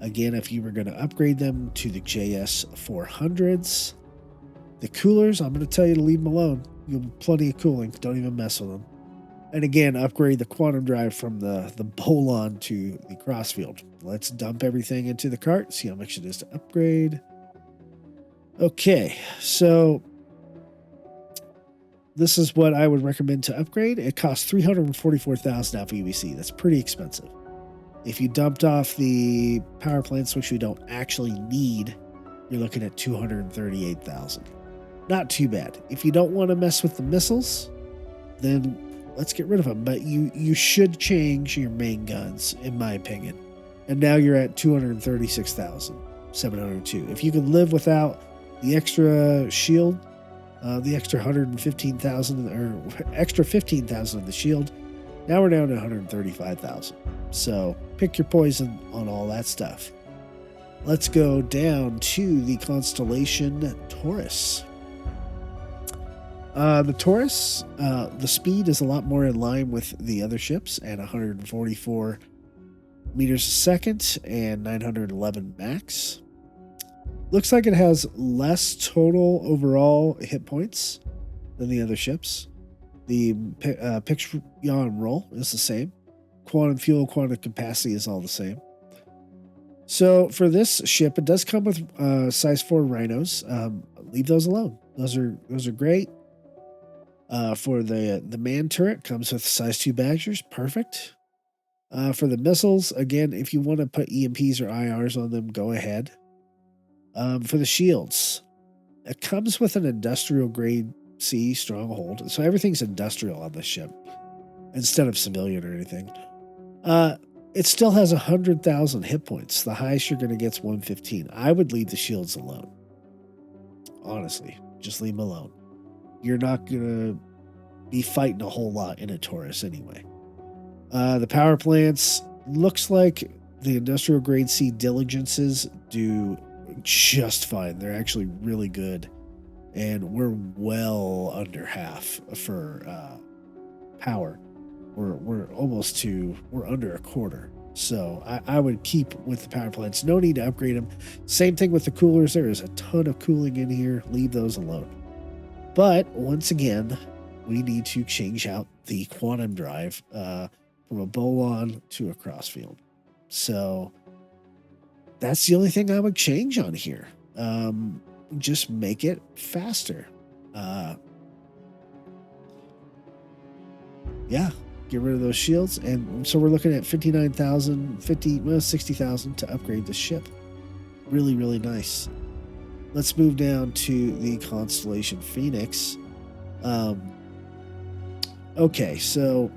again, if you were going to upgrade them to the JS 400s. The coolers, I'm going to tell you to leave them alone. You'll have plenty of cooling. Don't even mess with them. And again, upgrade the quantum drive from the Bolon to the crossfield. Let's dump everything into the cart, see how much it is to upgrade. Okay, so this is what I would recommend to upgrade. It costs 344,000 alpha UEC. That's pretty expensive. If you dumped off the power plants, which we don't actually need, you're looking at 238,000. Not too bad. If you don't want to mess with the missiles, then let's get rid of them. But you should change your main guns, in my opinion. And now you're at 236,702. If you can live without the extra shield, the extra 115,000 or extra 15,000 of the shield, now we're down to 135,000. So pick your poison on all that stuff. Let's go down to the Constellation Taurus. The Taurus, the speed is a lot more in line with the other ships at 144 meters a second and 911 max. Looks like it has less total overall hit points than the other ships. The picture yaw and roll is the same. Quantum fuel, quantum capacity is all the same. So for this ship, it does come with size 4 rhinos. Leave those alone. Those are great. For the man turret, comes with size 2 Badgers. Perfect. For the missiles, again, if you want to put EMPs or IRs on them, go ahead. For the shields, it comes with an industrial grade C stronghold. So everything's industrial on this ship instead of civilian or anything. It still has 100,000 hit points. The highest you're going to get is 115. I would leave the shields alone. Honestly, just leave them alone. You're not going to be fighting a whole lot in a Taurus anyway. The power plants, looks like the industrial grade C diligences do just fine. They're actually really good. And we're well under half for power. We're almost to, we're under a quarter. So I would keep with the power plants. No need to upgrade them. Same thing with the coolers. There is a ton of cooling in here. Leave those alone. But once again, we need to change out the quantum drive from a bolon to a crossfield. So that's the only thing I would change on here. Just make it faster. Yeah, get rid of those shields. And so we're looking at 59,000, 60,000 to upgrade the ship. Really, really nice. Let's move down to the Constellation Phoenix. Okay, so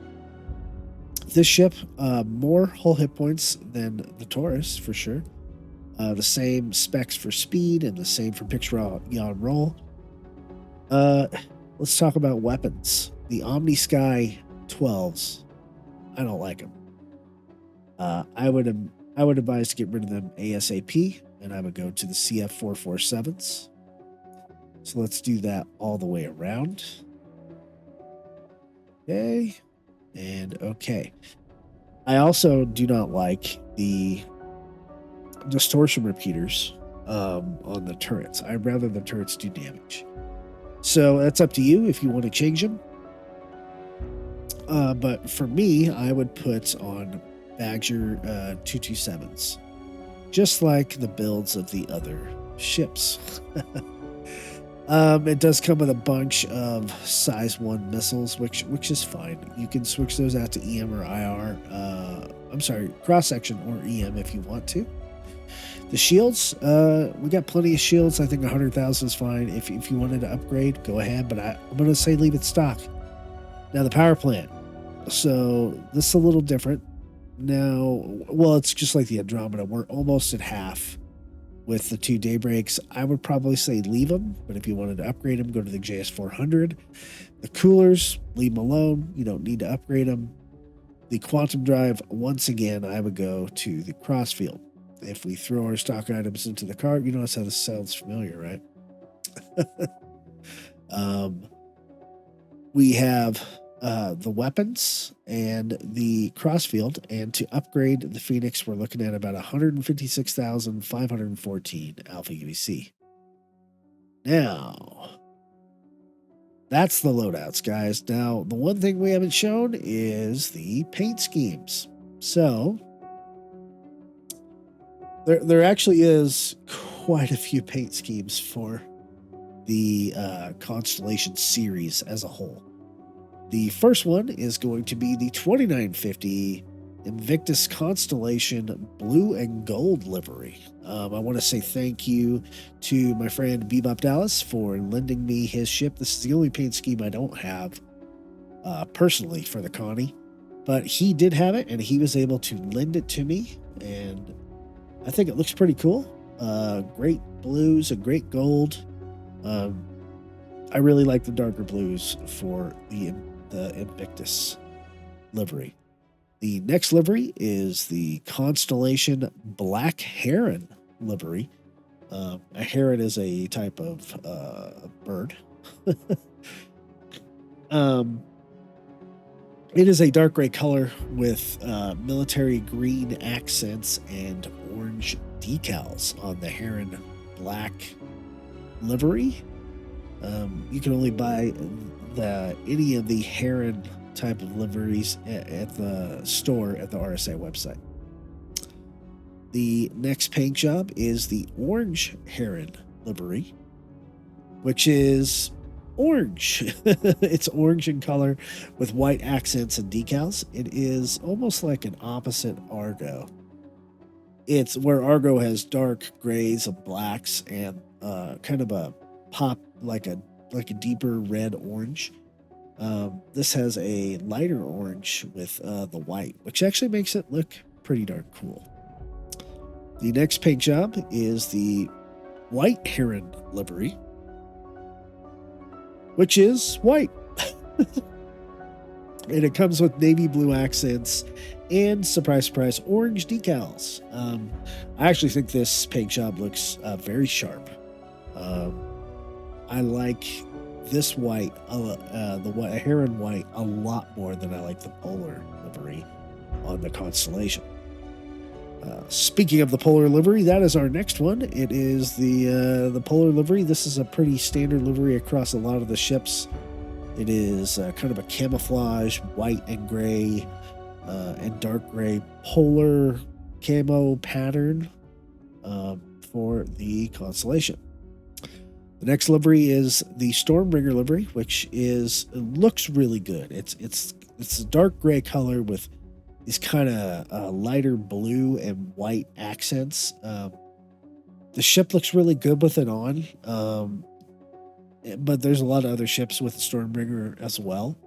this ship, more hull hit points than the Taurus, for sure. The same specs for speed and the same for picture yaw and roll. Let's talk about weapons. The Omni Sky 12s. I don't like them. I would advise to get rid of them ASAP, and I would go to the CF 447s. So let's do that all the way around. Okay. And okay. I also do not like the distortion repeaters on the turrets. I'd rather the turrets do damage. So that's up to you if you want to change them. But for me, I would put on Badger 227s, just like the builds of the other ships. It does come with a bunch of size 1 missiles, which is fine. You can switch those out to EM or IR. I'm sorry, cross-section or EM if you want to. The shields, we got plenty of shields. I think 100,000 is fine. If you wanted to upgrade, go ahead. But I'm going to say leave it stock. Now the power plant. So this is a little different. Now, well, it's just like the Andromeda. We're almost at half with the 2 daybreaks. I would probably say leave them. But if you wanted to upgrade them, go to the JS400. The coolers, leave them alone. You don't need to upgrade them. The quantum drive, once again, I would go to the crossfield. If we throw our stock items into the cart, you notice how this sounds familiar, right? We have the weapons and the crossfield, and to upgrade the Phoenix, we're looking at about 156,514 alpha UEC. Now, that's the loadouts, guys. Now, the one thing we haven't shown is the paint schemes. So there actually is quite a few paint schemes for the Constellation series as a whole. The first one is going to be the 2950 Invictus Constellation blue and gold livery. I want to say thank you to my friend Bebop Dallas for lending me his ship. This is the only paint scheme I don't have personally for the Connie, but he did have it and he was able to lend it to me, and I think it looks pretty cool. Great blues, a great gold. I really like the darker blues for the Invictus livery. The next livery is the Constellation Black Heron livery. A heron is a type of bird. It is a dark gray color with military green accents and orange decals on the heron black livery. You can only buy any of the heron type of liveries at the store at the RSI website. The next paint job is the orange heron livery, which is orange. It's orange in color with white accents and decals. It is almost like an opposite Argo. It's where Argo has dark grays and blacks and kind of a pop like a deeper red orange. This has a lighter orange with the white, which actually makes it look pretty darn cool. The next paint job is the white heron livery, which is white. And it comes with navy blue accents and, surprise, surprise, orange decals. I actually think this paint job looks very sharp. I like this white, the heron white, a lot more than I like the polar livery on the Constellation. Speaking of the polar livery, that is our next one. It is the polar livery. This is a pretty standard livery across a lot of the ships. It is kind of a camouflage white and gray and dark gray polar camo pattern for the Constellation. The next livery is the Stormbringer livery, which looks really good. It's a dark gray color with these kind of lighter blue and white accents. The ship looks really good with it on, but there's a lot of other ships with the Stormbringer as well.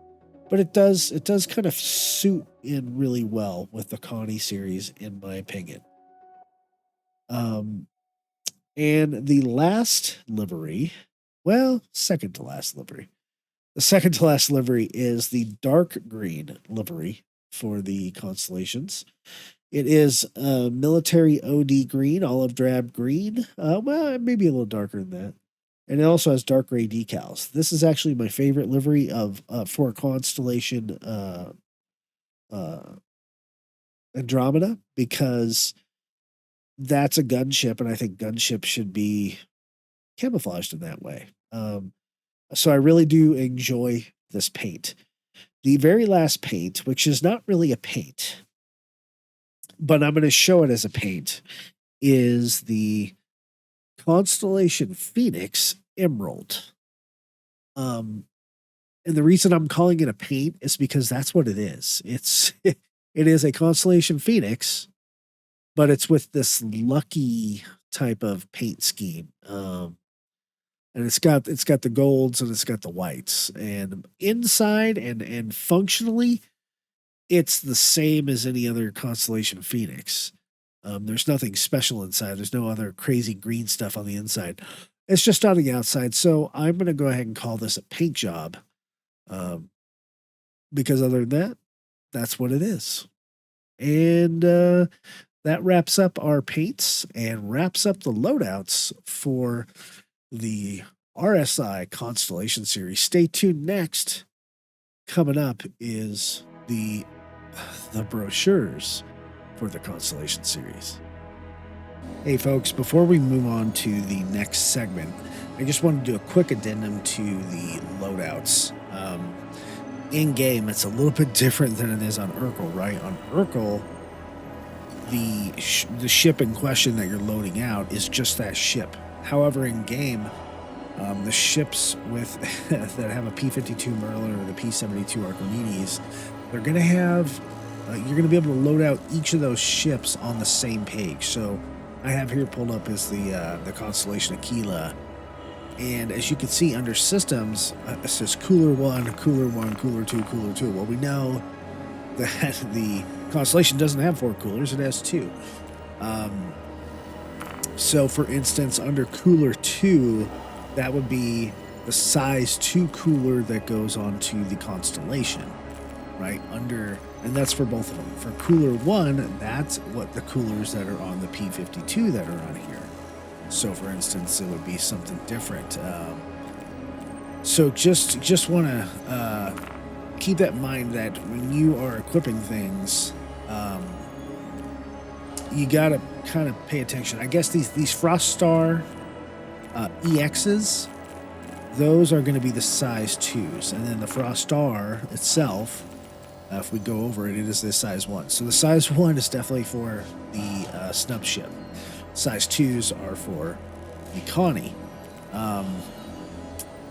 But it does kind of suit in really well with the Connie series, in my opinion. And the last livery, second to last livery. The second to last livery is the dark green livery for the Constellations. It is military OD green, olive drab green. Maybe a little darker than that. And it also has dark gray decals. This is actually my favorite livery for Constellation Andromeda, because that's a gunship, and I think gunships should be camouflaged in that way. So I really do enjoy this paint. The very last paint, which is not really a paint, but I'm going to show it as a paint, is the Constellation Phoenix Emerald. And the reason I'm calling it a paint is because that's what it is. It is a Constellation Phoenix, but it's with this lucky type of paint scheme. And it's got the golds and it's got the whites, and inside and functionally, it's the same as any other Constellation Phoenix. There's nothing special inside. There's no other crazy green stuff on the inside. It's just on the outside. So I'm going to go ahead and call this a paint job, because other than that, that's what it is. And that wraps up our paints and wraps up the loadouts for the RSI Constellation series. Stay tuned. Next, coming up is the brochures for the Constellation series. Hey folks, before we move on to the next segment, I just want to do a quick addendum to the loadouts. In game, it's a little bit different than it is on Urkel, right? On Urkel, the ship in question that you're loading out is just that ship. However, in game, the ships that have a P-52 Merlin or the P-72 Archimedes, they're going to have, you're going to be able to load out each of those ships on the same page. So I have here pulled up is the Constellation Aquila. And as you can see under systems, it says Cooler 1, Cooler 1, Cooler 2, Cooler 2. Well, we know that the Constellation doesn't have 4 coolers, it has 2. So for instance, under Cooler 2, that would be the size 2 cooler that goes onto the Constellation, right? And that's for both of them. For Cooler 1, that's what the coolers that are on the P-52 that are on here. So for instance, it would be something different. So just want to keep that in mind that when you are equipping things, you got to kind of pay attention. I guess these Frost Star EXs, those are going to be the size 2s. And then the Frost Star itself, if we go over it, it is the size 1. So the size 1 is definitely for the snub ship. Size 2s are for the Connie.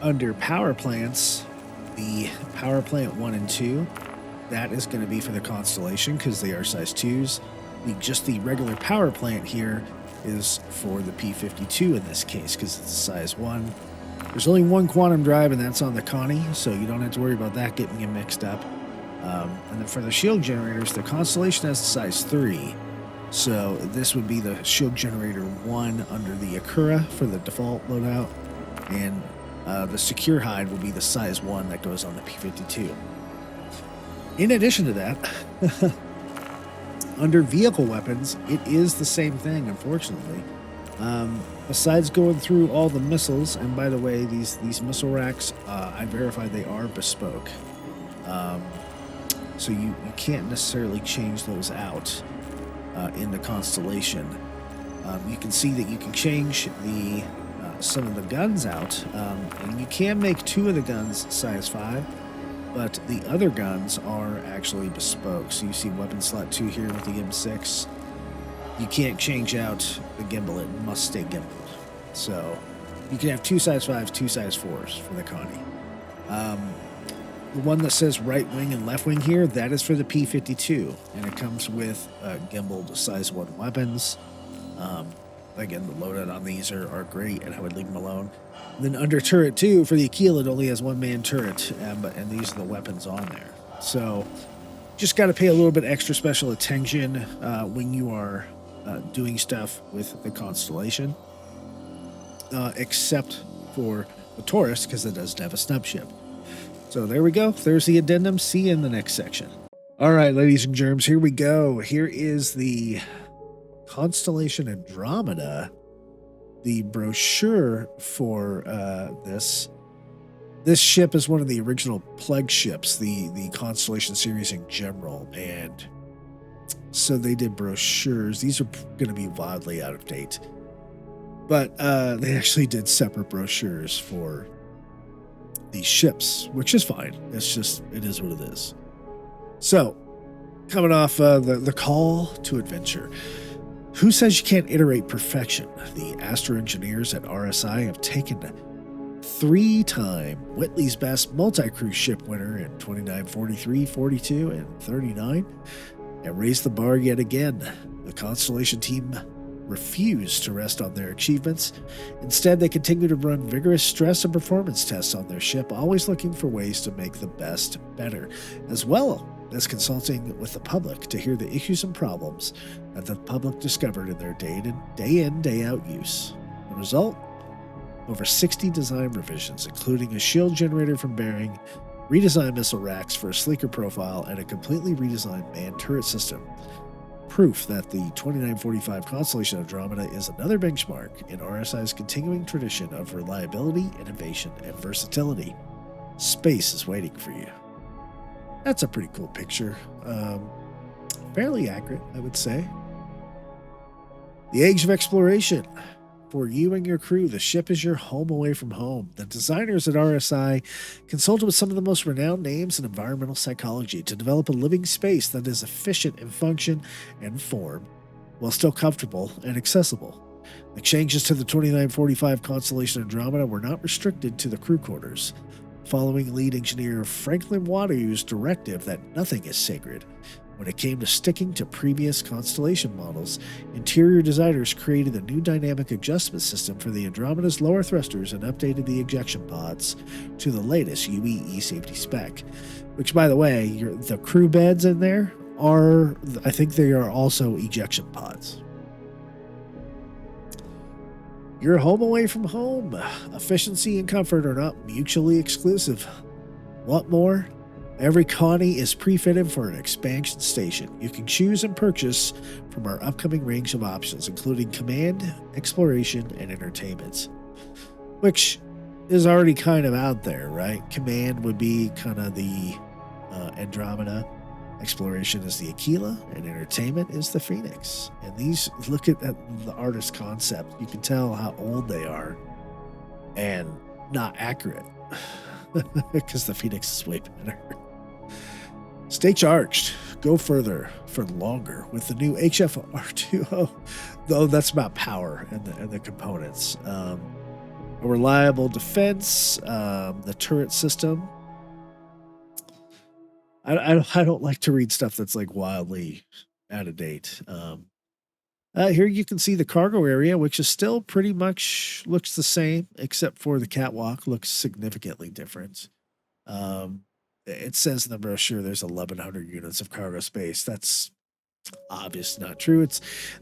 Under power plants, the power plant 1 and 2, that is going to be for the Constellation because they are size 2s. Just the regular power plant here is for the P-52 in this case because it's a size 1. There's only one quantum drive, and that's on the Connie, so you don't have to worry about that getting you mixed up. And then for the shield generators, the Constellation has a size 3. So this would be the shield generator 1 under the Aquila for the default loadout. And the secure hide will be the size 1 that goes on the P-52. In addition to that, under vehicle weapons, it is the same thing, unfortunately. Besides going through all the missiles, and by the way, these missile racks, I verified they are bespoke. So you can't necessarily change those out in the Constellation. You can see that you can change the some of the guns out, and you can make 2 of the guns size 5, but the other guns are actually bespoke. So you see weapon slot 2 here with the M6. You can't change out the gimbal, it must stay gimbaled. So you can have 2 size 5s, 2 size 4s for the Connie. The one that says right wing and left wing here, that is for the P-52, and it comes with gimbaled size 1 weapons. Again, the loadout on these are great, and I would leave them alone. And then under turret 2, for the Aquila, it only has 1-man turret, and these are the weapons on there. So just got to pay a little bit extra special attention when you are doing stuff with the Constellation, except for the Taurus, because it doesn't have a snub ship. So there we go. There's the addendum. See you in the next section. All right, ladies and germs, here we go. Here is the Constellation Andromeda, the brochure for this. This ship is one of the original plague ships, the Constellation series in general, and so they did brochures. These are going to be wildly out of date, but they actually did separate brochures for these ships, which is fine. It's just, it is what it is. So, coming off the call to adventure. Who says you can't iterate perfection? The astro engineers at RSI have taken 3-time Whitley's Best multi-cruise ship winner in 29, 43, 42, and 39 and raised the bar yet again. The Constellation team refused to rest on their achievements. Instead, they continue to run vigorous stress and performance tests on their ship, always looking for ways to make the best better, as well as consulting with the public to hear the issues and problems that the public discovered in their day in, day out use. The result? Over 60 design revisions, including a shield generator from Bearing, redesigned missile racks for a sleeker profile, and a completely redesigned manned turret system. Proof that the 2945 Constellation Andromeda is another benchmark in RSI's continuing tradition of reliability, innovation, and versatility. Space is waiting for you. That's a pretty cool picture. Fairly accurate, I would say. The age of exploration. For you and your crew, the ship is your home away from home. The designers at RSI consulted with some of the most renowned names in environmental psychology to develop a living space that is efficient in function and form, while still comfortable and accessible. The changes to the 2945 Constellation Andromeda were not restricted to the crew quarters. Following lead engineer Franklin Wateroo's directive that nothing is sacred, when it came to sticking to previous Constellation models, interior designers created a new dynamic adjustment system for the Andromeda's lower thrusters and updated the ejection pods to the latest UEE safety spec. Which, by the way, the crew beds in there are, I think they are also ejection pods. Your home away from home. Efficiency and comfort are not mutually exclusive. Want more? Every Connie is pre-fitted for an expansion station. You can choose and purchase from our upcoming range of options, including command, exploration, and entertainment. Which, is already kind of out there, right? Command would be kind of the Andromeda. Exploration is the Aquila, and entertainment is the Phoenix. And these, look at the artist concept. You can tell how old they are and not accurate because the Phoenix is way better. Stay charged. Go further for longer with the new HFR2O, though that's about power and the components. A reliable defense, the turret system. I don't like to read stuff that's like wildly out of date. Here you can see the cargo area, which is still pretty much looks the same, except for the catwalk looks significantly different. It says in the brochure there's 1,100 units of cargo space. That's obviously not true.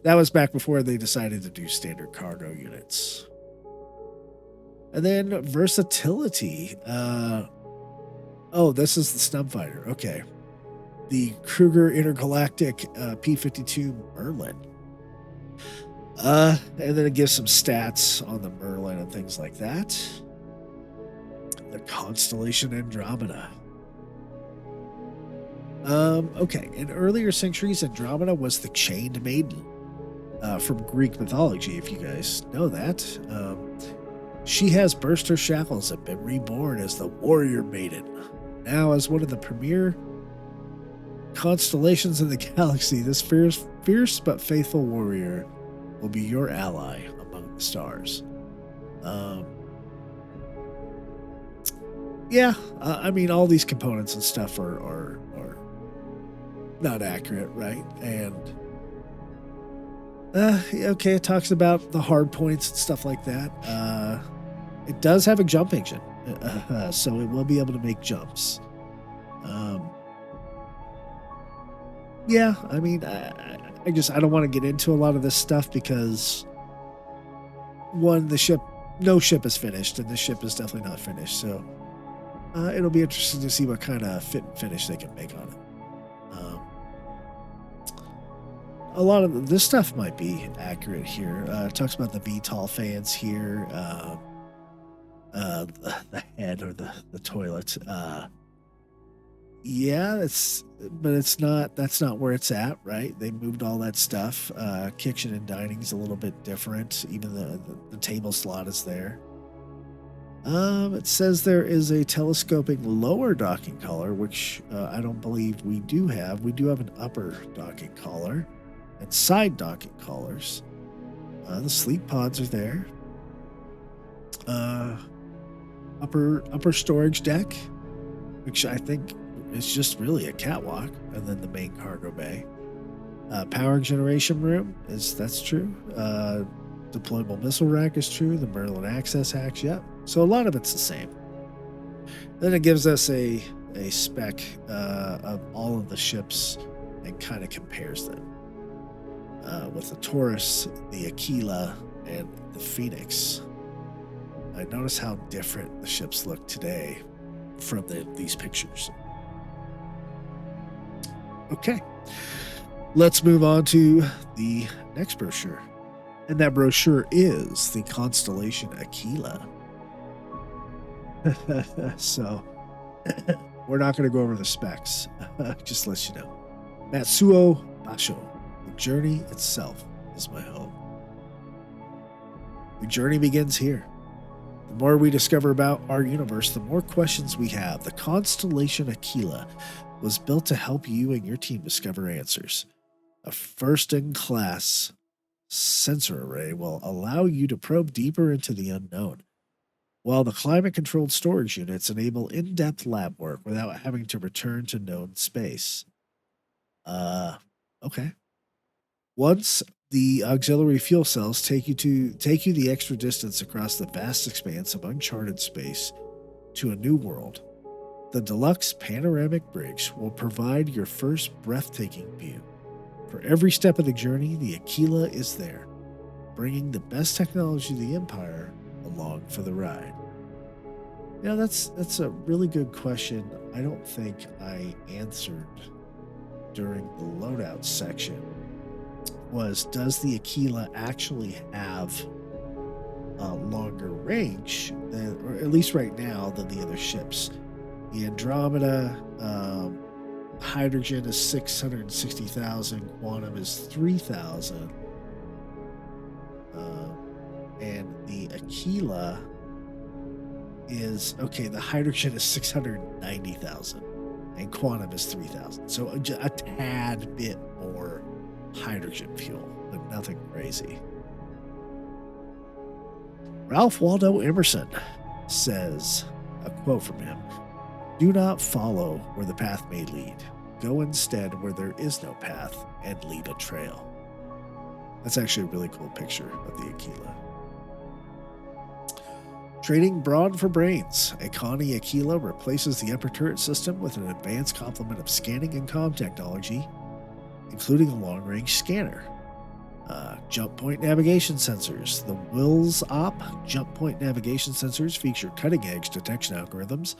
That was back before they decided to do standard cargo units. And then versatility. Oh, this is the snub fighter. Okay. The Kruger Intergalactic P-52 Merlin. And then it gives some stats on the Merlin and things like that. The Constellation Andromeda. Okay. In earlier centuries, Andromeda was the chained maiden from Greek mythology, if you guys know that. She has burst her shackles and been reborn as the warrior maiden. Now, as one of the premier constellations in the galaxy, this fierce but faithful warrior will be your ally among the stars. Yeah, I mean, all these components and stuff are not accurate, right? And okay, it talks about the hard points and stuff like that. It does have a jump engine, so it will be able to make jumps. Yeah, I mean, I don't want to get into a lot of this stuff because one, no ship is finished, and this ship is definitely not finished. So it'll be interesting to see what kind of fit and finish they can make on it. A lot of this stuff might be accurate here. It talks about the VTOL fans here, the head or the toilet. Yeah, that's not where it's at, right? They moved all that stuff. Kitchen and dining is a little bit different. Even the table slot is there. It says there is a telescoping lower docking collar, which I don't believe we do have. We do have an upper docking collar and side docking collars. The sleep pods are there. Upper storage deck, which I think is just really a catwalk, and then the main cargo bay. Power generation room that's true. Deployable missile rack is true. The Merlin access hatch, yep. So a lot of it's the same. Then it gives us a spec of all of the ships and kind of compares them with the Taurus, the Aquila, and the Phoenix. I notice how different the ships look today from these pictures. Okay, let's move on to the next brochure. And that brochure is the Constellation Aquila. So, we're not going to go over the specs. Just to let you know. Matsuo Basho. The journey itself is my home. The journey begins here. The more we discover about our universe, the more questions we have. The Constellation Aquila was built to help you and your team discover answers. A first-in-class sensor array will allow you to probe deeper into the unknown, while the climate-controlled storage units enable in-depth lab work without having to return to known space. Okay. Once the auxiliary fuel cells take you the extra distance across the vast expanse of uncharted space to a new world, the deluxe panoramic bridge will provide your first breathtaking view. For every step of the journey, the Aquila is there, bringing the best technology of the Empire along for the ride. You know, that's a really good question. I don't think I answered during the loadout section. Does the Aquila actually have longer range, or at least right now, than the other ships. The Andromeda, hydrogen is 660,000, quantum is 3,000, and the Aquila is, okay, the hydrogen is 690,000, and quantum is 3,000. So a tad bit more hydrogen fuel, but nothing crazy. Ralph Waldo Emerson says, a quote from him, "Do not follow where the path may lead. Go instead where there is no path and leave a trail." That's actually a really cool picture of the Aquila. Trading brawn for brains. A Connie Aquila replaces the upper turret system with an advanced complement of scanning and comm technology, including a long-range scanner. Jump point navigation sensors. The Wills Op jump point navigation sensors feature cutting-edge detection algorithms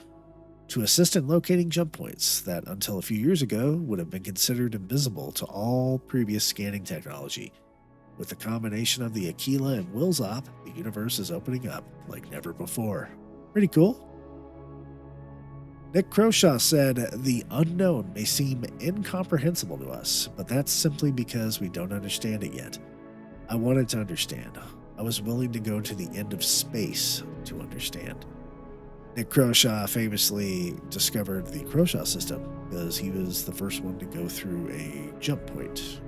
to assist in locating jump points that, until a few years ago, would have been considered invisible to all previous scanning technology. With the combination of the Aquila and Wills Op, the universe is opening up like never before. Pretty cool. Nick Croshaw said, "The unknown may seem incomprehensible to us, but that's simply because we don't understand it yet. I wanted to understand. I was willing to go to the end of space to understand." Nick Croshaw famously discovered the Croshaw system because he was the first one to go through a jump point.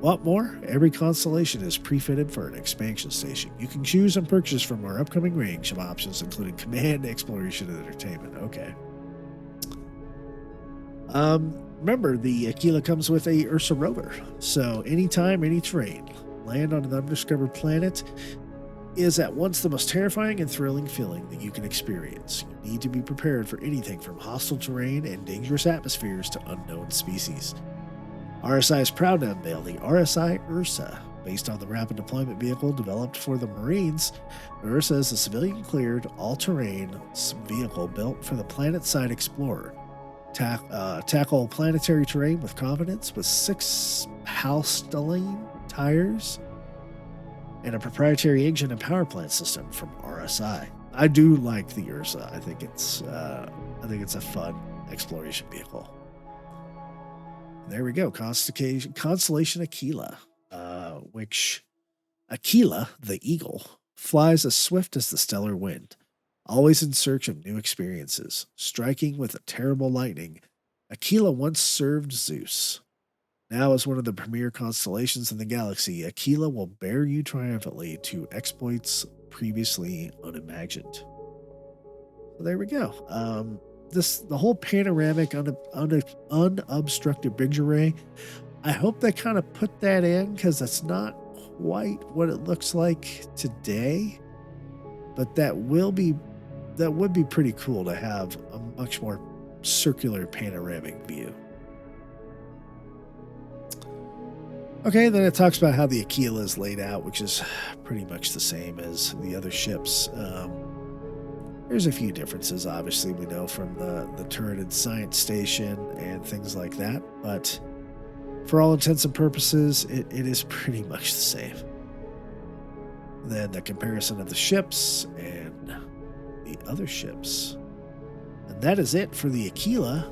Want more? Every constellation is pre-fitted for an expansion station. You can choose and purchase from our upcoming range of options, including command, exploration, and entertainment. Okay. Remember, the Aquila comes with a Ursa rover, so anytime, any terrain, land on an undiscovered planet is at once the most terrifying and thrilling feeling that you can experience. You need to be prepared for anything from hostile terrain and dangerous atmospheres to unknown species. RSI is proud to unveil the RSI Ursa. Based on the rapid deployment vehicle developed for the Marines, the Ursa is a civilian-cleared, all-terrain vehicle built for the planet-side explorer. Tackle planetary terrain with confidence with 6 Halstein tires and a proprietary engine and power plant system from RSI. I do like the Ursa. I think it's a fun exploration vehicle. There we go. Constellation Aquila, which Aquila, the eagle, flies as swift as the stellar wind, always in search of new experiences. Striking with a terrible lightning, Aquila once served Zeus. Now, as one of the premier constellations in the galaxy, Aquila will bear you triumphantly to exploits previously unimagined. So there we go. The whole panoramic unobstructed bridge array, I hope they kind of put that in because that's not quite what it looks like today, but that would be pretty cool to have a much more circular panoramic view. Okay, then it talks about how the Aquila is laid out, which is pretty much the same as the other ships. There's a few differences, obviously, we know from the turreted science station and things like that, but for all intents and purposes, it is pretty much the same. Then the comparison of the ships and the other ships. And that is it for the Aquila.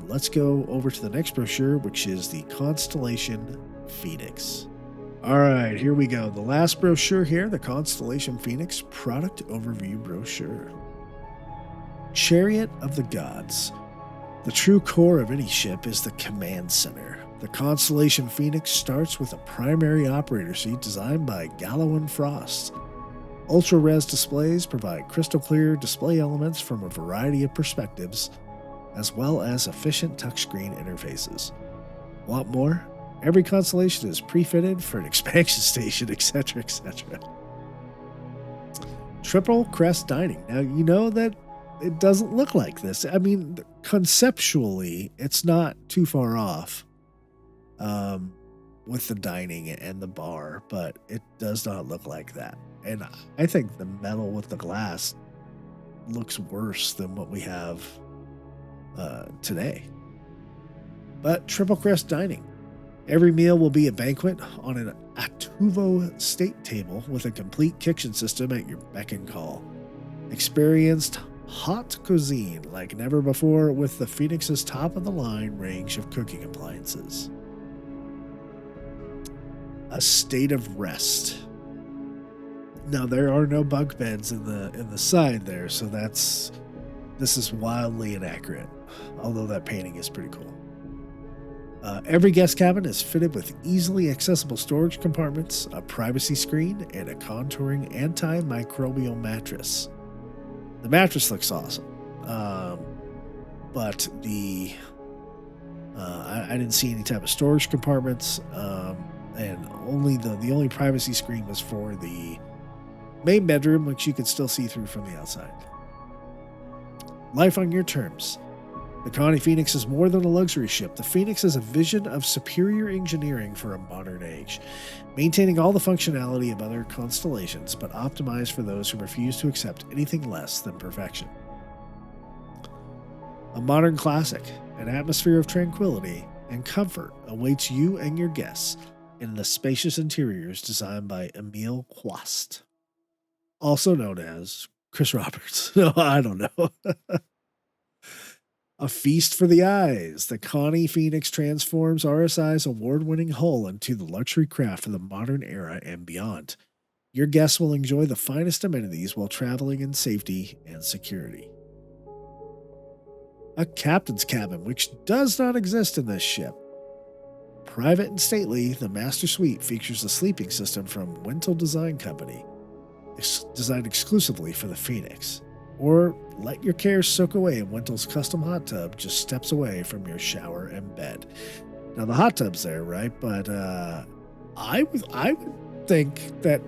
Let's go over to the next brochure, which is the Constellation Phoenix. All right, here we go. The last brochure here, the Constellation Phoenix Product Overview Brochure. Chariot of the Gods. The true core of any ship is the command center. The Constellation Phoenix starts with a primary operator seat designed by Gallo and Frost. Ultra-res displays provide crystal-clear display elements from a variety of perspectives, as well as efficient touchscreen interfaces. Want more? Every constellation is pre-fitted for an expansion station, etc., etc. Triple Crest Dining. Now, you know that it doesn't look like this. I mean, conceptually, it's not too far off with the dining and the bar, but it does not look like that. And I think the metal with the glass looks worse than what we have today. But Triple Crest Dining. Every meal will be a banquet on an Atmo state table with a complete kitchen system at your beck and call. Experienced hot cuisine like never before with the Phoenix's top-of-the-line range of cooking appliances. A state of rest. Now there are no bunk beds in the side there, so this is wildly inaccurate. Although that painting is pretty cool. Every guest cabin is fitted with easily accessible storage compartments, a privacy screen, and a contouring antimicrobial mattress. The mattress looks awesome, but I didn't see any type of storage compartments, and the only privacy screen was for the main bedroom, which you could still see through from the outside. Life on your terms. The Connie Phoenix is more than a luxury ship. The Phoenix is a vision of superior engineering for a modern age, maintaining all the functionality of other constellations, but optimized for those who refuse to accept anything less than perfection. A modern classic, an atmosphere of tranquility and comfort awaits you and your guests in the spacious interiors designed by Emil Quast, also known as Chris Roberts. No, I don't know. A feast for the eyes. The Connie Phoenix transforms RSI's award-winning hull into the luxury craft of the modern era and beyond. Your guests will enjoy the finest amenities while traveling in safety and security. A captain's cabin, which does not exist in this ship. Private and stately, the Master Suite features a sleeping system from Wintel Design Company, designed exclusively for the Phoenix. Or let your cares soak away in Wintel's custom hot tub just steps away from your shower and bed. Now the hot tub's there, right? But I would think that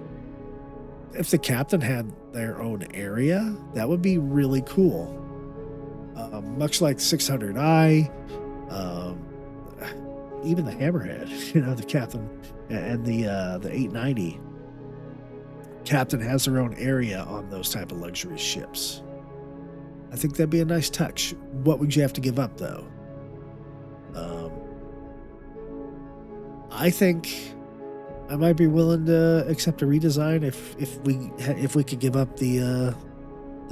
if the captain had their own area, that would be really cool. Much like 600i, even the Hammerhead, the captain, and the 890. Captain has their own area on those type of luxury ships. I think that'd be a nice touch. What would you have to give up, though? I think I might be willing to accept a redesign if we could give up the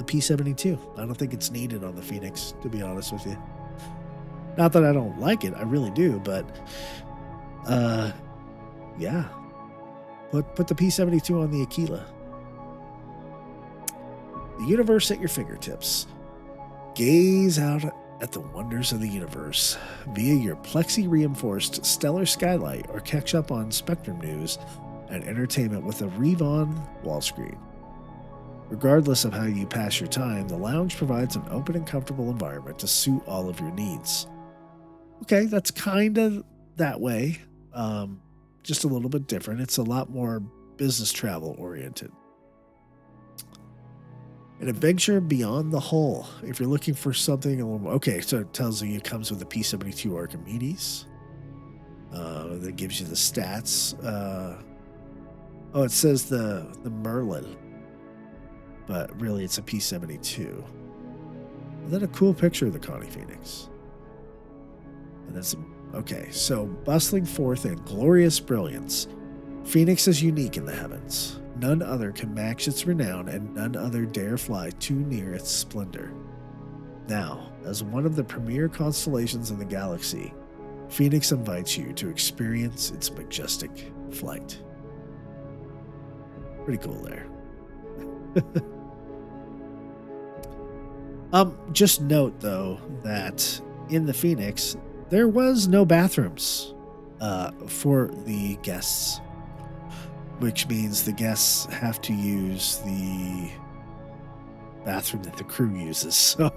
P-72. I don't think it's needed on the Phoenix, to be honest with you. Not that I don't like it, I really do, but yeah. Put the P-72 on the Aquila. The universe at your fingertips. Gaze out at the wonders of the universe via your plexi-reinforced stellar skylight, or catch up on Spectrum news and entertainment with a Rev-On wall screen. Regardless of how you pass your time, the lounge provides an open and comfortable environment to suit all of your needs. Okay, that's kind of that way. Just a little bit different. It's a lot more business travel oriented. An adventure beyond the hull. If you're looking for something a little more, okay, so it tells you it comes with a P-72 Archimedes. That gives you the stats. It says the Merlin, but really it's a P-72. And then a cool picture of the Connie Phoenix. And then some. Okay, so bustling forth in glorious brilliance, Phoenix is unique in the heavens. None other can match its renown, and none other dare fly too near its splendor. Now, as one of the premier constellations in the galaxy, Phoenix invites you to experience its majestic flight. Pretty cool there. Just note, though, that in the Phoenix, there was no bathrooms for the guests, which means the guests have to use the bathroom that the crew uses. So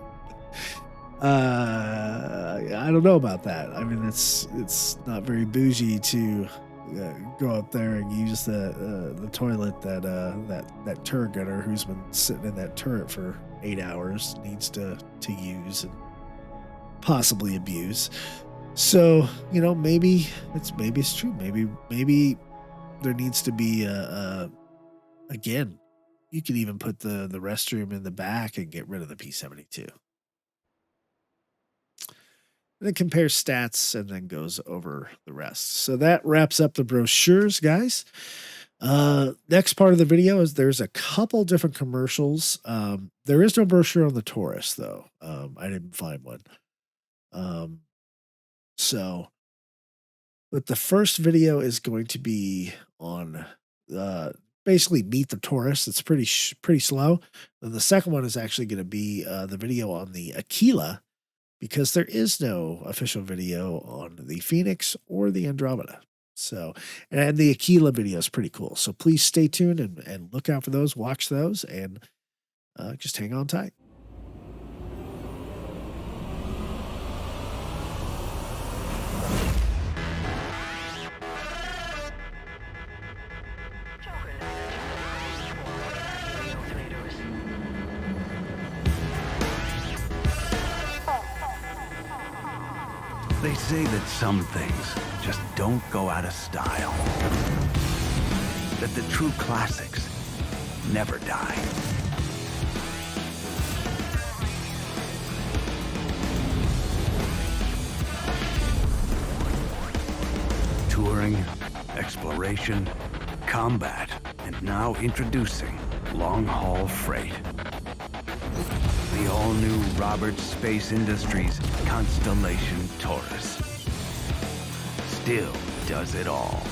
I don't know about that. I mean, it's not very bougie to go up there and use the toilet that turret gunner who's been sitting in that turret for 8 hours needs to use and possibly abuse. So, maybe it's true. Maybe there needs to be again, you could even put the restroom in the back and get rid of the P-72. and it compares stats and then goes over the rest. So that wraps up the brochures, guys. Next part of the video is there's a couple different commercials. There is no brochure on the Taurus, though. I didn't find one. But the first video is going to be on basically meet the Taurus. It's pretty slow. Then the second one is actually going to be the video on the Aquila, because there is no official video on the Phoenix or the Andromeda. So, and the Aquila video is pretty cool. So please stay tuned and look out for those, watch those, and just hang on tight. They say that some things just don't go out of style. That the true classics never die. Touring, exploration, combat, and now introducing long-haul freight. The all-new Roberts Space Industries Constellation Taurus still does it all.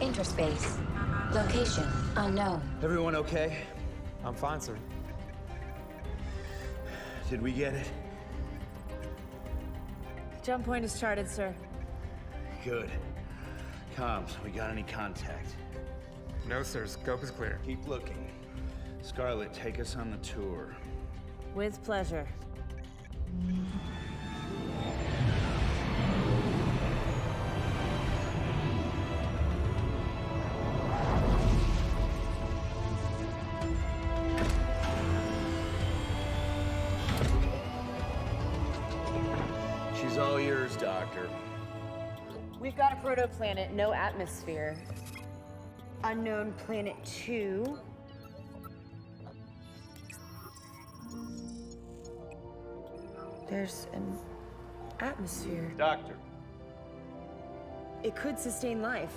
Interspace. Location unknown. Everyone okay? I'm fine, sir. Did we get it? Jump point is charted, sir. Good. Comms, we got any contact? No, sir. Scope is clear. Keep looking. Scarlet, take us on the tour. With pleasure. She's all yours, Doctor. We've got a protoplanet, no atmosphere. Unknown planet 2. There's an atmosphere. Doctor. It could sustain life.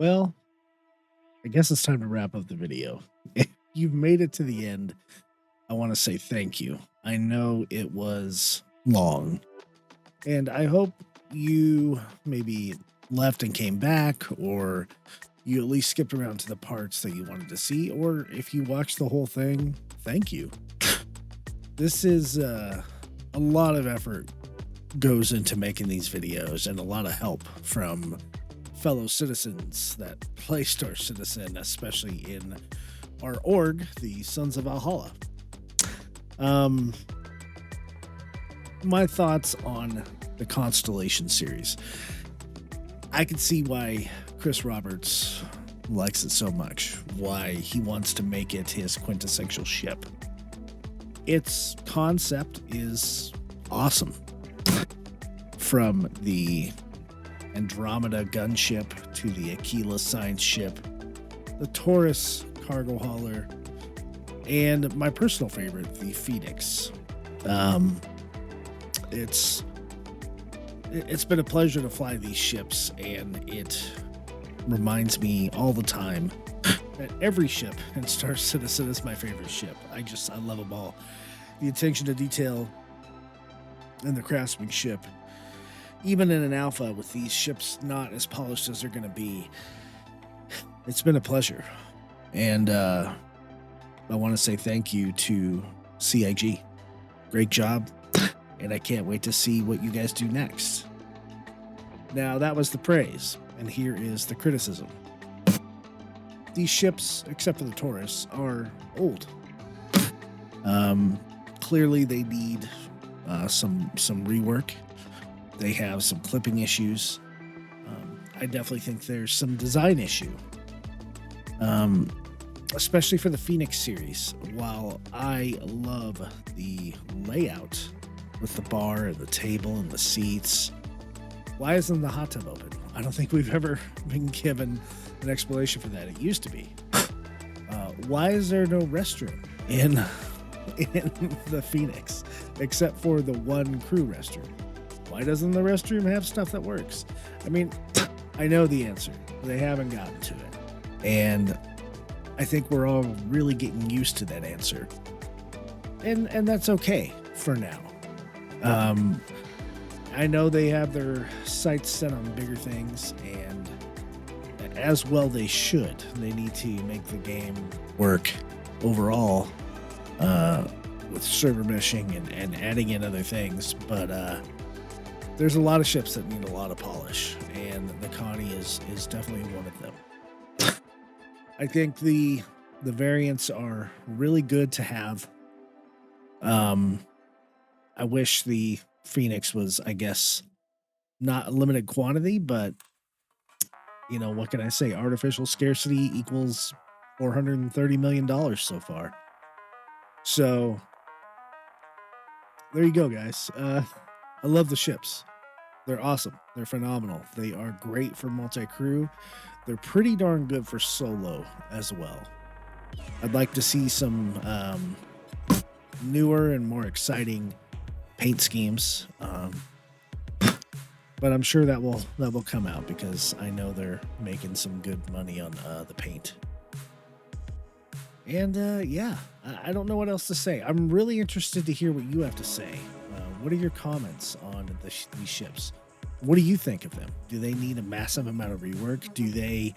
Well, I guess it's time to wrap up the video. If you've made it to the end, I want to say thank you. I know it was long, and I hope you maybe left and came back, or you at least skipped around to the parts that you wanted to see, or if you watched the whole thing, thank you. This is a lot of effort goes into making these videos, and a lot of help from fellow citizens that play Star Citizen, especially in our org, the Sons of Valhalla. My thoughts on the Constellation series. I can see why Chris Roberts likes it so much, why he wants to make it his quintessential ship. Its concept is awesome. From the Andromeda gunship to the Aquila science ship, the Taurus cargo hauler, and my personal favorite, the Phoenix. It's been a pleasure to fly these ships, and it reminds me all the time that every ship in Star Citizen is my favorite ship. I love them all. The attention to detail and the craftsmanship. Even in an alpha with these ships not as polished as they're going to be, it's been a pleasure. And I want to say thank you to CIG. Great job. And I can't wait to see what you guys do next. Now, that was the praise, and here is the criticism. These ships, except for the Taurus, are old. Clearly, they need some rework. They have some clipping issues. I definitely think there's some design issue. Especially for the Phoenix series. While I love the layout with the bar and the table and the seats, why isn't the hot tub open? I don't think we've ever been given an explanation for that. It used to be. Why is there no restroom in the Phoenix, except for the one crew restroom? Why doesn't the restroom have stuff that works? I mean, I know the answer. They haven't gotten to it. And I think we're all really getting used to that answer. And that's okay for now. I know they have their sights set on bigger things, and as well they should. They need to make the game work overall with server meshing and adding in other things. But there's a lot of ships that need a lot of polish, and the Connie is definitely one of them. I think the variants are really good to have. I wish the Phoenix was, I guess, not a limited quantity, but you know, what can I say? Artificial scarcity equals $430 million so far. So there you go, guys. I love the ships. They're awesome. They're phenomenal. They are great for multi-crew. They're pretty darn good for solo as well. I'd like to see some newer and more exciting paint schemes, but I'm sure that will come out, because I know they're making some good money on the paint. And yeah, I don't know what else to say. I'm really interested to hear what you have to say. What are your comments on these ships? What do you think of them? Do they need a massive amount of rework? Do they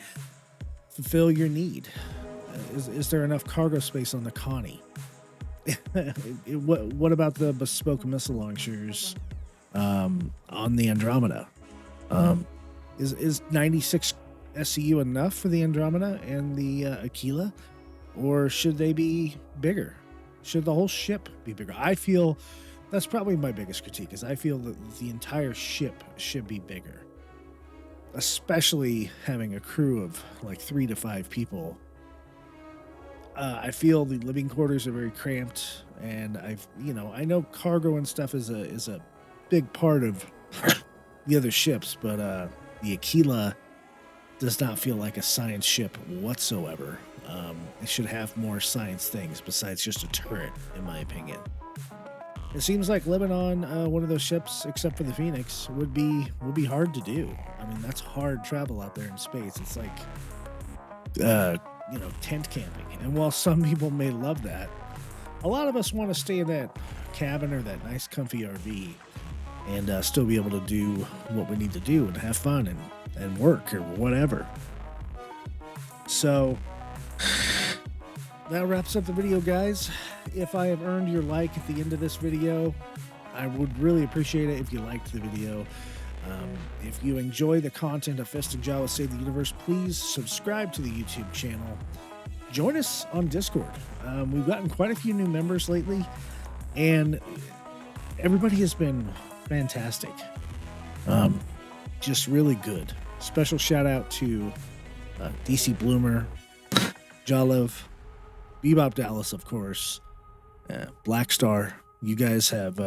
fulfill your need? Is there enough cargo space on the Connie? What about the bespoke missile launchers on the Andromeda? Is 96 SCU enough for the Andromeda and the Aquila? Or should they be bigger? Should the whole ship be bigger? I feel that's probably my biggest critique, is I feel that the entire ship should be bigger. Especially having a crew of like 3 to 5 people. I feel the living quarters are very cramped, and I know cargo and stuff is a big part of the other ships, but the Aquila does not feel like a science ship whatsoever. It should have more science things besides just a turret, in my opinion. It seems like living on one of those ships, except for the Phoenix, would be hard to do. I mean, that's hard travel out there in space. It's like, tent camping. And while some people may love that, a lot of us want to stay in that cabin or that nice comfy RV and still be able to do what we need to do and have fun and work or whatever. So that wraps up the video, guys. If I have earned your like at the end of this video, I would really appreciate it if you liked the video. If you enjoy the content of Fist and Jawa Save the Universe, please subscribe to the YouTube channel. Join us on Discord. We've gotten quite a few new members lately, and everybody has been fantastic. Just really good. Special shout out to DC Bloomer, Jolov, Bebop Dallas, of course, Black Star. You guys have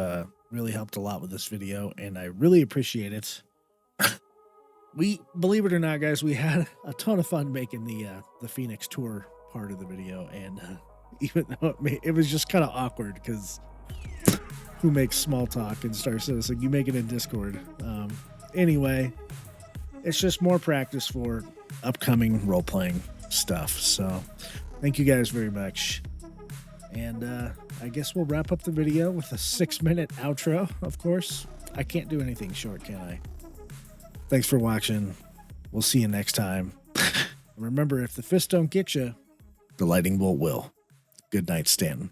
really helped a lot with this video, and I really appreciate it. We, believe it or not, guys, we had a ton of fun making the Phoenix tour part of the video, and even though it was just kind of awkward because who makes small talk and starts this, like, you make it in Discord. Anyway, it's just more practice for upcoming role-playing stuff. So thank you guys very much. And I guess we'll wrap up the video with a 6-minute outro, of course. I can't do anything short, can I? Thanks for watching. We'll see you next time. Remember, if the fist don't get you, the lightning bolt will. Good night, Stanton.